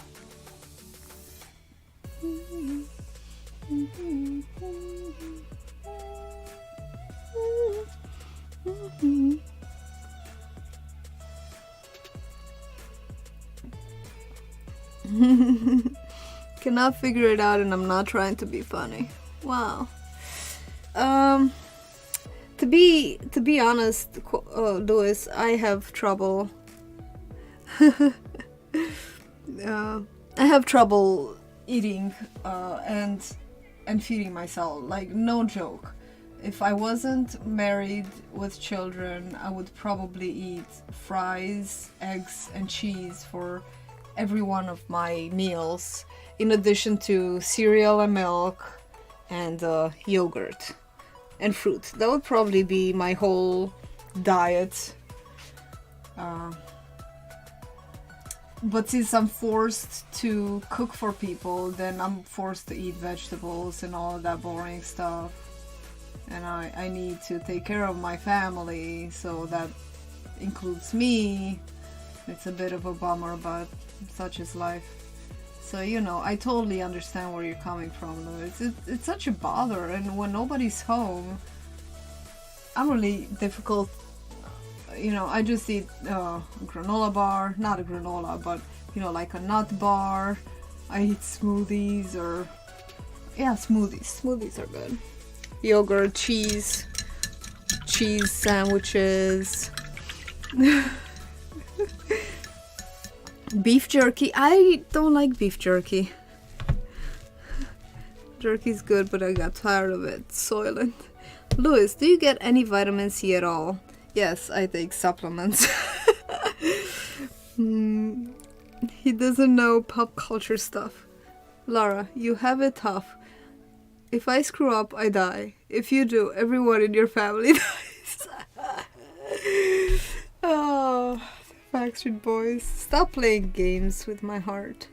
Cannot figure it out, and I'm not trying to be funny. Wow. To be honest, Louis, I have trouble. I have trouble eating and feeding myself. Like, no joke. If I wasn't married with children, I would probably eat fries, eggs, and cheese for every one of my meals, in addition to cereal and milk and yogurt and fruit. That would probably be my whole diet. But since I'm forced to cook for people, then I'm forced to eat vegetables and all of that boring stuff. And I need to take care of my family, so that includes me. It's a bit of a bummer, but such is life. So, you know, I totally understand where you're coming from. It's such a bother, and when nobody's home, I'm really difficult. You know, I just eat a granola bar, not a granola, but, you know, like a nut bar. I eat smoothies, or, yeah, smoothies. Smoothies are good. Yogurt, cheese sandwiches. Beef jerky. I don't like beef jerky. Jerky's good, but I got tired of it. Soylent. Louis, do you get any vitamin C at all? Yes, I take supplements. He doesn't know pop culture stuff. Lara, you have it tough. If I screw up, I die. If you do, everyone in your family dies. Oh, Backstreet Boys. Stop playing games with my heart.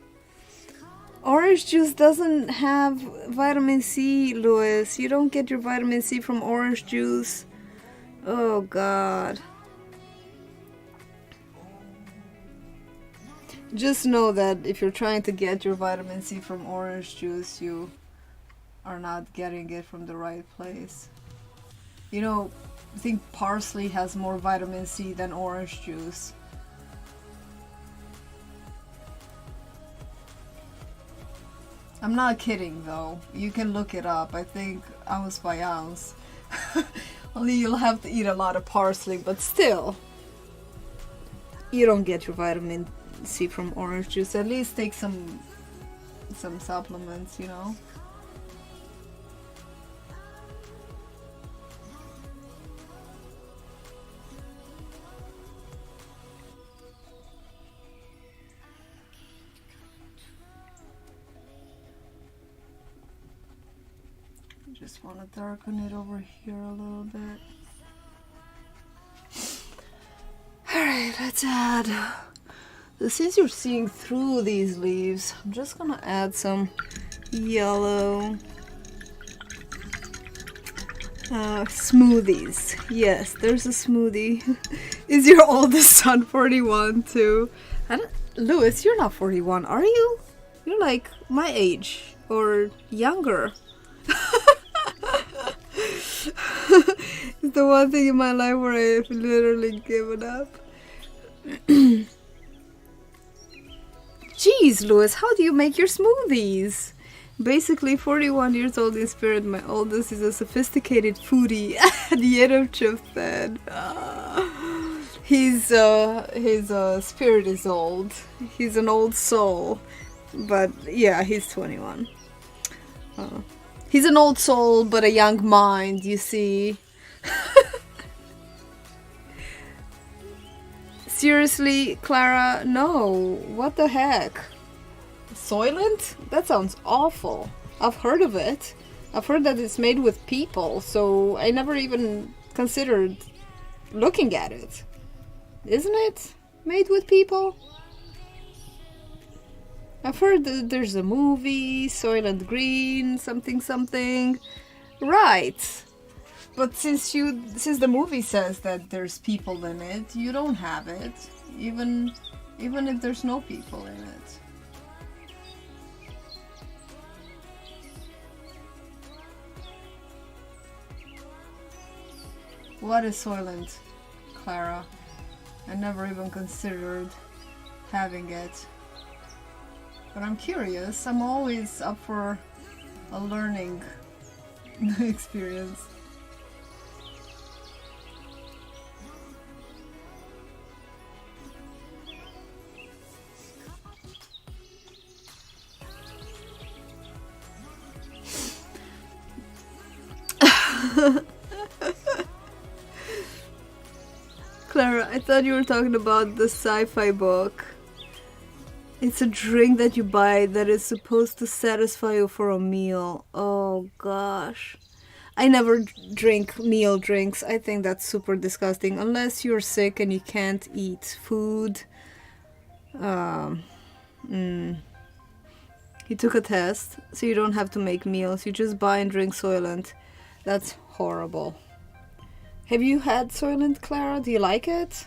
Orange juice doesn't have vitamin C, Louis. You don't get your vitamin C from orange juice. Oh, God. Just know that if you're trying to get your vitamin C from orange juice, you are not getting it from the right place. You know, I think parsley has more vitamin C than orange juice. I'm not kidding though. You can look it up. I think ounce by ounce. Only you'll have to eat a lot of parsley, but still. You don't get your vitamin C from orange juice. At least take some supplements, you know. Just want to darken it over here a little bit. Alright, let's add, since you're seeing through these leaves, I'm just gonna add some yellow smoothies. Yes, there's a smoothie. Is your oldest son 41 too? Louis, you're not 41, are you? You're like my age or younger. It's the one thing in my life where I've literally given up. Jeez, Louis, how do you make your smoothies? Basically 41 years old in spirit, my oldest is a sophisticated foodie at the end of Chapter. His spirit is old. He's an old soul. But yeah, he's 21. He's an old soul, but a young mind, you see. Seriously, Clara, no. What the heck? Soylent? That sounds awful. I've heard of it. I've heard that it's made with people, so I never even considered looking at it. Isn't it made with people? I've heard that there's a movie, Soylent Green, something. Right. But since the movie says that there's people in it, you don't have it. Even if there's no people in it. What is Soylent, Clara? I never even considered having it. But I'm curious. I'm always up for a learning experience. Clara, I thought you were talking about the sci-fi book. It's a drink that you buy that is supposed to satisfy you for a meal. Oh gosh. I never drink meal drinks. I think that's super disgusting. Unless you're sick and you can't eat food. He took a test, so you don't have to make meals. You just buy and drink Soylent. That's horrible. Have you had Soylent, Clara? Do you like it?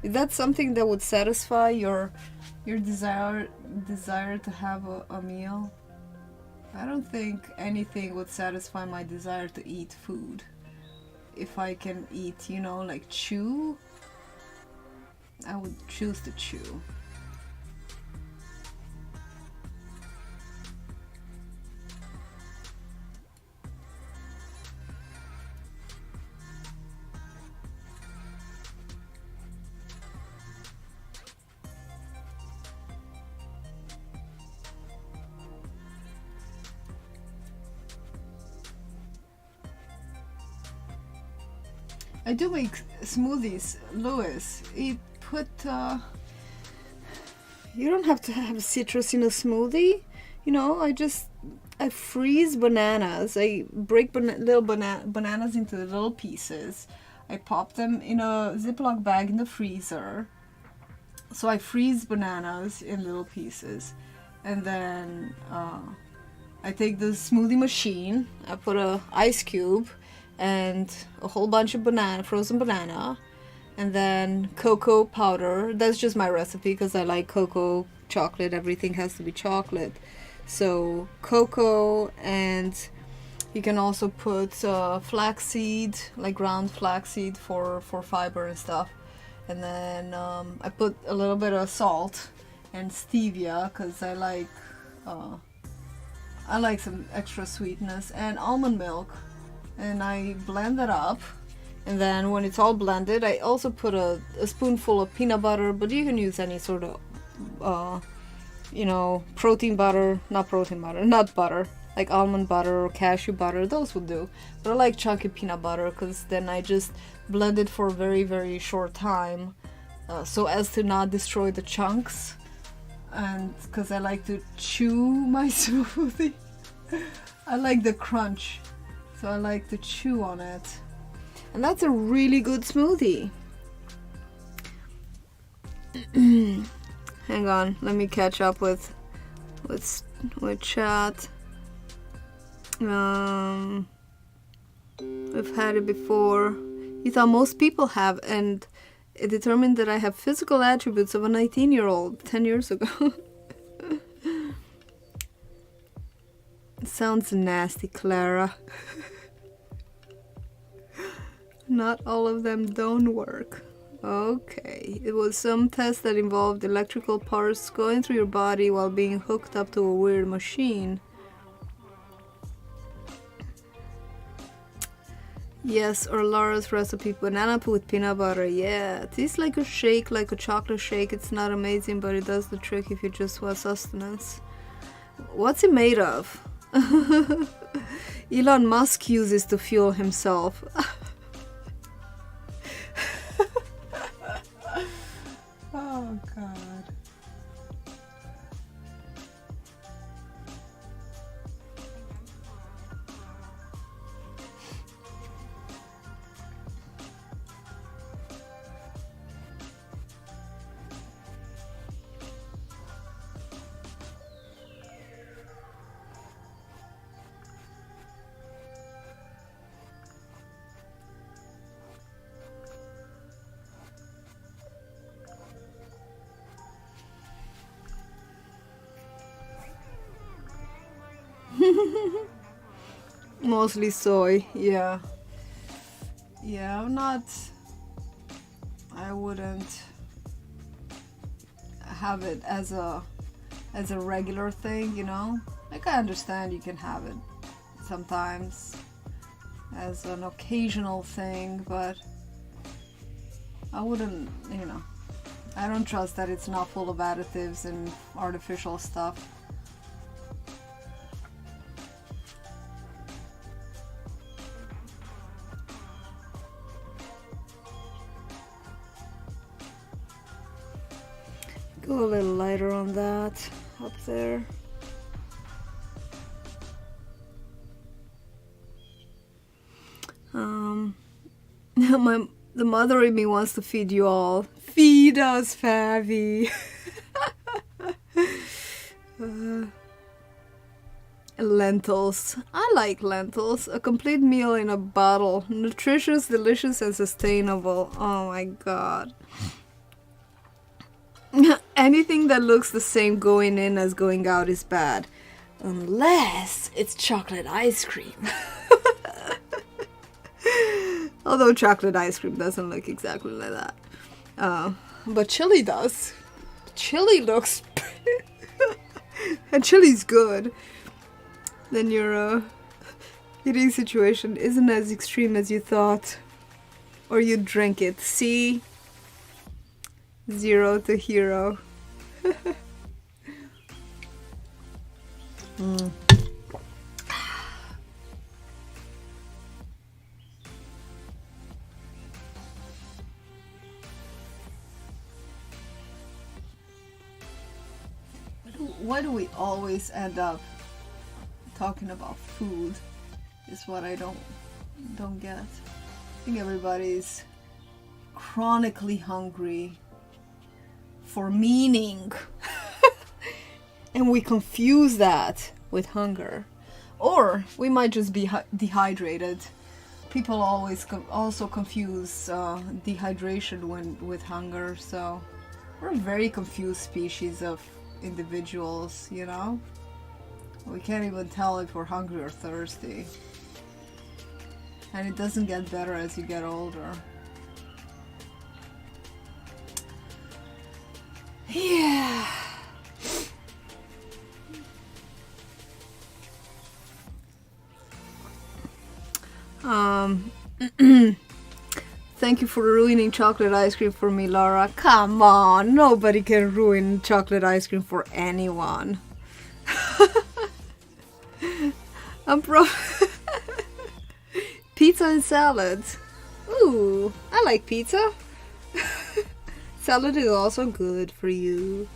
Is that something that would satisfy your desire to have a meal? I don't think anything would satisfy my desire to eat food. If I can eat, you know, like chew, I would choose to chew. I do make smoothies, Louis. You don't have to have citrus in a smoothie. You know, I freeze bananas. I break little bananas into little pieces. I pop them in a Ziploc bag in the freezer. So I freeze bananas in little pieces. And then I take the smoothie machine. I put a ice cube and a whole bunch of frozen banana, and then cocoa powder. That's just my recipe because I like cocoa, chocolate, everything has to be chocolate. So cocoa and You can also put flaxseed, like ground flaxseed for fiber and stuff. And then I put a little bit of salt and stevia because I like some extra sweetness, and almond milk, and I blend it up. And then when it's all blended, I also put a spoonful of peanut butter, but you can use any sort of protein butter, nut butter, like almond butter or cashew butter, those would do. But I like chunky peanut butter because then I just blend it for a very, very short time so as to not destroy the chunks. And because I like to chew my smoothie. I like the crunch, so I like to chew on it. And that's a really good smoothie. Hang on, let me catch up with chat. I've had it before. You thought most people have, and it determined that I have physical attributes of a 19-year-old 10 years ago. It sounds nasty, Clara. Not all of them don't work. Okay, it was some test that involved electrical parts going through your body while being hooked up to a weird machine. Yes, or Laura's recipe, banana with peanut butter. Yeah, it tastes like a shake, like a chocolate shake. It's not amazing, but it does the trick if you just want sustenance. What's it made of? Elon Musk uses to fuel himself. Oh, God. Mostly soy, yeah. Yeah, I wouldn't have it as a regular thing, you know? Like, I understand you can have it sometimes as an occasional thing, but I wouldn't, I don't trust that it's not full of additives and artificial stuff. Go a little lighter on that up there. The mother in me wants to feed you all. Feed us, Favi. Lentils. I like lentils. A complete meal in a bottle. Nutritious, delicious, and sustainable. Oh my God. Anything that looks the same going in as going out is bad. Unless it's chocolate ice cream. Although chocolate ice cream doesn't look exactly like that. But chili does. Chili looks... and chili's good. Then your eating situation isn't as extreme as you thought. Or you drink it. See? 0 to hero. Why do we always end up talking about food? Is what I don't get. I think everybody's chronically hungry for meaning. And we confuse that with hunger. Or we might just be dehydrated. People always also confuse dehydration with hunger, so we're a very confused species of individuals, you know? We can't even tell if we're hungry or thirsty. And it doesn't get better as you get older. Yeah. Thank you for ruining chocolate ice cream for me, Laura. Come on, nobody can ruin chocolate ice cream for anyone. I'm pizza and salad. Ooh, I like pizza. Salad is also good for you.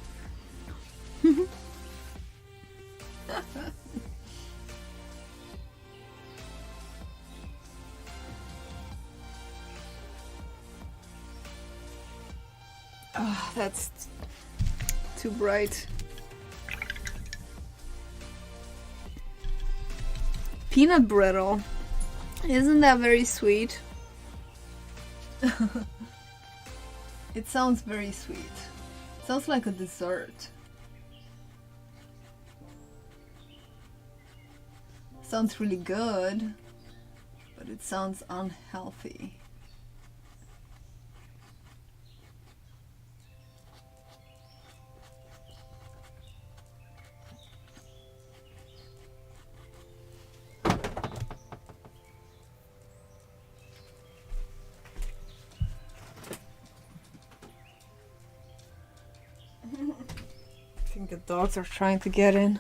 Oh, that's too bright. Peanut brittle. Isn't that very sweet? It sounds very sweet. It sounds like a dessert. Sounds really good, but it sounds unhealthy. I think the dogs are trying to get in.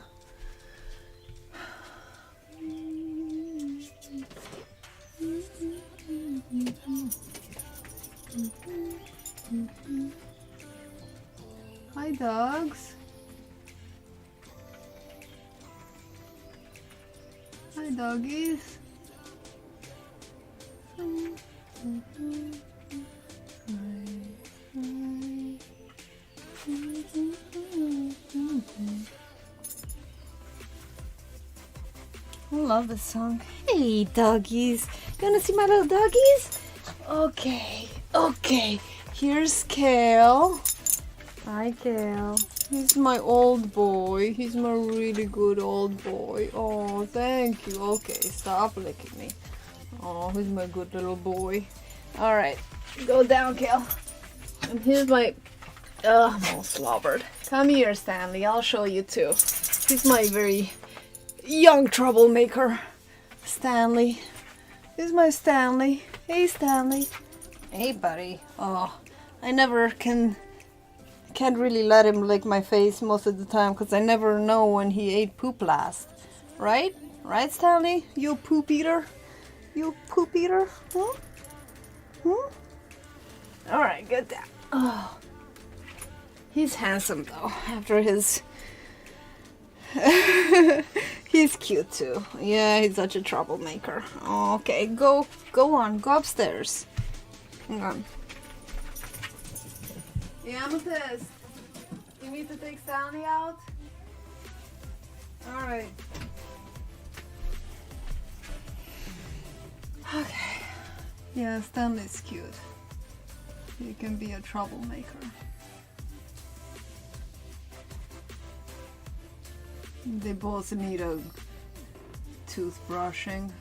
Hi, dogs. Hi, doggies. I love this song. Hey, doggies. You wanna see my little doggies? Okay, okay. Here's Kale. Hi, Kale. He's my old boy. He's my really good old boy. Oh, thank you. Okay, stop licking me. Oh, he's my good little boy. All right, go down, Kale. And here's my... I'm all slobbered. Come here, Stanley. I'll show you too. He's my very young troublemaker. Stanley. Here's my Stanley. Hey, Stanley. Hey, buddy. Oh, I never can't really let him lick my face most of the time because I never know when he ate poop last. Right? Right, Stanley? You poop eater? You poop eater? Hmm? Hmm? Alright, good down. Oh. He's handsome though, after his... He's cute too. Yeah, he's such a troublemaker. Okay, go on, go upstairs. Hang on. Yeah, Amethyst. You need to take Stanley out? Alright. Okay. Yeah, Stanley's cute. He can be a troublemaker. They both need a toothbrushing.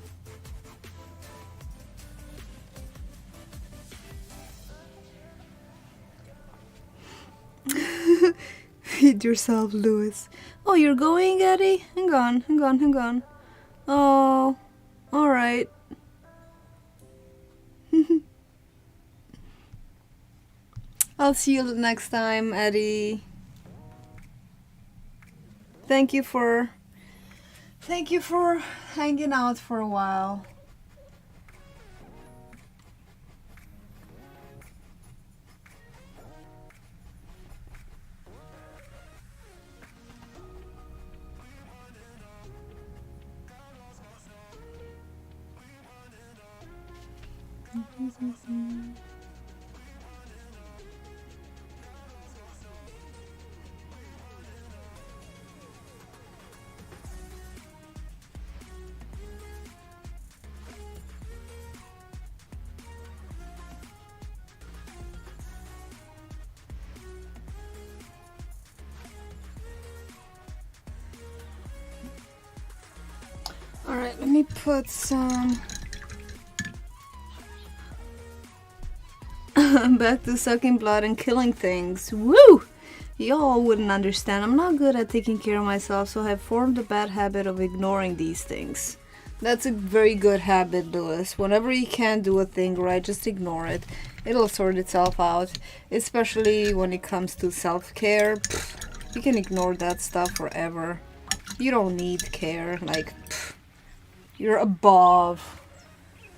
Feed yourself, Louis. Oh, you're going, Eddie? Hang on, hang on, hang on. Oh, alright. I'll see you next time, Eddie. Thank you for hanging out for a while. Alright, let me put some back to sucking blood and killing things. Woo! Y'all wouldn't understand. I'm not good at taking care of myself, so I have formed a bad habit of ignoring these things. That's a very good habit, Lewis. Whenever you can't do a thing right, just ignore it. It'll sort itself out. Especially when it comes to self-care. You can ignore that stuff forever. You don't need care. Like, you're above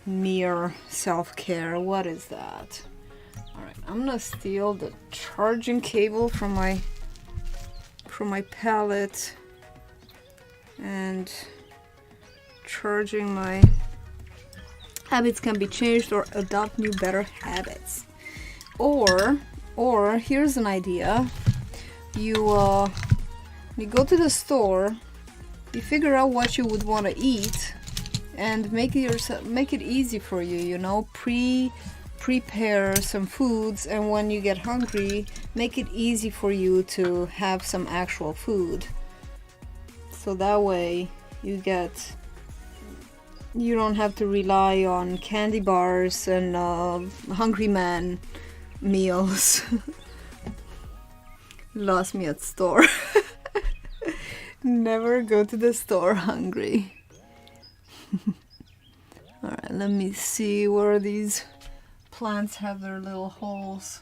mere self-care. What is that? Alright, I'm gonna steal the charging cable from my pallet and charging my habits can be changed or adopt new better habits. Or here's an idea. You go to the store, you figure out what you would want to eat and make it easy for you, you know, prepare some foods, and when you get hungry, make it easy for you to have some actual food. So that way you don't have to rely on candy bars and Hungry Man meals. Lost me at store. Never go to the store hungry. Alright, let me see where these plants have their little holes.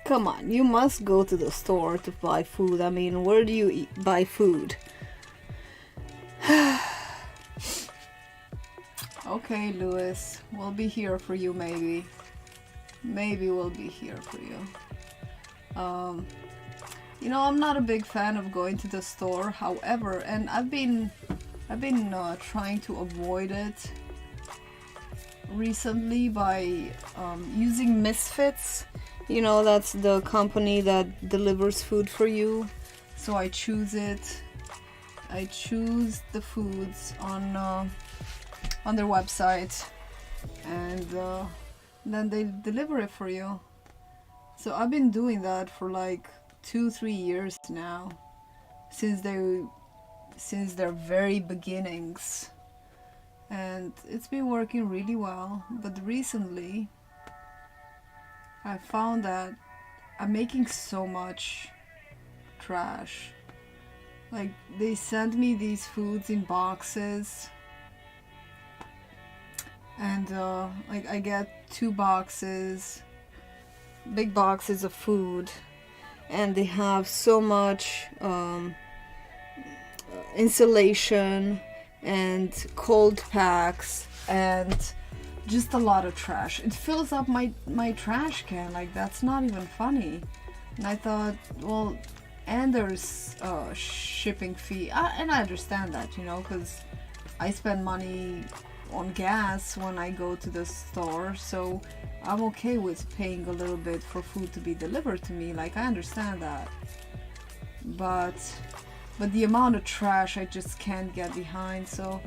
Come on, you must go to the store to buy food. I mean, where do you buy food? Okay, Lewis, we'll be here for you maybe. Maybe we'll be here for you. You know, I'm not a big fan of going to the store, however, and I've been trying to avoid it recently by using Misfits. You know, that's the company that delivers food for you. So I choose it. I choose the foods on their website, and then they deliver it for you. So I've been doing that for like 2-3 years now, since their very beginnings, and it's been working really well. But recently I found that I'm making so much trash. Like, they send me these foods in boxes, and like I get 2 boxes, big boxes of food, and they have so much insulation and cold packs and just a lot of trash. It fills up my trash can. Like, that's not even funny. And I thought, well, and there's shipping fee, and I understand that, you know, because I spend money on gas when I go to the store, so I'm okay with paying a little bit for food to be delivered to me. Like, I understand that, but the amount of trash I just can't get behind. So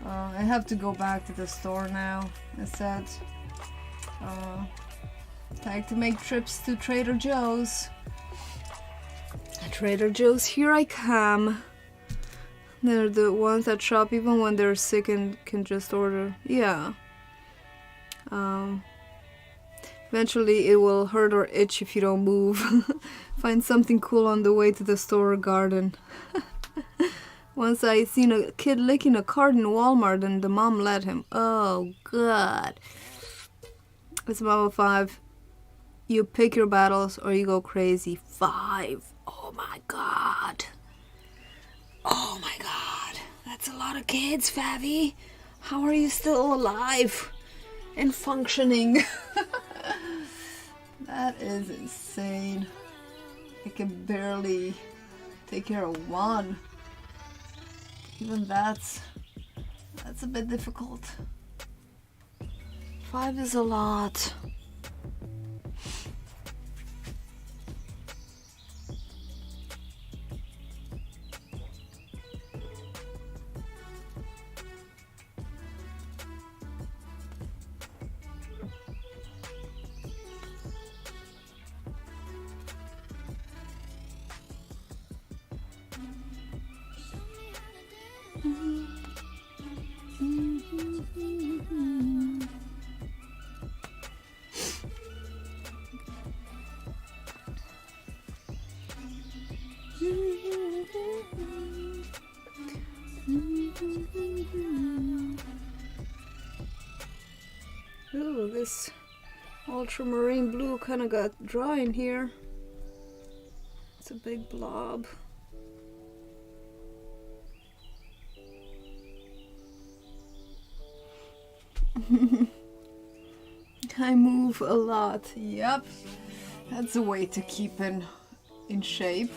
I have to go back to the store now instead. Time to make trips to Trader Joe's. Trader Joe's, here I come. They're the ones that shop even when they're sick and can just order. Yeah. Eventually it will hurt or itch if you don't move. Find something cool on the way to the store or garden. Once I seen a kid licking a card in Walmart and the mom let him. Oh God. It's Mama 5. You pick your battles or you go crazy. 5. Oh my God. Oh my God. That's a lot of kids, Favy. How are you still alive and functioning? That is insane. I can barely take care of one. Even that's a bit difficult. 5 is a lot. Ooh, this ultramarine blue kind of got dry in here. It's a big blob. I move a lot. Yep, that's a way to keep in shape.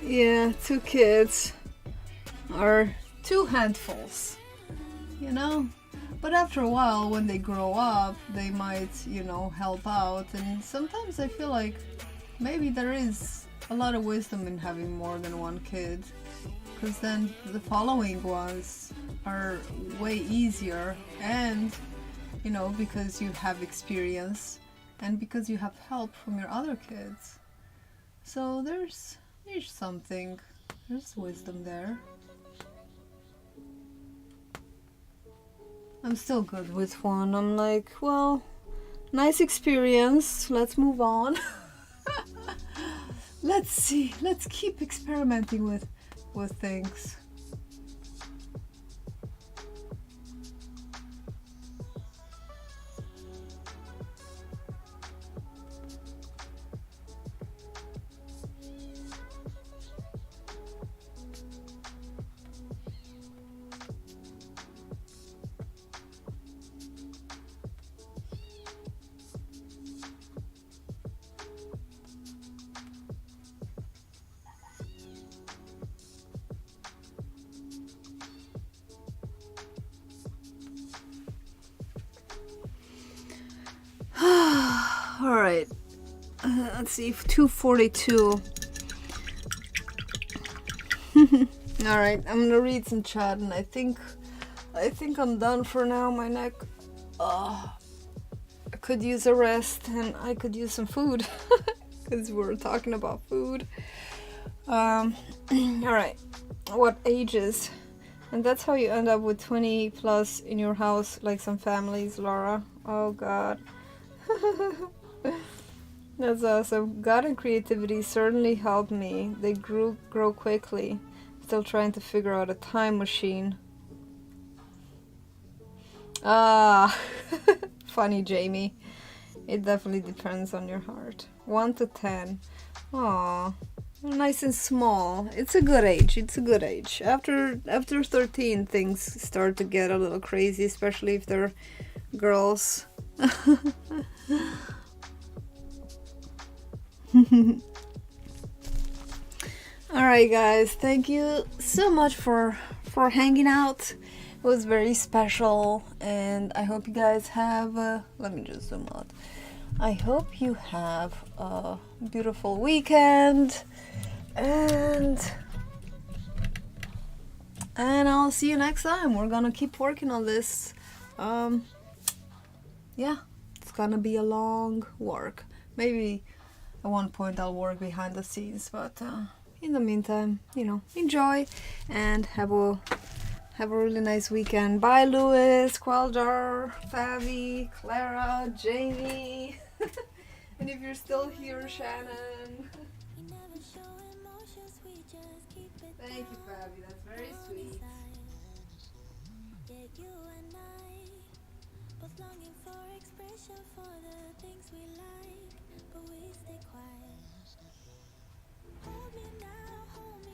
Yeah, 2 kids are 2 handfuls, you know? But after a while, when they grow up, they might, you know, help out. And sometimes I feel like maybe there is a lot of wisdom in having more than 1 kid. Because then the following ones are way easier. And, you know, because you have experience and because you have help from your other kids. So there's something, there's wisdom there. I'm still good with 1. I'm like, well, nice experience, let's move on. Let's see, let's keep experimenting with things. All right, let's see, 2:42. All right, I'm gonna read some chat, and I think I'm done for now. My neck, I could use a rest, and I could use some food, because we're talking about food. All right, what ages? And that's how you end up with 20 plus in your house, like some families, Laura. Oh God. That's awesome. God and creativity certainly helped me. They grow quickly. Still trying to figure out a time machine. Ah, funny, Jamie. It definitely depends on your heart. 1 to 10. Aw, nice and small. It's a good age. It's a good age. After 13, things start to get a little crazy, especially if they're girls. Alright guys, thank you so much for hanging out. It was very special, and I hope you guys have let me just zoom out. I hope you have a beautiful weekend, and I'll see you next time. We're gonna keep working on this. Yeah, it's gonna be a long work. Maybe at one point I'll work behind the scenes, but in the meantime, you know, enjoy and have a really nice weekend. Bye, Louis, Queljar, Fabi, Clara, Jamie, and if you're still here, Shannon. Thank you, Fabi. That's very sweet. Both longing for expression for the things we like, but we stay quiet. Hold me now, hold me